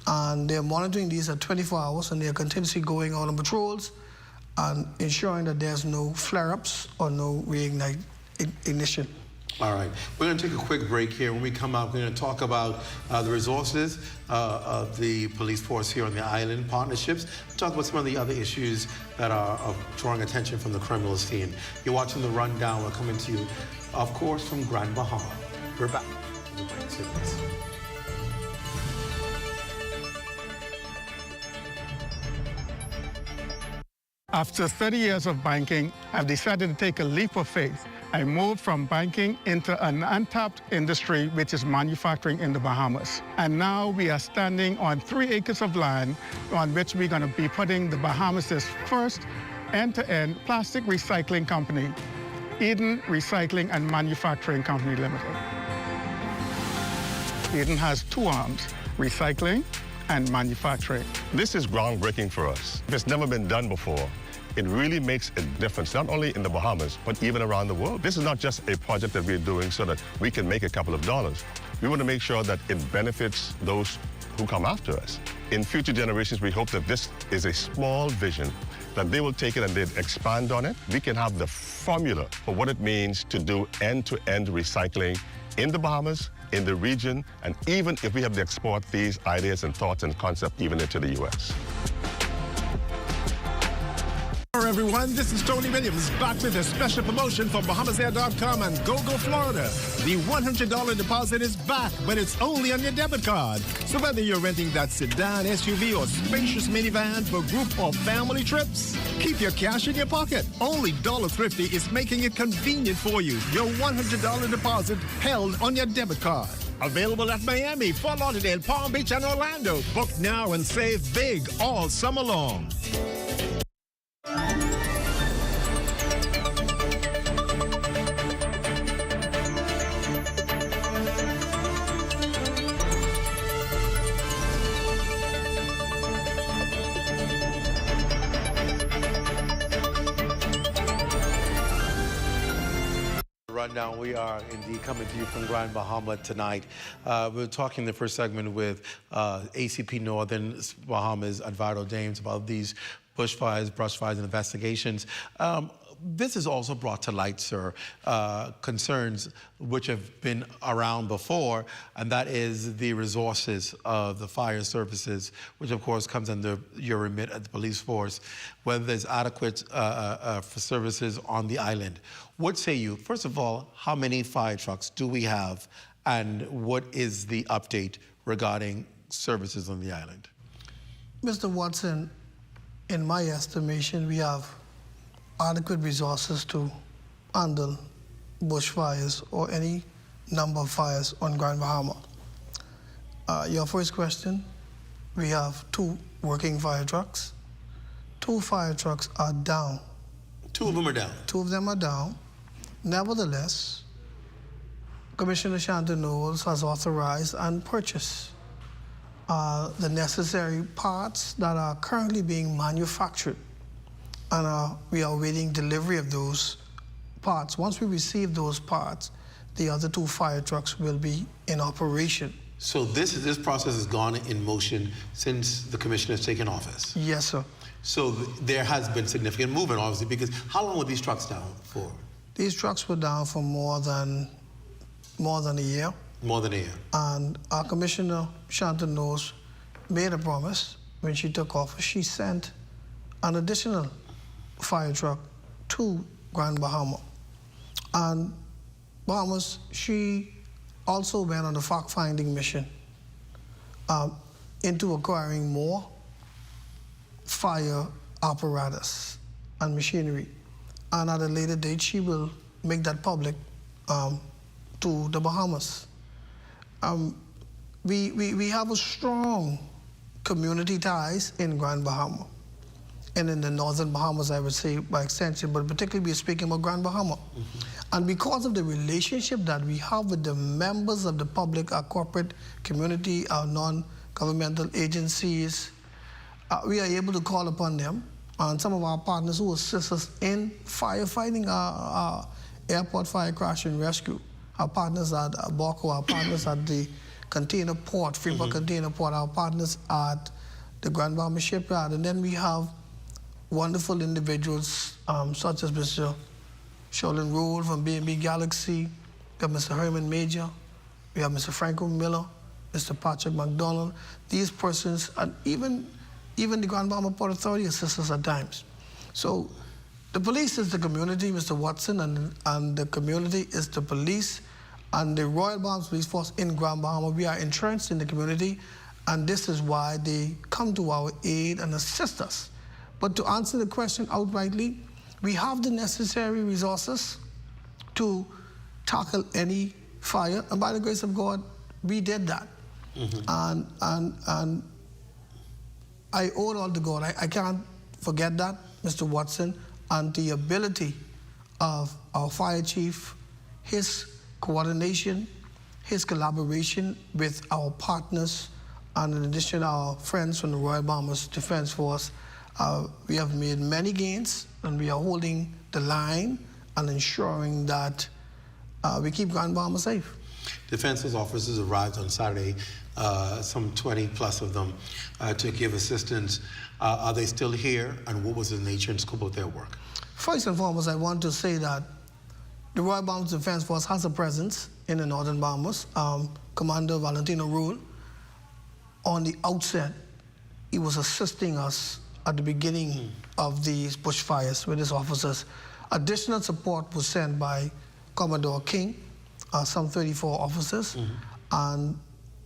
And they're monitoring these at 24 hours, and they're continuously going out on patrols and ensuring that there's no flare-ups or no ignition. All right, we're going to take a quick break here. When we come out, we're going to talk about the resources of the police force here on the island, partnerships, talk about some of the other issues that are drawing attention from the criminal scene. You're watching The Rundown. We're coming to you, of course, from Grand Bahama. We're back. After 30 years of banking, I've decided to take a leap of faith. I moved from banking into an untapped industry, which is manufacturing in the Bahamas. And now we are standing on 3 acres of land on which we're going to be putting the Bahamas' first end-to-end plastic recycling company, Eden Recycling and Manufacturing Company Limited. Eden has 2 arms, recycling and manufacturing. This is groundbreaking for us. It's never been done before. It really makes a difference, not only in the Bahamas, but even around the world. This is not just a project that we're doing so that we can make a couple of dollars. We want to make sure that it benefits those who come after us. In future generations, we hope that this is a small vision, that they will take it and they'll expand on it. We can have the formula for what it means to do end-to-end recycling in the Bahamas, in the region, and even if we have to export these ideas and thoughts and concepts even into the U.S. Hello everyone, this is Tony Williams back with a special promotion from Bahamasair.com and GoGo Florida. The $100 deposit is back, but it's only on your debit card. So whether you're renting that sedan, SUV, or spacious minivan for group or family trips, keep your cash in your pocket. Only Dollar Thrifty is making it convenient for you. Your $100 deposit held on your debit card. Available at Miami, Fort Lauderdale, Palm Beach, and Orlando. Book now and save big all summer long. Rundown. We are indeed coming to you from Grand Bahama tonight. We're talking in the first segment with ACP Northern Bahamas, Eduardo Dames, about these bushfires, brush fires, and investigations. This has also brought to light, sir, concerns which have been around before, and that is the resources of the fire services, which of course comes under your remit at the police force, whether there's adequate for services on the island. What say you? First of all, how many fire trucks do we have, and what is the update regarding services on the island? Mr. Watson, in my estimation, we have adequate resources to handle bushfires or any number of fires on Grand Bahama. Your first question, we have 2 working fire trucks. 2 fire trucks are down 2 of them are down. 2 of them are down. Nevertheless, Commissioner Shanton Knowles has authorized and purchased the necessary parts that are currently being manufactured, and we are awaiting delivery of those parts. Once we receive those parts, the other 2 fire trucks will be in operation. So this process has gone in motion since the commissioner has taken office? Yes, sir. So there has been significant movement, obviously, because how long were these trucks down for? These trucks were down for more than a year. More than a year. And our Commissioner Shanton Knowles made a promise when she took office. She sent an additional fire truck to Grand Bahama. And Bahamas, she also went on a fact-finding mission into acquiring more fire apparatus and machinery. And at a later date, she will make that public to the Bahamas. We have a strong community ties in Grand Bahama and in the northern Bahamas, I would say, by extension, but particularly we're speaking about Grand Bahama. And because of the relationship that we have with the members of the public, our corporate community, our non-governmental agencies, we are able to call upon them and some of our partners who assist us in firefighting our airport fire crash and rescue. Our partners at Boko, our partners at the container port, Freeport Container Port, our partners at the Grand Bahama Shipyard. And then we have wonderful individuals such as Mr. Sheldon Rolle from B&B Galaxy, we have Mr. Herman Major, we have Mr. Franco Miller, Mr. Patrick McDonald. These persons, and even the Grand Bahama Port Authority assist us at times. So the police is the community, Mr. Watson, and the community is the police, and the Royal Bahamas Police Force in Grand Bahama. We are entrenched in the community, and this is why they come to our aid and assist us. But to answer the question outrightly, we have the necessary resources to tackle any fire, and by the grace of God, we did that. And I owe it all to God. I can't forget that, Mr. Watson, and the ability of our fire chief, his coordination, his collaboration with our partners, and in addition, our friends from the Royal Bahamas Defense Force. We have made many gains, and we are holding the line and ensuring that we keep Grand Bahama safe. Defense Force officers arrived on Saturday, some 20 plus of them, to give assistance. Are they still here, and what was the nature and scope of their work? First and foremost, I want to say that the Royal Bahamas Defense Force has a presence in the Northern Bahamas. Commander Valentino Rolle, on the outset, he was assisting us at the beginning of these bushfires with his officers. Additional support was sent by Commodore King, some 34 officers, and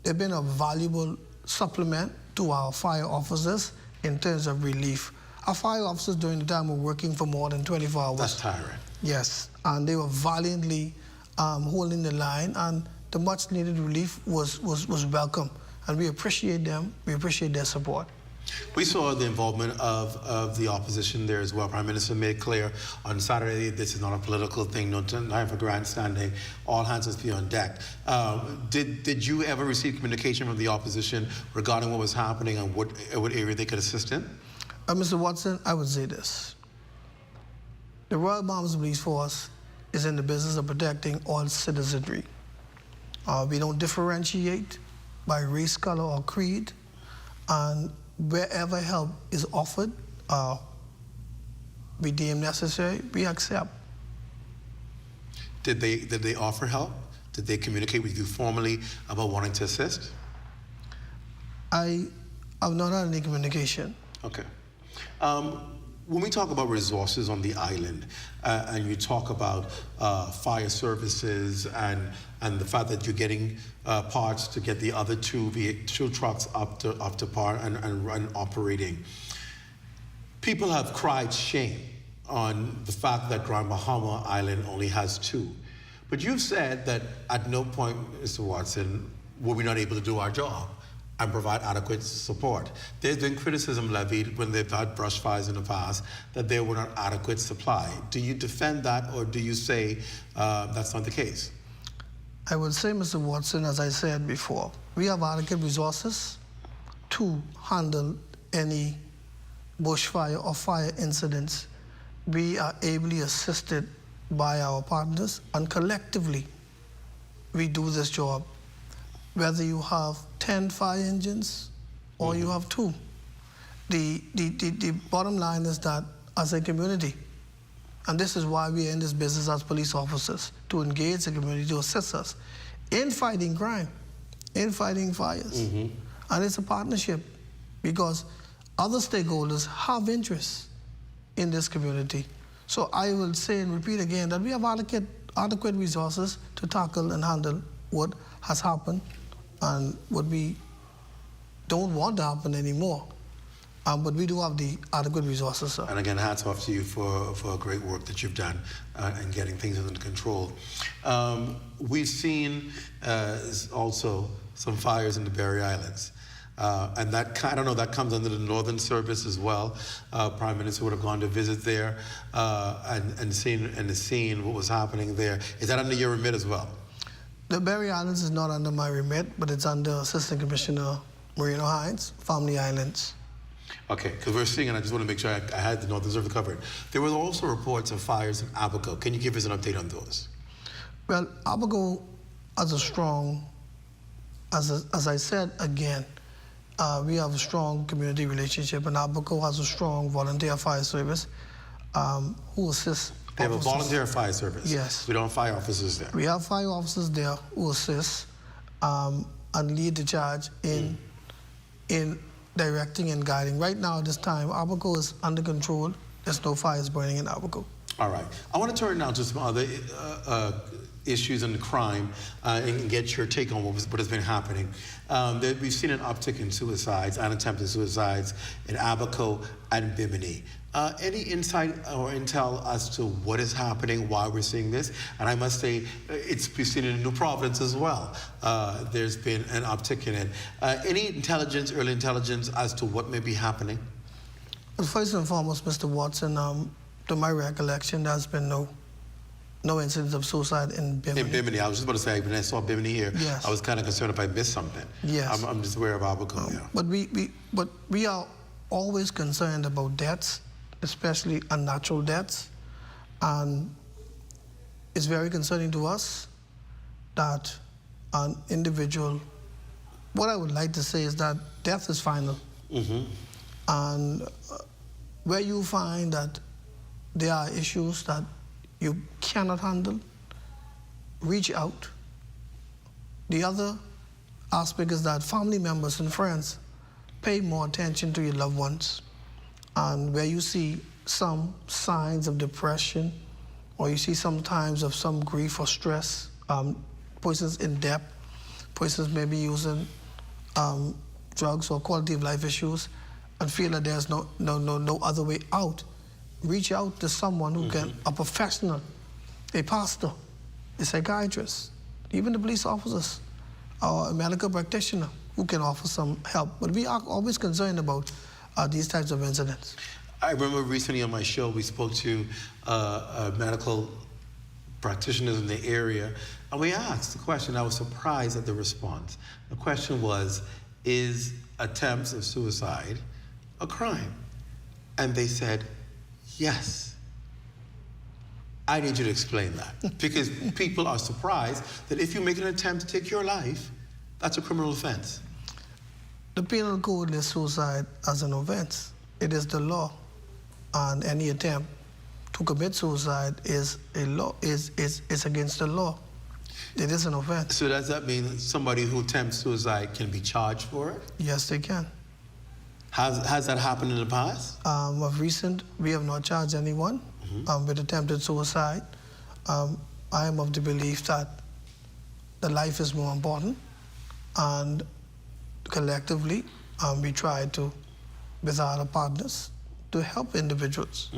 they've been a valuable supplement to our fire officers in terms of relief. Our fire officers during the time were working for more than 24 hours. That's tiring. Yes, and they were valiantly holding the line, and the much needed relief was welcome. And we appreciate them, we appreciate their support. We saw the involvement of the opposition there as well. Prime Minister made clear on Saturday this is not a political thing, no time for grandstanding. All hands must be on deck. Did you ever receive communication from the opposition regarding what was happening and what area they could assist in? Mr. Watson, I would say this. The Royal Bahamas Police Force is in the business of protecting all citizenry. We don't differentiate by race, color, or creed. And wherever help is offered, we deem necessary, we accept. Did they offer help? Did they communicate with you formally about wanting to assist? I have not had any communication. Okay. When we talk about resources on the island, and you talk about fire services and the fact that you're getting parts to get the other two trucks up to par and operating, people have cried shame on the fact that Grand Bahama Island only has 2. But you've said that at no point, Mr. Watson, were we not able to do our job. and provide adequate support. There's been criticism levied when they've had brush fires in the past that there were not adequate supply. Do you defend that, or do you say that's not the case? I would say, Mr. Watson, as I said before, we have adequate resources to handle any bushfire or fire incidents. We are ably assisted by our partners, and collectively we do this job. Whether you have 10 fire engines or you have 2. The bottom line is that as a community, and this is why we are in this business as police officers, to engage the community, to assist us in fighting crime, in fighting fires. And it's a partnership because other stakeholders have interests in this community. So I will say and repeat again that we have adequate resources to tackle and handle what has happened and what we don't want to happen anymore. But we do have the adequate resources, sir. And again, hats off to you for great work that you've done in getting things under control. We've seen also some fires in the Berry Islands. And that, I don't know, that comes under the Northern Service as well. Prime Minister would have gone to visit there and seen what was happening there. Is that under your remit as well? The Berry Islands is not under my remit, but it's under Assistant Commissioner Marino Hines, Family Islands. Okay, because we're seeing, and I just want to make sure I had the Northern Service covered. There were also reports of fires in Abaco. Can you give us an update on those? Well, Abaco has a strong, as I said again, we have a strong community relationship, and Abaco has a strong volunteer fire service who assists. They have a volunteer fire service? Yes. We don't have fire officers there? We have fire officers there who assist and lead the charge in directing and guiding. Right now, at this time, Abaco is under control. There's no fires burning in Abaco. All right. I want to turn now to some other issues and crime and get your take on what has been happening. We've seen an uptick in suicides and attempted suicides in Abaco and Bimini. Any insight or intel as to what is happening, why we're seeing this? And I must say, we've seen it in New Providence as well. There's been an uptick in it. Any intelligence, early intelligence as to what may be happening? Well, first and foremost, Mr. Watson, to my recollection, there's been no incidents of suicide in Bimini. In Bimini, I was just about to say, when I saw Bimini here, yes. I was kind of concerned if I missed something. Yes. I'm just aware of Abaco, yeah. But we are always concerned about deaths, especially unnatural deaths. And it's very concerning to us that an individual, what I would like to say is that death is final. And where you find that there are issues that you cannot handle, reach out. The other aspect is that family members and friends pay more attention to your loved ones. And where you see some signs of depression, or you see sometimes of some grief or stress, persons in debt, persons may be using drugs or quality of life issues, and feel that there's no other way out, reach out to someone who can, a professional, a pastor, a psychiatrist, even the police officers, or a medical practitioner who can offer some help. But we are always concerned about these types of incidents. I remember recently on my show, we spoke to medical practitioners in the area, and we asked the question. I was surprised at the response. The question was, is attempts of suicide a crime? And they said, yes. I need you to explain that, because people are surprised that if you make an attempt to take your life, that's a criminal offense. The penal code lists suicide as an offense. It is the law, and any attempt to commit suicide is a law, is against the law. It is an offense. So does that mean somebody who attempts suicide can be charged for it? Yes, they can. Has that happened in the past? Of recent, we have not charged anyone with attempted suicide. I am of the belief that the life is more important, and collectively, we try to, with our partners, to help individuals.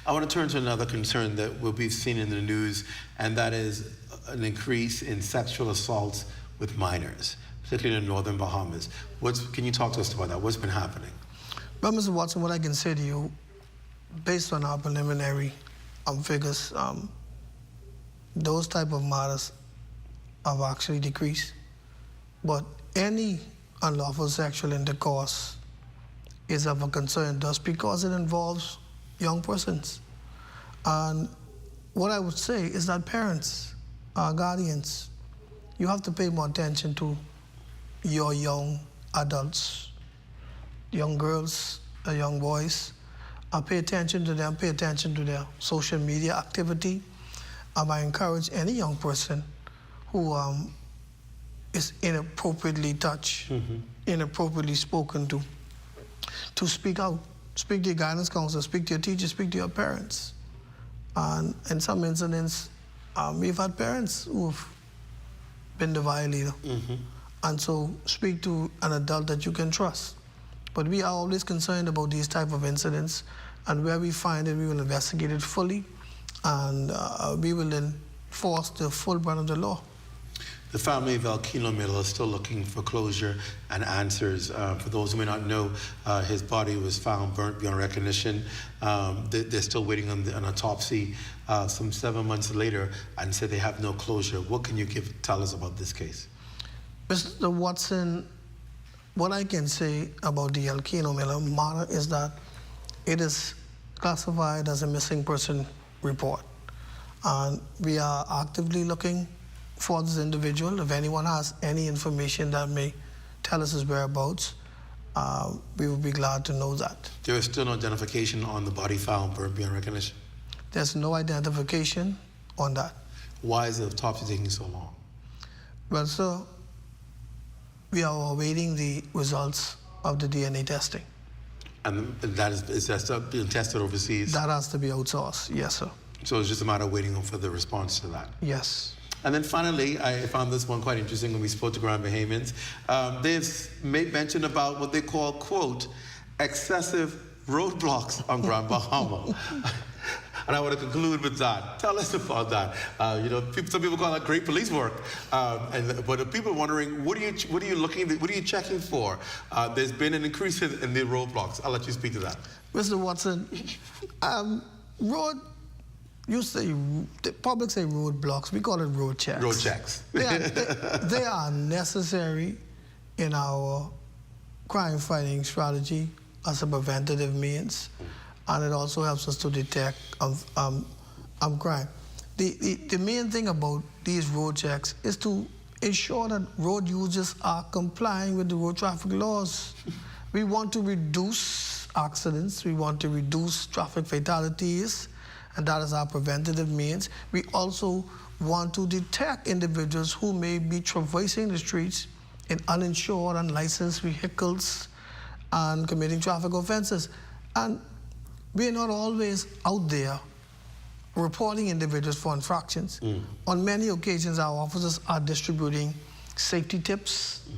I want to turn to another concern that we've seen in the news, and that is an increase in sexual assaults with minors. particularly in the northern Bahamas. Can you talk to us about that? What's been happening? Well, Mr. Watson, what I can say to you, based on our preliminary figures, those type of matters have actually decreased. But any unlawful sexual intercourse is of a concern just because it involves young persons. And what I would say is that parents, guardians, you have to pay more attention to your young adults, young girls, young boys. Pay attention to them, pay attention to their social media activity. I encourage any young person who is inappropriately touched, inappropriately spoken to speak out. Speak to your guidance counselor, speak to your teacher, speak to your parents. And in some incidents, we've had parents who've been the violator. And so speak to an adult that you can trust. But we are always concerned about these type of incidents, and where we find it, we will investigate it fully, and we will enforce the full brunt of the law. The family of Eleuthera Middle is still looking for closure and answers. For those who may not know, his body was found burnt beyond recognition. They're still waiting on an autopsy some 7 months later, and said they have no closure. What can you tell us about this case? Mr. Watson, what I can say about the Eleuthera Middle matter is that it is classified as a missing person report. And we are actively looking for this individual. If anyone has any information that may tell us his whereabouts, we would be glad to know that. There is still no identification on the body found burnt beyond recognition? There's no identification on that. Why is the autopsy taking so long? Well, sir, we are awaiting the results of the DNA testing. And that is that being tested overseas? That has to be outsourced, yes, sir. So it's just a matter of waiting for the response to that? Yes. And then finally, I found this one quite interesting when we spoke to Grand Bahamians. They've made mention about what they call, quote, excessive roadblocks on Grand Bahama. And I want to conclude with that. Tell us about that. Some people call that great police work. But people are wondering, what are you checking for? There's been an increase in the roadblocks. I'll let you speak to that. Mr. Watson, the public say roadblocks. We call it road checks. Road checks. They are necessary in our crime fighting strategy as a preventative means. And it also helps us to detect crime. The main thing about these road checks is to ensure that road users are complying with the road traffic laws. We want to reduce accidents. We want to reduce traffic fatalities, and that is our preventative means. We also want to detect individuals who may be traversing the streets in uninsured, unlicensed vehicles and committing traffic offenses. And we are not always out there reporting individuals for infractions. On many occasions, our officers are distributing safety tips.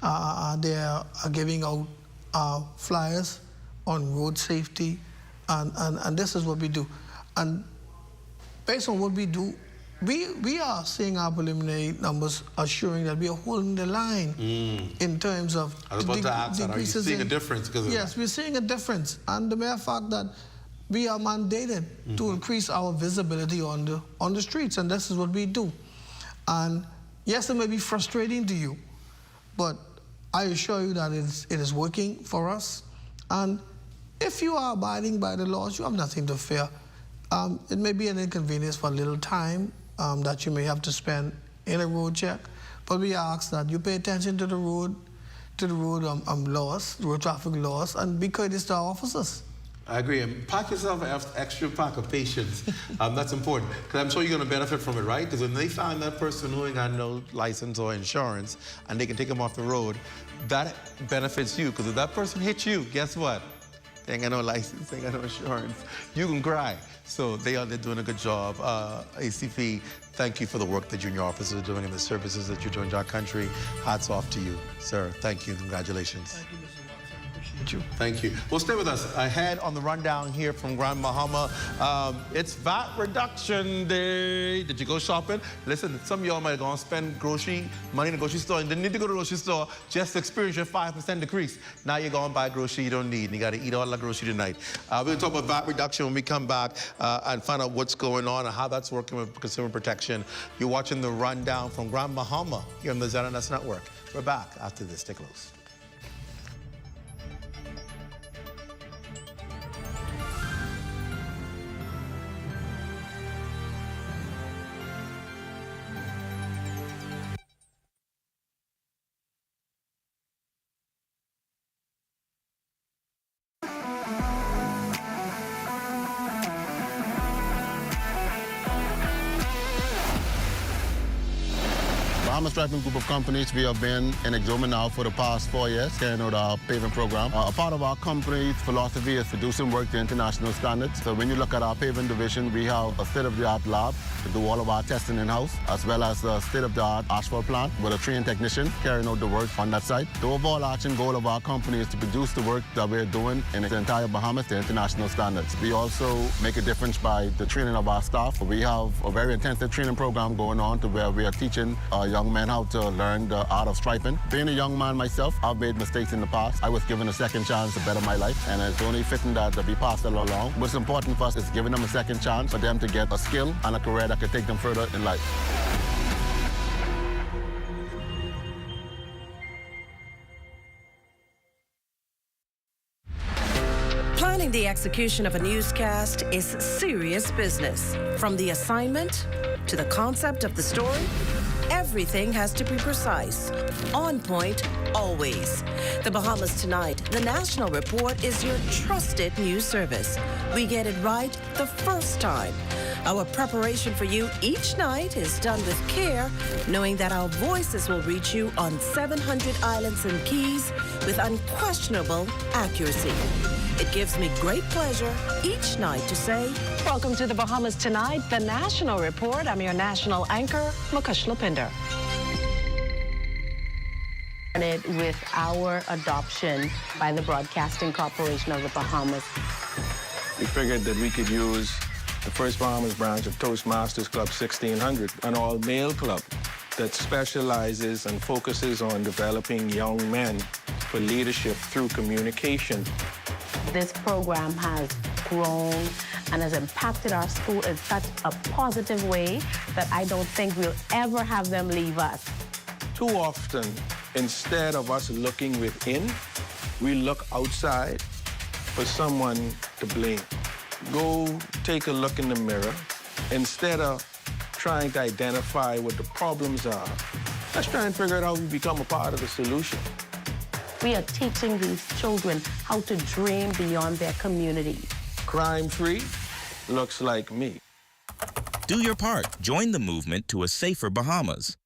They are giving out flyers on road safety, and this is what we do. And based on what we do, we are seeing our preliminary numbers assuring that we are holding the line in terms of I was about to ask that. Are you seeing a difference because of that? Yes, we're seeing a difference. And the mere fact that we are mandated to increase our visibility on the streets, and this is what we do. And yes, it may be frustrating to you, but I assure you that it is working for us. And if you are abiding by the laws, you have nothing to fear. It may be an inconvenience for a little time that you may have to spend in a road check, but we ask that you pay attention to the road laws, road traffic laws, and be courteous to our officers. I agree. And pack yourself an extra pack of patience. That's important, because I'm sure you're going to benefit from it, right? Because when they find that person who ain't got no license or insurance, and they can take them off the road, that benefits you. Because if that person hits you, guess what? They ain't got no license, they ain't got no insurance. You can cry. So they're doing a good job. ACP, thank you for the work that you and your officers are doing and the services that you're doing to our country. Hats off to you, sir. Thank you. Congratulations. Thank you, Mr. Watson. I appreciate it. appreciate you. Thank you. Well, stay with us. Ahead on the rundown here from Grand Bahama, it's VAT reduction day. Did you go shopping? Listen, some of y'all might go and spend money in the grocery store and didn't need to go to the grocery store just to experience your 5% decrease. Now you're going to buy grocery you don't need, and you got to eat all the grocery tonight. We're going to talk about VAT reduction when we come back and find out what's going on and how that's working with consumer protection. You're watching the rundown from Grand Bahama here on the ZNS Network. We're back after this. Stay close. Bahama Striping Group of Companies, we have been in Exoma now for the past 4 years, carrying out our paving program. A part of our company's philosophy is producing work to international standards. So when you look at our paving division, we have a state-of-the-art lab to do all of our testing in-house, as well as a state-of-the-art asphalt plant with a trained technician carrying out the work on that site. The overarching goal of our company is to produce the work that we're doing in the entire Bahamas to international standards. We also make a difference by the training of our staff. We have a very intensive training program going on to where we are teaching young men how to learn the art of striping. Being a young man myself, I've made mistakes in the past. I was given a second chance to better my life, and it's only fitting that we pass that along. What's important for us is giving them a second chance for them to get a skill and a career that could take them further in life. Planning the execution of a newscast is serious business. From the assignment to the concept of the story, everything has to be precise, on point, always. The Bahamas Tonight, the national report, is your trusted news service. We get it right the first time. Our preparation for you each night is done with care, knowing that our voices will reach you on 700 islands and keys with unquestionable accuracy. It gives me great pleasure each night to say, welcome to the Bahamas Tonight, the national report. I'm your national anchor, Mukesh Lopinder. With our adoption by the Broadcasting Corporation of the Bahamas. We figured that we could use the First Bahamas branch of Toastmasters Club 1600, an all-male club that specializes and focuses on developing young men for leadership through communication. This program has grown and has impacted our school in such a positive way that I don't think we'll ever have them leave us. Too often, instead of us looking within, we look outside for someone to blame. Go take a look in the mirror. Instead of trying to identify what the problems are, let's try and figure out how we become a part of the solution. We are teaching these children how to dream beyond their community. Crime-free looks like me. Do your part. Join the movement to a safer Bahamas.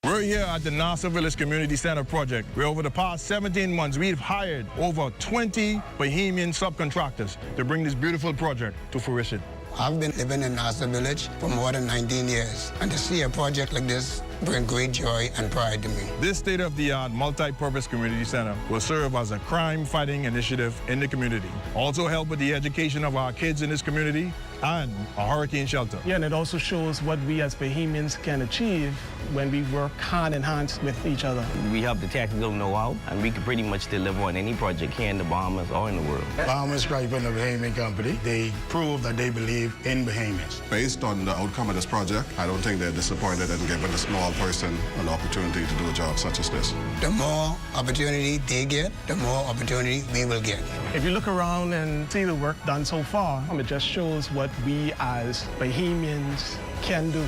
We're here at the Nassau Village Community Center project, where over the past 17 months, we've hired over 20 Bahamian subcontractors to bring this beautiful project to fruition. I've been living in Nassau Village for more than 19 years, and to see a project like this bring great joy and pride to me. This state-of-the-art multi-purpose community center will serve as a crime-fighting initiative in the community. Also help with the education of our kids in this community and a hurricane shelter. Yeah, and it also shows what we as Bahamians can achieve when we work hand in hand with each other. We have the technical know-how, and we can pretty much deliver on any project here in the Bahamas or in the world. Bahama Striping, a Bahamian company, they prove that they believe in Bahamians. Based on the outcome of this project, I don't think they're disappointed in giving a small person an opportunity to do a job such as this. The more opportunity they get, the more opportunity we will get. If you look around and see the work done so far, it just shows what we as Bahamians can do.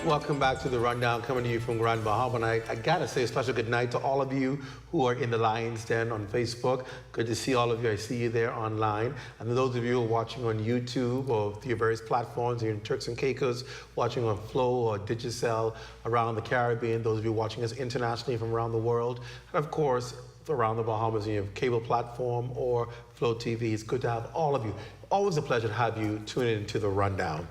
Welcome back to the Rundown, coming to you from Grand Bahama. And I gotta say a special good night to all of you who are in the Lion's Den on Facebook. Good to see all of you. I see you there online. And those of you who are watching on YouTube or through your various platforms, you're in Turks and Caicos, watching on Flow or Judicial around the Caribbean, those of you watching us internationally from around the world. And of course, around the Bahamas, you have cable platform or Flow TV. It's good to have all of you. Always a pleasure to have you tune into the Rundown.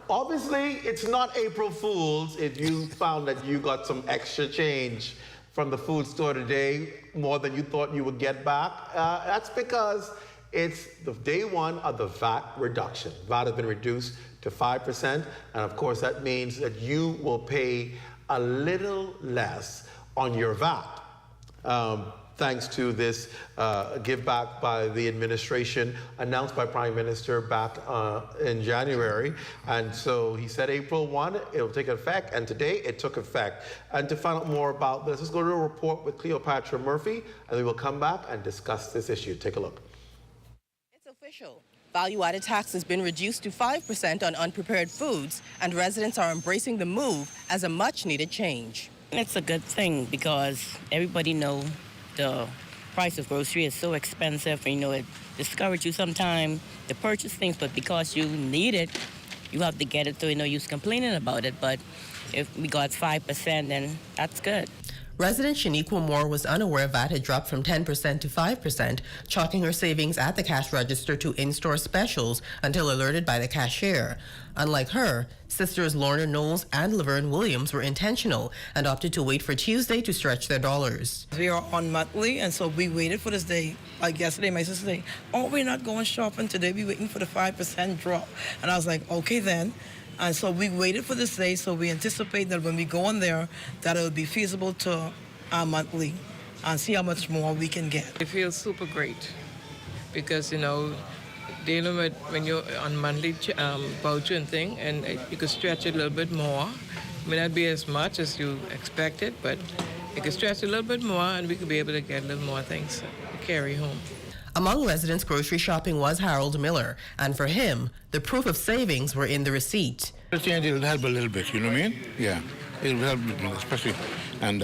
Obviously, it's not April Fool's if you found that you got some extra change from the food store today, more than you thought you would get back. That's because it's the day one of the VAT reduction. VAT has been reduced to 5%, and of course that means that you will pay a little less on your VAT. Thanks to this give back by the administration announced by Prime Minister back in January. And so he said April 1, it'll take effect, and today it took effect. And to find out more about this, let's go to a report with Cleopatra Murphy, and we will come back and discuss this issue. Take a look. It's official. Value-added tax has been reduced to 5% on unprepared foods, and residents are embracing the move as a much-needed change. It's a good thing because everybody knows the price of grocery is so expensive. You know, it discourages you sometimes to purchase things, but because you need it, you have to get it, so you know you're complaining about it. But if we got 5%, then that's good. Resident Shaniqua Moore was unaware VAT had dropped from 10% to 5%, chalking her savings at the cash register to in-store specials until alerted by the cashier. Unlike her, sisters Lorna Knowles and Laverne Williams were intentional and opted to wait for Tuesday to stretch their dollars. We are on monthly, and so we waited for this day. Like yesterday, my sister said, "Oh, we're not going shopping today. We're waiting for the 5% drop." And I was like, "Okay then." And so we waited for this day, so we anticipate that when we go in there, that it will be feasible to our monthly and see how much more we can get. It feels super great because, you know, dealing with when you're on monthly voucher and thing, and you could stretch it a little bit more. It may not be as much as you expected, but you could stretch it a little bit more, and we could be able to get a little more things to carry home. Among residents grocery shopping was Harold Miller, and for him, the proof of savings were in the receipt. I think it'll help a little bit, you know what I mean? Yeah, it'll help a little, especially, and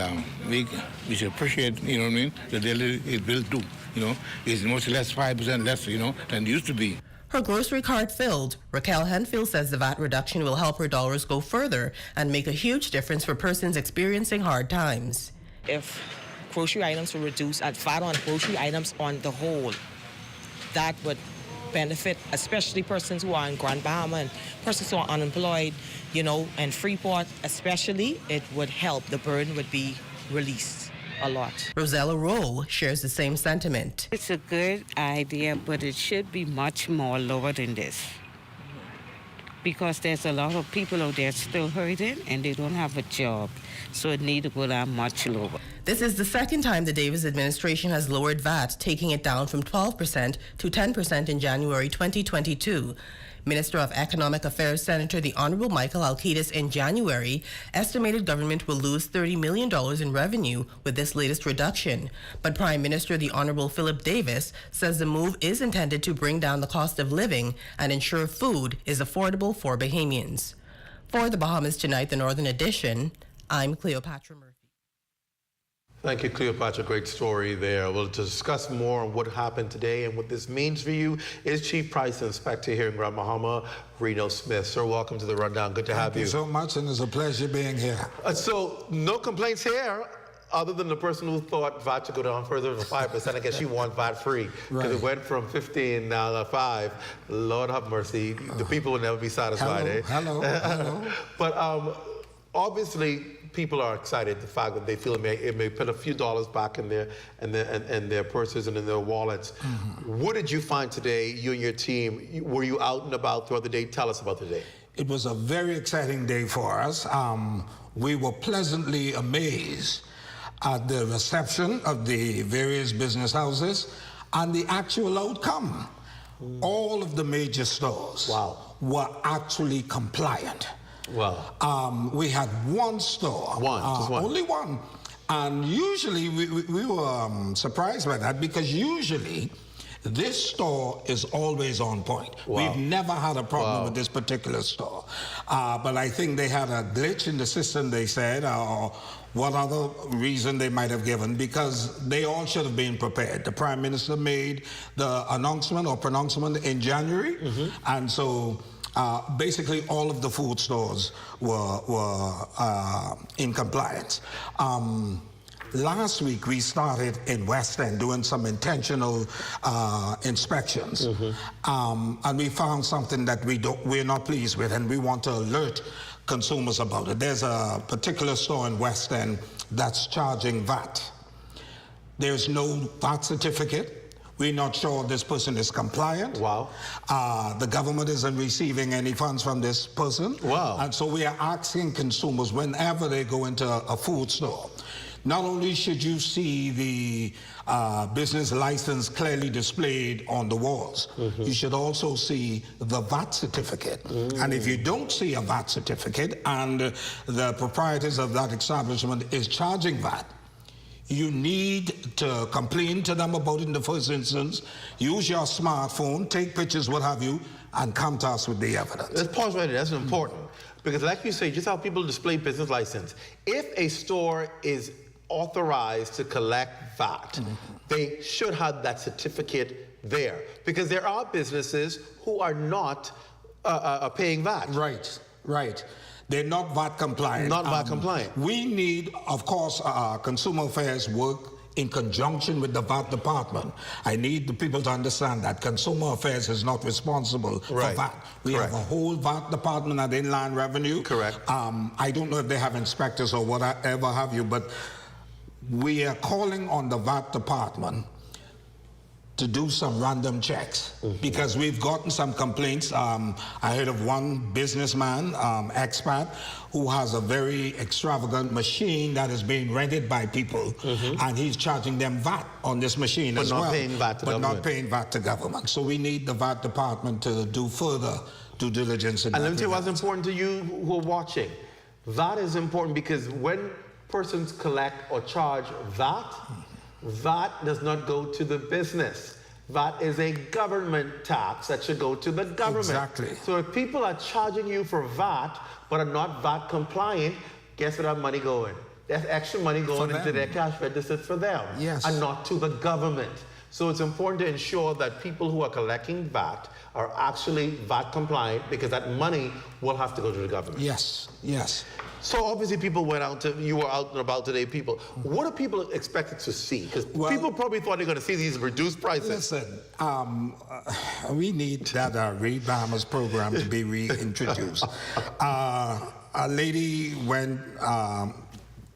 we should appreciate, you know what I mean, that it will do, you know. It's much less, 5% less, you know, than it used to be. Her grocery cart filled, Raquel Henfield says the VAT reduction will help her dollars go further and make a huge difference for persons experiencing hard times. If grocery items were reduced at VAT on grocery items on the whole, that would benefit especially persons who are in Grand Bahama and persons who are unemployed, you know, and Freeport especially. It would help. The burden would be released a lot. Rosella Rolle shares the same sentiment. It's a good idea, but it should be much more lower than this, because there's a lot of people out there still hurting and they don't have a job, so it needs to go down much lower. This is the second time the Davis administration has lowered VAT, taking it down from 12% to 10% in January 2022. Minister of Economic Affairs Senator the Honorable Michael Alcides in January estimated government will lose $30 million in revenue with this latest reduction. But Prime Minister the Honorable Philip Davis says the move is intended to bring down the cost of living and ensure food is affordable for Bahamians. For the Bahamas Tonight, the Northern Edition, I'm Cleopatra Murphy. Thank you, Cleopatra. Great story there. Well, to discuss more on what happened today and what this means for you is Chief Price Inspector here in Grand Bahama, Reno Smith. Sir, welcome to the Rundown. Good to have you. Thank you so much, and it's a pleasure being here. So, no complaints here, other than the person who thought VAT should go down further to 5%. I guess you want VAT free, because it went from 15 now to 5. Lord have mercy. The people will never be satisfied. Hello. But obviously, people are excited. The fact that they feel it may put a few dollars back in their purses and in their wallets. Mm-hmm. What did you find today, you and your team? Were you out and about throughout the day? Tell us about the day. It was a very exciting day for us. We were pleasantly amazed at the reception of the various business houses and the actual outcome. All of the major stores were actually compliant. Wow. We had one store. Just one. Only one. And usually we were surprised by that, because usually this store is always on point. Wow. We've never had a problem with this particular store. But I think they had a glitch in the system, they said, or what other reason they might have given, because they all should have been prepared. The Prime Minister made the announcement or pronouncement in January, and so basically all of the food stores were in compliance. Last week, we started in West End doing some intentional inspections. And we found something that we're not pleased with, and we want to alert consumers about it. There's a particular store in West End that's charging VAT. There's no VAT certificate. We're not sure this person is compliant. Wow. The government isn't receiving any funds from this person. Wow. And so we are asking consumers whenever they go into a food store, not only should you see the business license clearly displayed on the walls, you should also see the VAT certificate. And if you don't see a VAT certificate and the proprietors of that establishment is charging VAT, you need to complain to them about it in the first instance, use your smartphone, take pictures, what have you, and come to us with the evidence. Let's pause right there. That's important. Because like you say, just how people display business license, if a store is authorized to collect VAT, they should have that certificate there. Because there are businesses who are not paying VAT. Right, right. They're not VAT compliant. Not VAT compliant. We need, of course, Consumer Affairs work in conjunction with the VAT department. I need the people to understand that Consumer Affairs is not responsible for VAT. We have a whole VAT department at Inland Revenue. Correct. I don't know if they have inspectors or whatever have you, but we are calling on the VAT department to do some random checks because we've gotten some complaints. I heard of one businessman, expat, who has a very extravagant machine that is being rented by people, and he's charging them VAT on this machine as well. But not paying VAT to government. Not paying VAT to government. So we need the VAT department to do further due diligence in that. And let me tell you what's important to you who are watching. VAT is important because when persons collect or charge VAT, VAT does not go to the business. VAT is a government tax that should go to the government. Exactly. So if people are charging you for VAT but are not VAT compliant, guess where that money going? That's extra money going into their cash registers for them, and not to the government. So it's important to ensure that people who are collecting VAT are actually VAT compliant because that money will have to go to the government. Yes, yes. So obviously people went out to, you were out and about today, people. What are people expected to see? Because people probably thought they're going to see these reduced prices. Listen, we need that Read Bahamas program to be reintroduced. A lady went,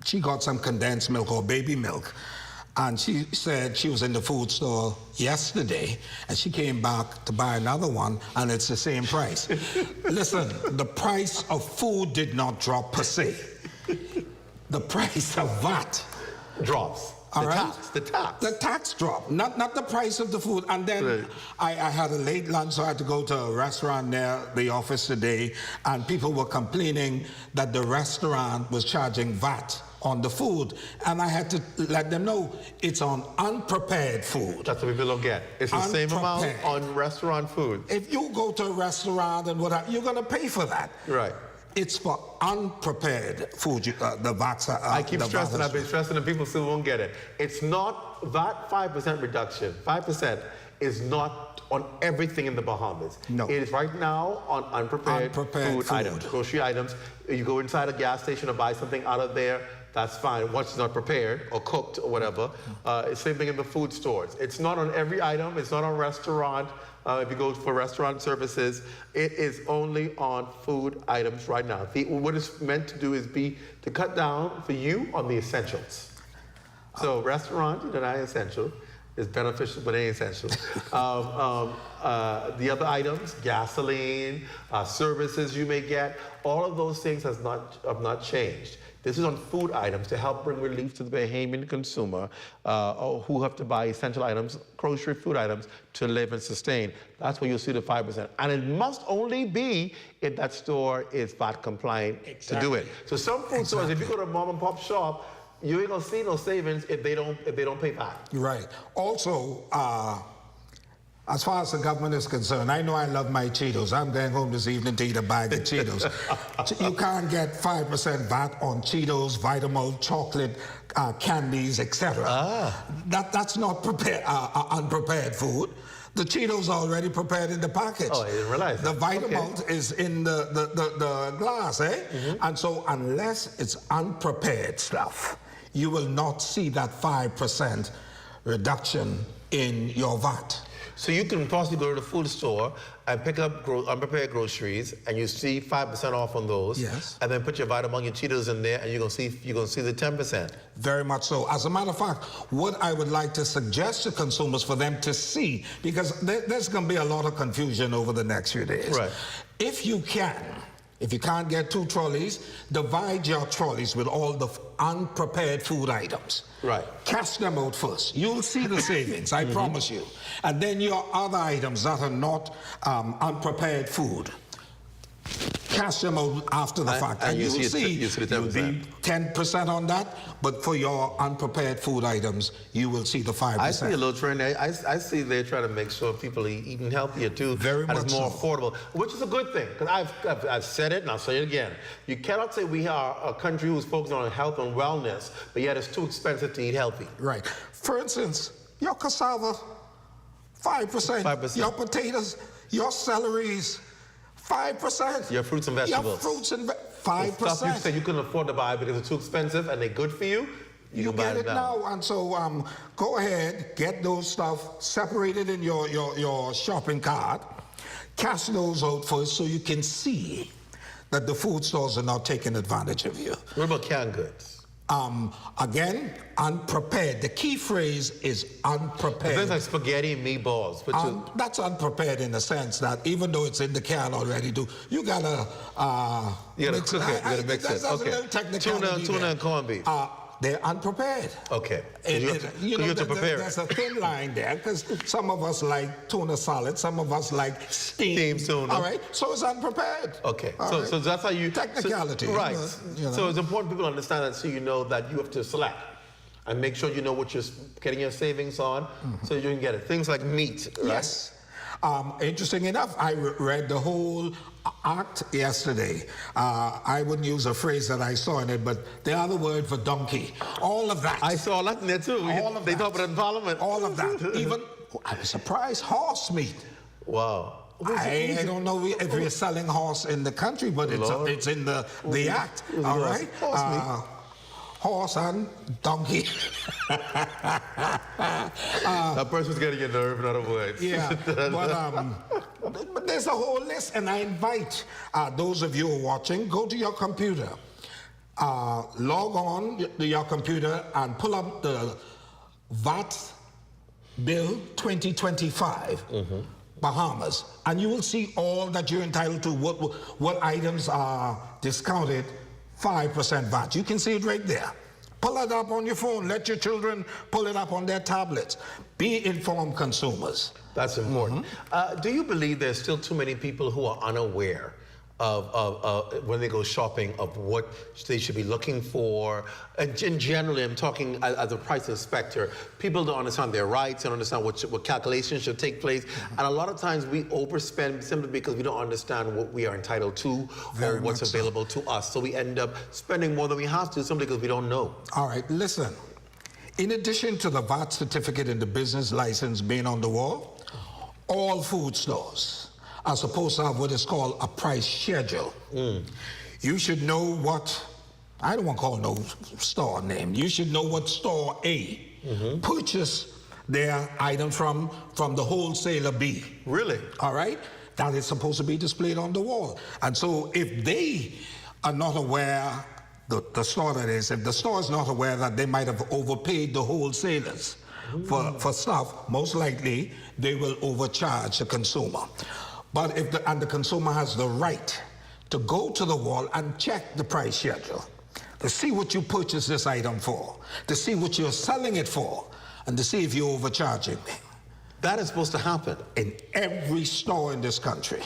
she got some condensed milk or baby milk, and she said she was in the food store yesterday, and she came back to buy another one, and it's the same price. Listen, the price of food did not drop per se. The price of VAT drops. The tax dropped, not the price of the food. And then I had a late lunch, so I had to go to a restaurant near the office today, and people were complaining that the restaurant was charging VAT on the food, and I had to let them know it's on unprepared food. That's what people don't get. It's the same amount on restaurant food. If you go to a restaurant and whatever, you're going to pay for that. Right. It's for unprepared food, the VAT. I keep stressing, I've been stressing, and people still won't get it. It's not VAT 5% reduction. 5% is not on everything in the Bahamas. No. It is right now on unprepared food items, grocery items. You go inside a gas station or buy something out of there, that's fine. Once it's not prepared or cooked or whatever. Same thing in the food stores. It's not on every item. It's not on restaurant. If you go for restaurant services, it is only on food items right now. What it's meant to do is to cut down for you on the essentials. So restaurant, you know, not essential. It's beneficial, but it ain't essential. The other items, gasoline, services you may get, all of those things have not changed. This is on food items to help bring relief to the Bahamian consumer who have to buy essential items, grocery food items, to live and sustain. That's where you'll see the 5%. And it must only be if that store is VAT compliant to do it. So some food stores, if you go to a mom and pop shop, you ain't gonna see no savings if they don't pay VAT. Right. Also, as far as the government is concerned, I know I love my Cheetos. I'm going home this evening to eat a bag of Cheetos. You can't get 5% VAT on Cheetos, Vitamalt, chocolate, candies, etc. That's not unprepared food. The Cheetos are already prepared in the package. Oh, I didn't realize that. The Okay. Vitamalt is in the glass, eh? And so unless it's unprepared stuff, you will not see that 5% reduction in your VAT. So you can possibly go to the food store and pick up unprepared groceries, and you see 5% off on those. Yes. And then put your Vitamin, your Cheetos in there, and you're gonna see the 10%. Very much so. As a matter of fact, what I would like to suggest to consumers for them to see, because there's going to be a lot of confusion over the next few days. Right. If you can't get 2 trolleys, divide your trolleys with all the unprepared food items. Right. Cash them out first. You'll see the savings, I promise you. And then your other items that are not unprepared food, cash them out after the fact. And you'll see you'll be 10% on that, but for your unprepared food items, you will see the 5%. I see a little trend there. I see they're trying to make sure people are eating healthier too. Very much it's more affordable, which is a good thing, because I've said it and I'll say it again. You cannot say we are a country who's focused on health and wellness, but yet it's too expensive to eat healthy. Right. For instance, your cassava, 5%. 5%. Your potatoes, your celeries, 5%. Your fruits and vegetables. Your fruits and 5%. The stuff you said you couldn't afford to buy because it's too expensive and they're good for you, you get it now. And so go ahead, get those stuff separated in your shopping cart, cash those out first so you can see that the food stores are not taking advantage of you. What about canned goods? Again, unprepared. The key phrase is unprepared. Things like spaghetti and meatballs. That's unprepared in the sense that even though it's in the can already, you gotta mix it. You gotta mix it. Okay. Tuna and corned beef. They're unprepared. Okay. You have to prepare there's a thin line there, because some of us like tuna salad, some of us like steamed tuna. All right, so it's unprepared. Okay, so that's how you... Technicality. Right. So it's important people understand that, so you know that you have to select and make sure you know what you're getting your savings on, so you can get it. Things like meat, right? Yes. Interesting enough, I read the whole act yesterday. I wouldn't use a phrase that I saw in it, but the other word for donkey. All of that. I saw that in there too. They talk about it in Parliament. All of that. Even, I was surprised, horse meat. Wow. I don't know if we're selling horse in the country, but it's in the act. All right? Horse meat. Horse and donkey. That person's getting your nerve, in other words. Yeah, but there's a whole list, and I invite those of you who are watching, go to your computer, log on to your computer and pull up the VAT Bill 2025, Bahamas, and you will see all that you're entitled to, what items are discounted 5% VAT. You can see it right there. Pull it up on your phone. Let your children pull it up on their tablets. Be informed consumers. That's important. Do you believe there's still too many people who are unaware of when they go shopping, of what they should be looking for? And generally, I'm talking as a price inspector, people don't understand their rights, don't understand what calculations should take place. And a lot of times we overspend simply because we don't understand what we are entitled to or what's available to us. So we end up spending more than we have to simply because we don't know. All right, listen. In addition to the VAT certificate and the business license being on the wall, all food stores are supposed to have what is called a price schedule. You should know what, I don't want to call no store name, you should know what store A purchased their item from the wholesaler B. Really? All right? That is supposed to be displayed on the wall. And so if they are not aware, the store that is, if the store is not aware that they might have overpaid the wholesalers for stuff, most likely they will overcharge the consumer. But if the consumer has the right to go to the wall and check the price schedule, to see what you purchased this item for, to see what you're selling it for, and to see if you're overcharging me. That is supposed to happen in every store in this country.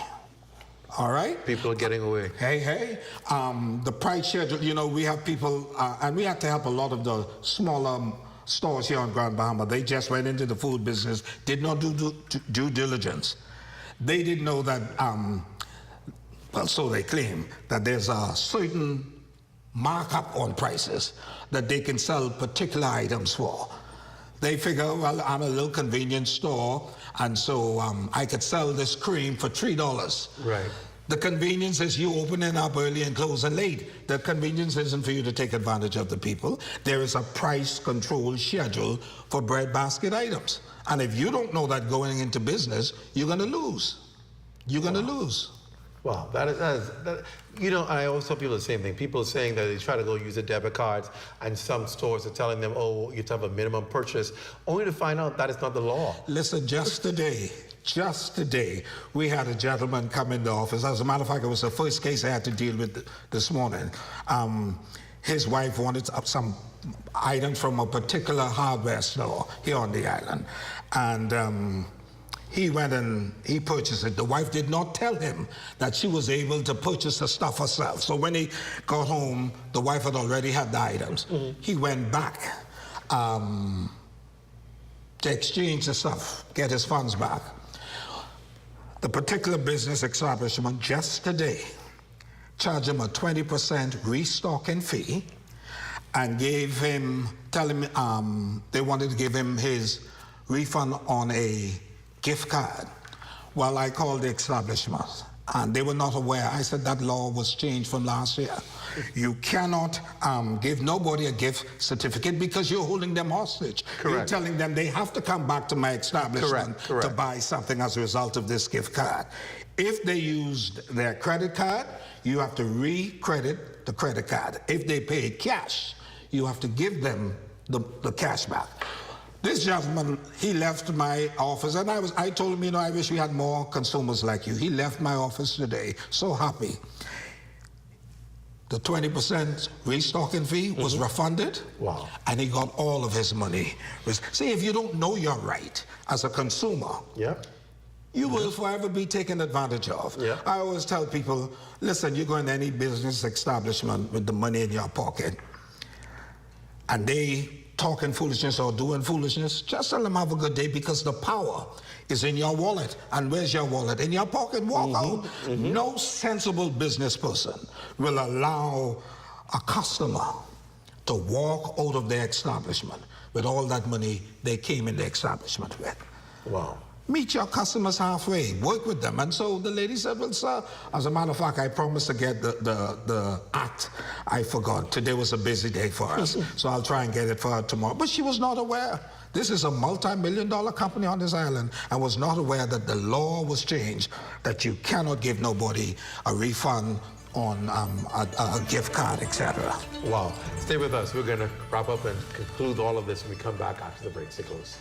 All right? People are getting away. Hey. The price schedule, you know, we have people, and we have to help a lot of the smaller stores here on Grand Bahama. They just went into the food business, did not do due diligence. They didn't know that, well, so they claim, that there's a certain markup on prices that they can sell particular items for. They figure, well, I'm a little convenience store, and so I could sell this cream for $3. Right. The convenience is you opening up early and closing late. The convenience isn't for you to take advantage of the people. There is a price control schedule for breadbasket items. And if you don't know that going into business, you're going to lose. You're going to lose. Wow, that is, you know, I always tell people the same thing. People are saying that they try to go use their debit cards, and some stores are telling them, oh, you have to have a minimum purchase, only to find out that is not the law. Listen, just today, we had a gentleman come in the office. As a matter of fact, it was the first case I had to deal with this morning. His wife wanted some items from a particular hardware store here on the island. And he went and he purchased it. The wife did not tell him that she was able to purchase the stuff herself. So when he got home, the wife had already had the items. He went back to exchange the stuff, get his funds back. The particular business establishment just today charged him a 20% restocking fee and gave him, they wanted to give him his refund on a gift card. Well, I called the establishment and they were not aware. I said that law was changed from last year. You cannot give nobody a gift certificate because you're holding them hostage. Correct. You're telling them they have to come back to my establishment to buy something as a result of this gift card. If they used their credit card, you have to re-credit the credit card. If they paid cash, you have to give them the cash back. This gentleman, he left my office, and I told him, you know, I wish we had more consumers like you. He left my office today, so happy. The 20% restocking fee was refunded. Wow. And he got all of his money. See, if you don't know your right as a consumer, you will forever be taken advantage of. I always tell people, listen, you go in any business establishment with the money in your pocket, and they talking foolishness or doing foolishness, just tell them have a good day, because the power is in your wallet. And where's your wallet? In your pocket. Walk out. No sensible business person will allow a customer to walk out of their establishment with all that money they came in the establishment with. Wow. Meet your customers halfway, work with them. And so the lady said, well, sir, as a matter of fact, I promised to get the act. I forgot. Today was a busy day for us, so I'll try and get it for her tomorrow. But she was not aware. This is a multi-million-dollar company on this island and was not aware that the law was changed, that you cannot give nobody a refund on a gift card, etc. Wow. Stay with us. We're going to wrap up and conclude all of this when we come back after the break. Stay close.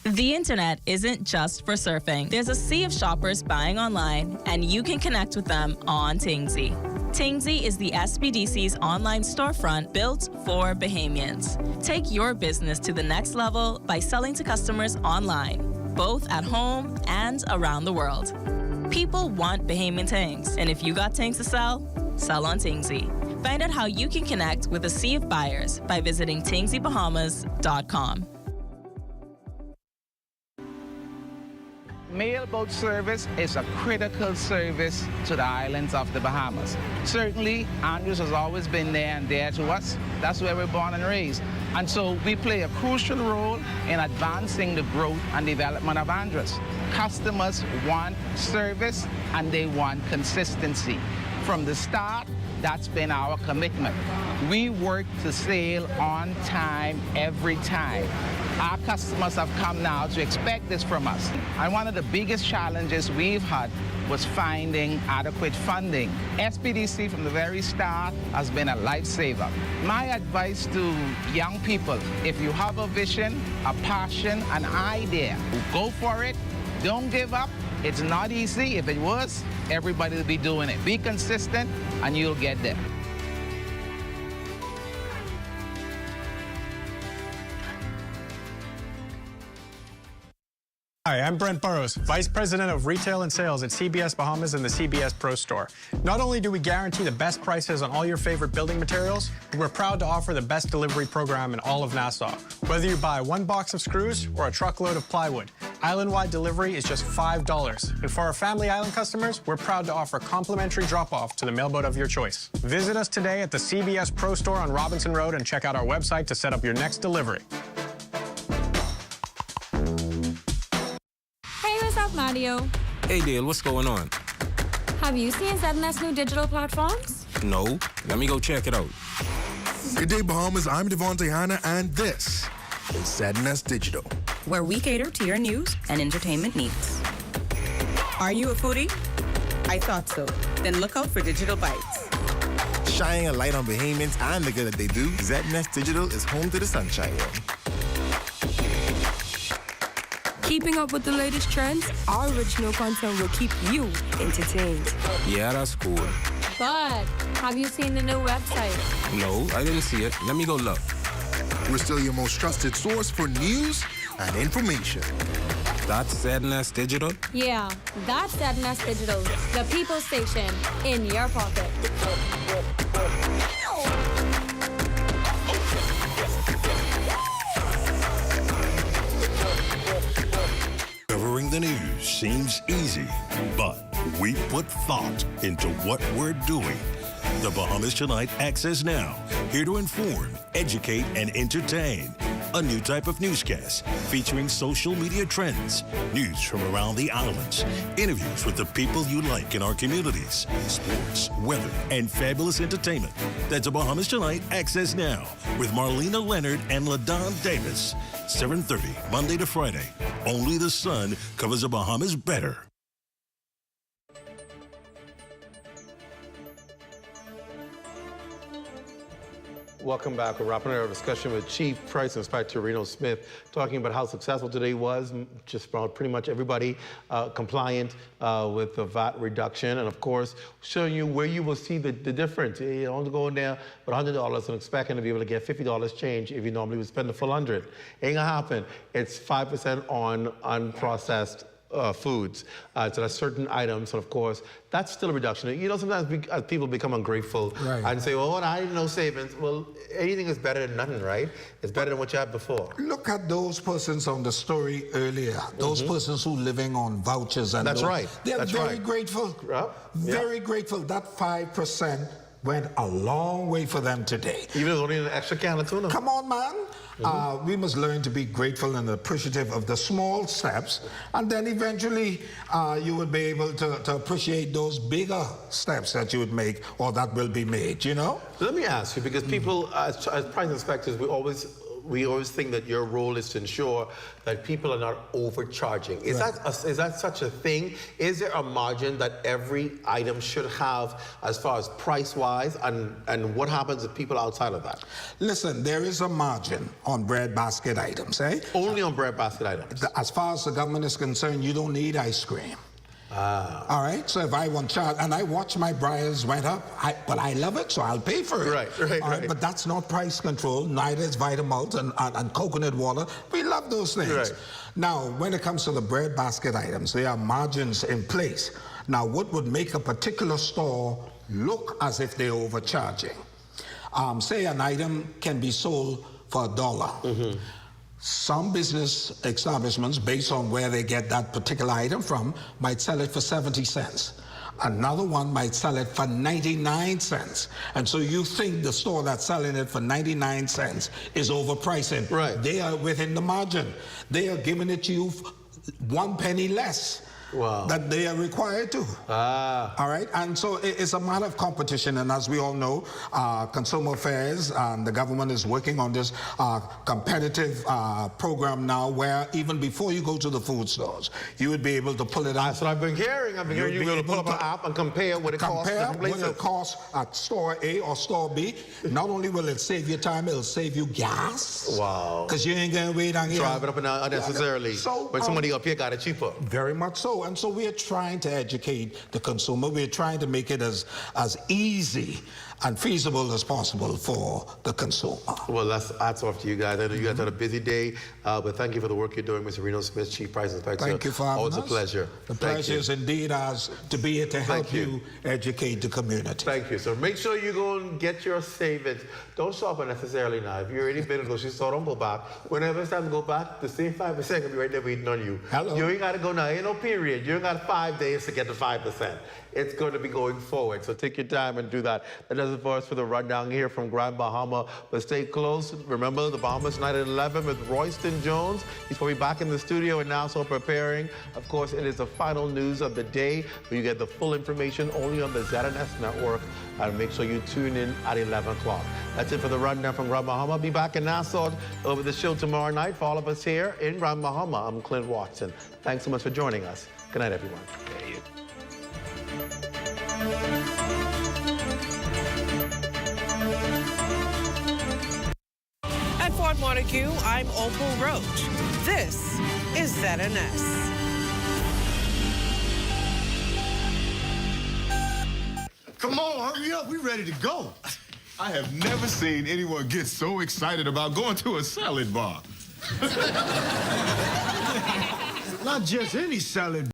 The internet isn't just for surfing. There's a sea of shoppers buying online, and you can connect with them on Tingsy. Tingsy is the SBDC's online storefront built for Bahamians. Take your business to the next level by selling to customers online, both at home and around the world. People want Bahamian things, and if you got things to sell, sell on Tingsy. Find out how you can connect with a sea of buyers by visiting tingsybahamas.com. Mailboat service is a critical service to the islands of the Bahamas. Certainly, Andrews has always been there and dear to us. That's where we're born and raised. And so we play a crucial role in advancing the growth and development of Andrews. Customers want service and they want consistency. From the start, that's been our commitment. We work to sail on time every time. Our customers have come now to expect this from us. And one of the biggest challenges we've had was finding adequate funding. SBDC from the very start has been a lifesaver. My advice to young people, if you have a vision, a passion, an idea, go for it. Don't give up. It's not easy. If it was, everybody would be doing it. Be consistent and you'll get there. Hi, I'm Brent Burrows, Vice President of Retail and Sales at CBS Bahamas and the CBS Pro Store. Not only do we guarantee the best prices on all your favorite building materials, but we're proud to offer the best delivery program in all of Nassau. Whether you buy one box of screws or a truckload of plywood, Island-wide delivery is just $5. And for our Family Island customers, we're proud to offer complimentary drop-off to the mailboat of your choice. Visit us today at the CBS Pro Store on Robinson Road and check out our website to set up your next delivery. Hey, what's up, Mario? Hey, Dale, what's going on? Have you seen ZNS new digital platforms? No. Let me go check it out. Good day, Bahamas. I'm Devontae Hanna, and this is ZNS Digital, where we cater to your news and entertainment needs. Are you a foodie? I thought so. Then look out for Digital Bites. Shining a light on Bahamians and the good that they do, ZNS Digital is home to the Sunshine Room. Keeping up with the latest trends, our original content will keep you entertained. Yeah, that's cool. But have you seen the new website? No, I didn't see it. Let me go look. We're still your most trusted source for news and information. That's ZNS Digital? Yeah, that's ZNS Digital, the people station in your pocket. Covering the news seems easy, but we put thought into what we're doing. The Bahamas Tonight Access Now, here to inform, educate, and entertain. A new type of newscast featuring social media trends, news from around the islands, interviews with the people you like in our communities, sports, weather, and fabulous entertainment. That's a Bahamas Tonight Access Now with Marlena Leonard and LaDon Davis. 7:30, Monday to Friday. Only the sun covers the Bahamas better. Welcome back. We're wrapping our discussion with Chief Price Inspector Reno Smith, talking about how successful today was. Just about pretty much everybody compliant with the VAT reduction, and of course, showing you where you will see the difference. You don't go in there with $100 and expecting to be able to get $50 change if you normally would spend the full $100. Ain't gonna happen. It's 5% on unprocessed foods. So that's certain items, and of course, that's still a reduction. You know, sometimes people become ungrateful and say, well, I didn't know savings. Well, anything is better than nothing, right? It's better than what you had before. Look at those persons on the story earlier, those persons who living on vouchers. And That's right. They're very grateful, very grateful. That 5% went a long way for them today. Even if it's only an extra can of tuna. Come on, man. We must learn to be grateful and appreciative of the small steps, and then eventually you would be able to appreciate those bigger steps that you would make or that will be made, you know? Let me ask you, because people, as price inspectors, we always think that your role is to ensure that people are not overcharging. Is that such a thing? Is there a margin that every item should have as far as price-wise, and what happens if people are outside of that? Listen, there is a margin on breadbasket items, eh? Only on breadbasket items? As far as the government is concerned, you don't need ice cream. All right, so if I want child, and I watch my briars went up, but I love it, so I'll pay for it. Right. But that's not price control, neither is Vitamalt and coconut water. We love those things. Right. Now, when it comes to the bread basket items, there are margins in place. Now, what would make a particular store look as if they're overcharging? Say an item can be sold for $1. Some business establishments, based on where they get that particular item from, might sell it for 70 cents. Another one might sell it for 99 cents. And so you think the store that's selling it for 99 cents is overpricing. Right. They are within the margin. They are giving it to you 1 penny less. That they are required to. All right, and so it's a matter of competition, and as we all know, Consumer Affairs and the government is working on this competitive program now, where even before you go to the food stores, you would be able to pull it out. That's what I've been hearing. I've been hearing you're going to pull up an app and compare what it costs. Compare what it costs at store A or store B. Not only will it save you time, it'll save you gas. Wow. Because you ain't going to wait on driving up and down unnecessarily. So, when somebody up here got it cheaper. Very much so. So we are trying to educate the consumer. We're trying to make it as easy and feasible as possible for the consumer. Well, that's hats off to you guys. I know you guys had a busy day, but thank you for the work you're doing, Mr. Reno Smith, Chief Price Inspector. Thank you for having us. Always a pleasure. The pleasure is indeed ours to be here to help you educate the community. Thank you. So make sure you go and get your savings. Don't shop unnecessarily now. If you're already been in the grocery store, don't go back. Whenever it's time to go back, the same 5% will be right there waiting on you. Hello. You ain't got to go now. Ain't no period. You ain't got 5 days to get the 5%. It's going to be going forward. So take your time and do that. That does it for us for the rundown here from Grand Bahama. But stay close. Remember the Bahamas Night at 11 with Royston Jones. He's probably back in the studio and now so preparing. Of course, it is the final news of the day. Where you get the full information only on the ZNS network. And make sure you tune in at 11 o'clock. That's it for the rundown from Grand Bahama. I'll be back in Nassau over the show tomorrow night. For all of us here in Grand Bahama, I'm Clint Watson. Thanks so much for joining us. Good night, everyone. At Fort Montague, I'm Opal Roach. This is ZNS. Come on, hurry up. We're ready to go. I have never seen anyone get so excited about going to a salad bar. Not just any salad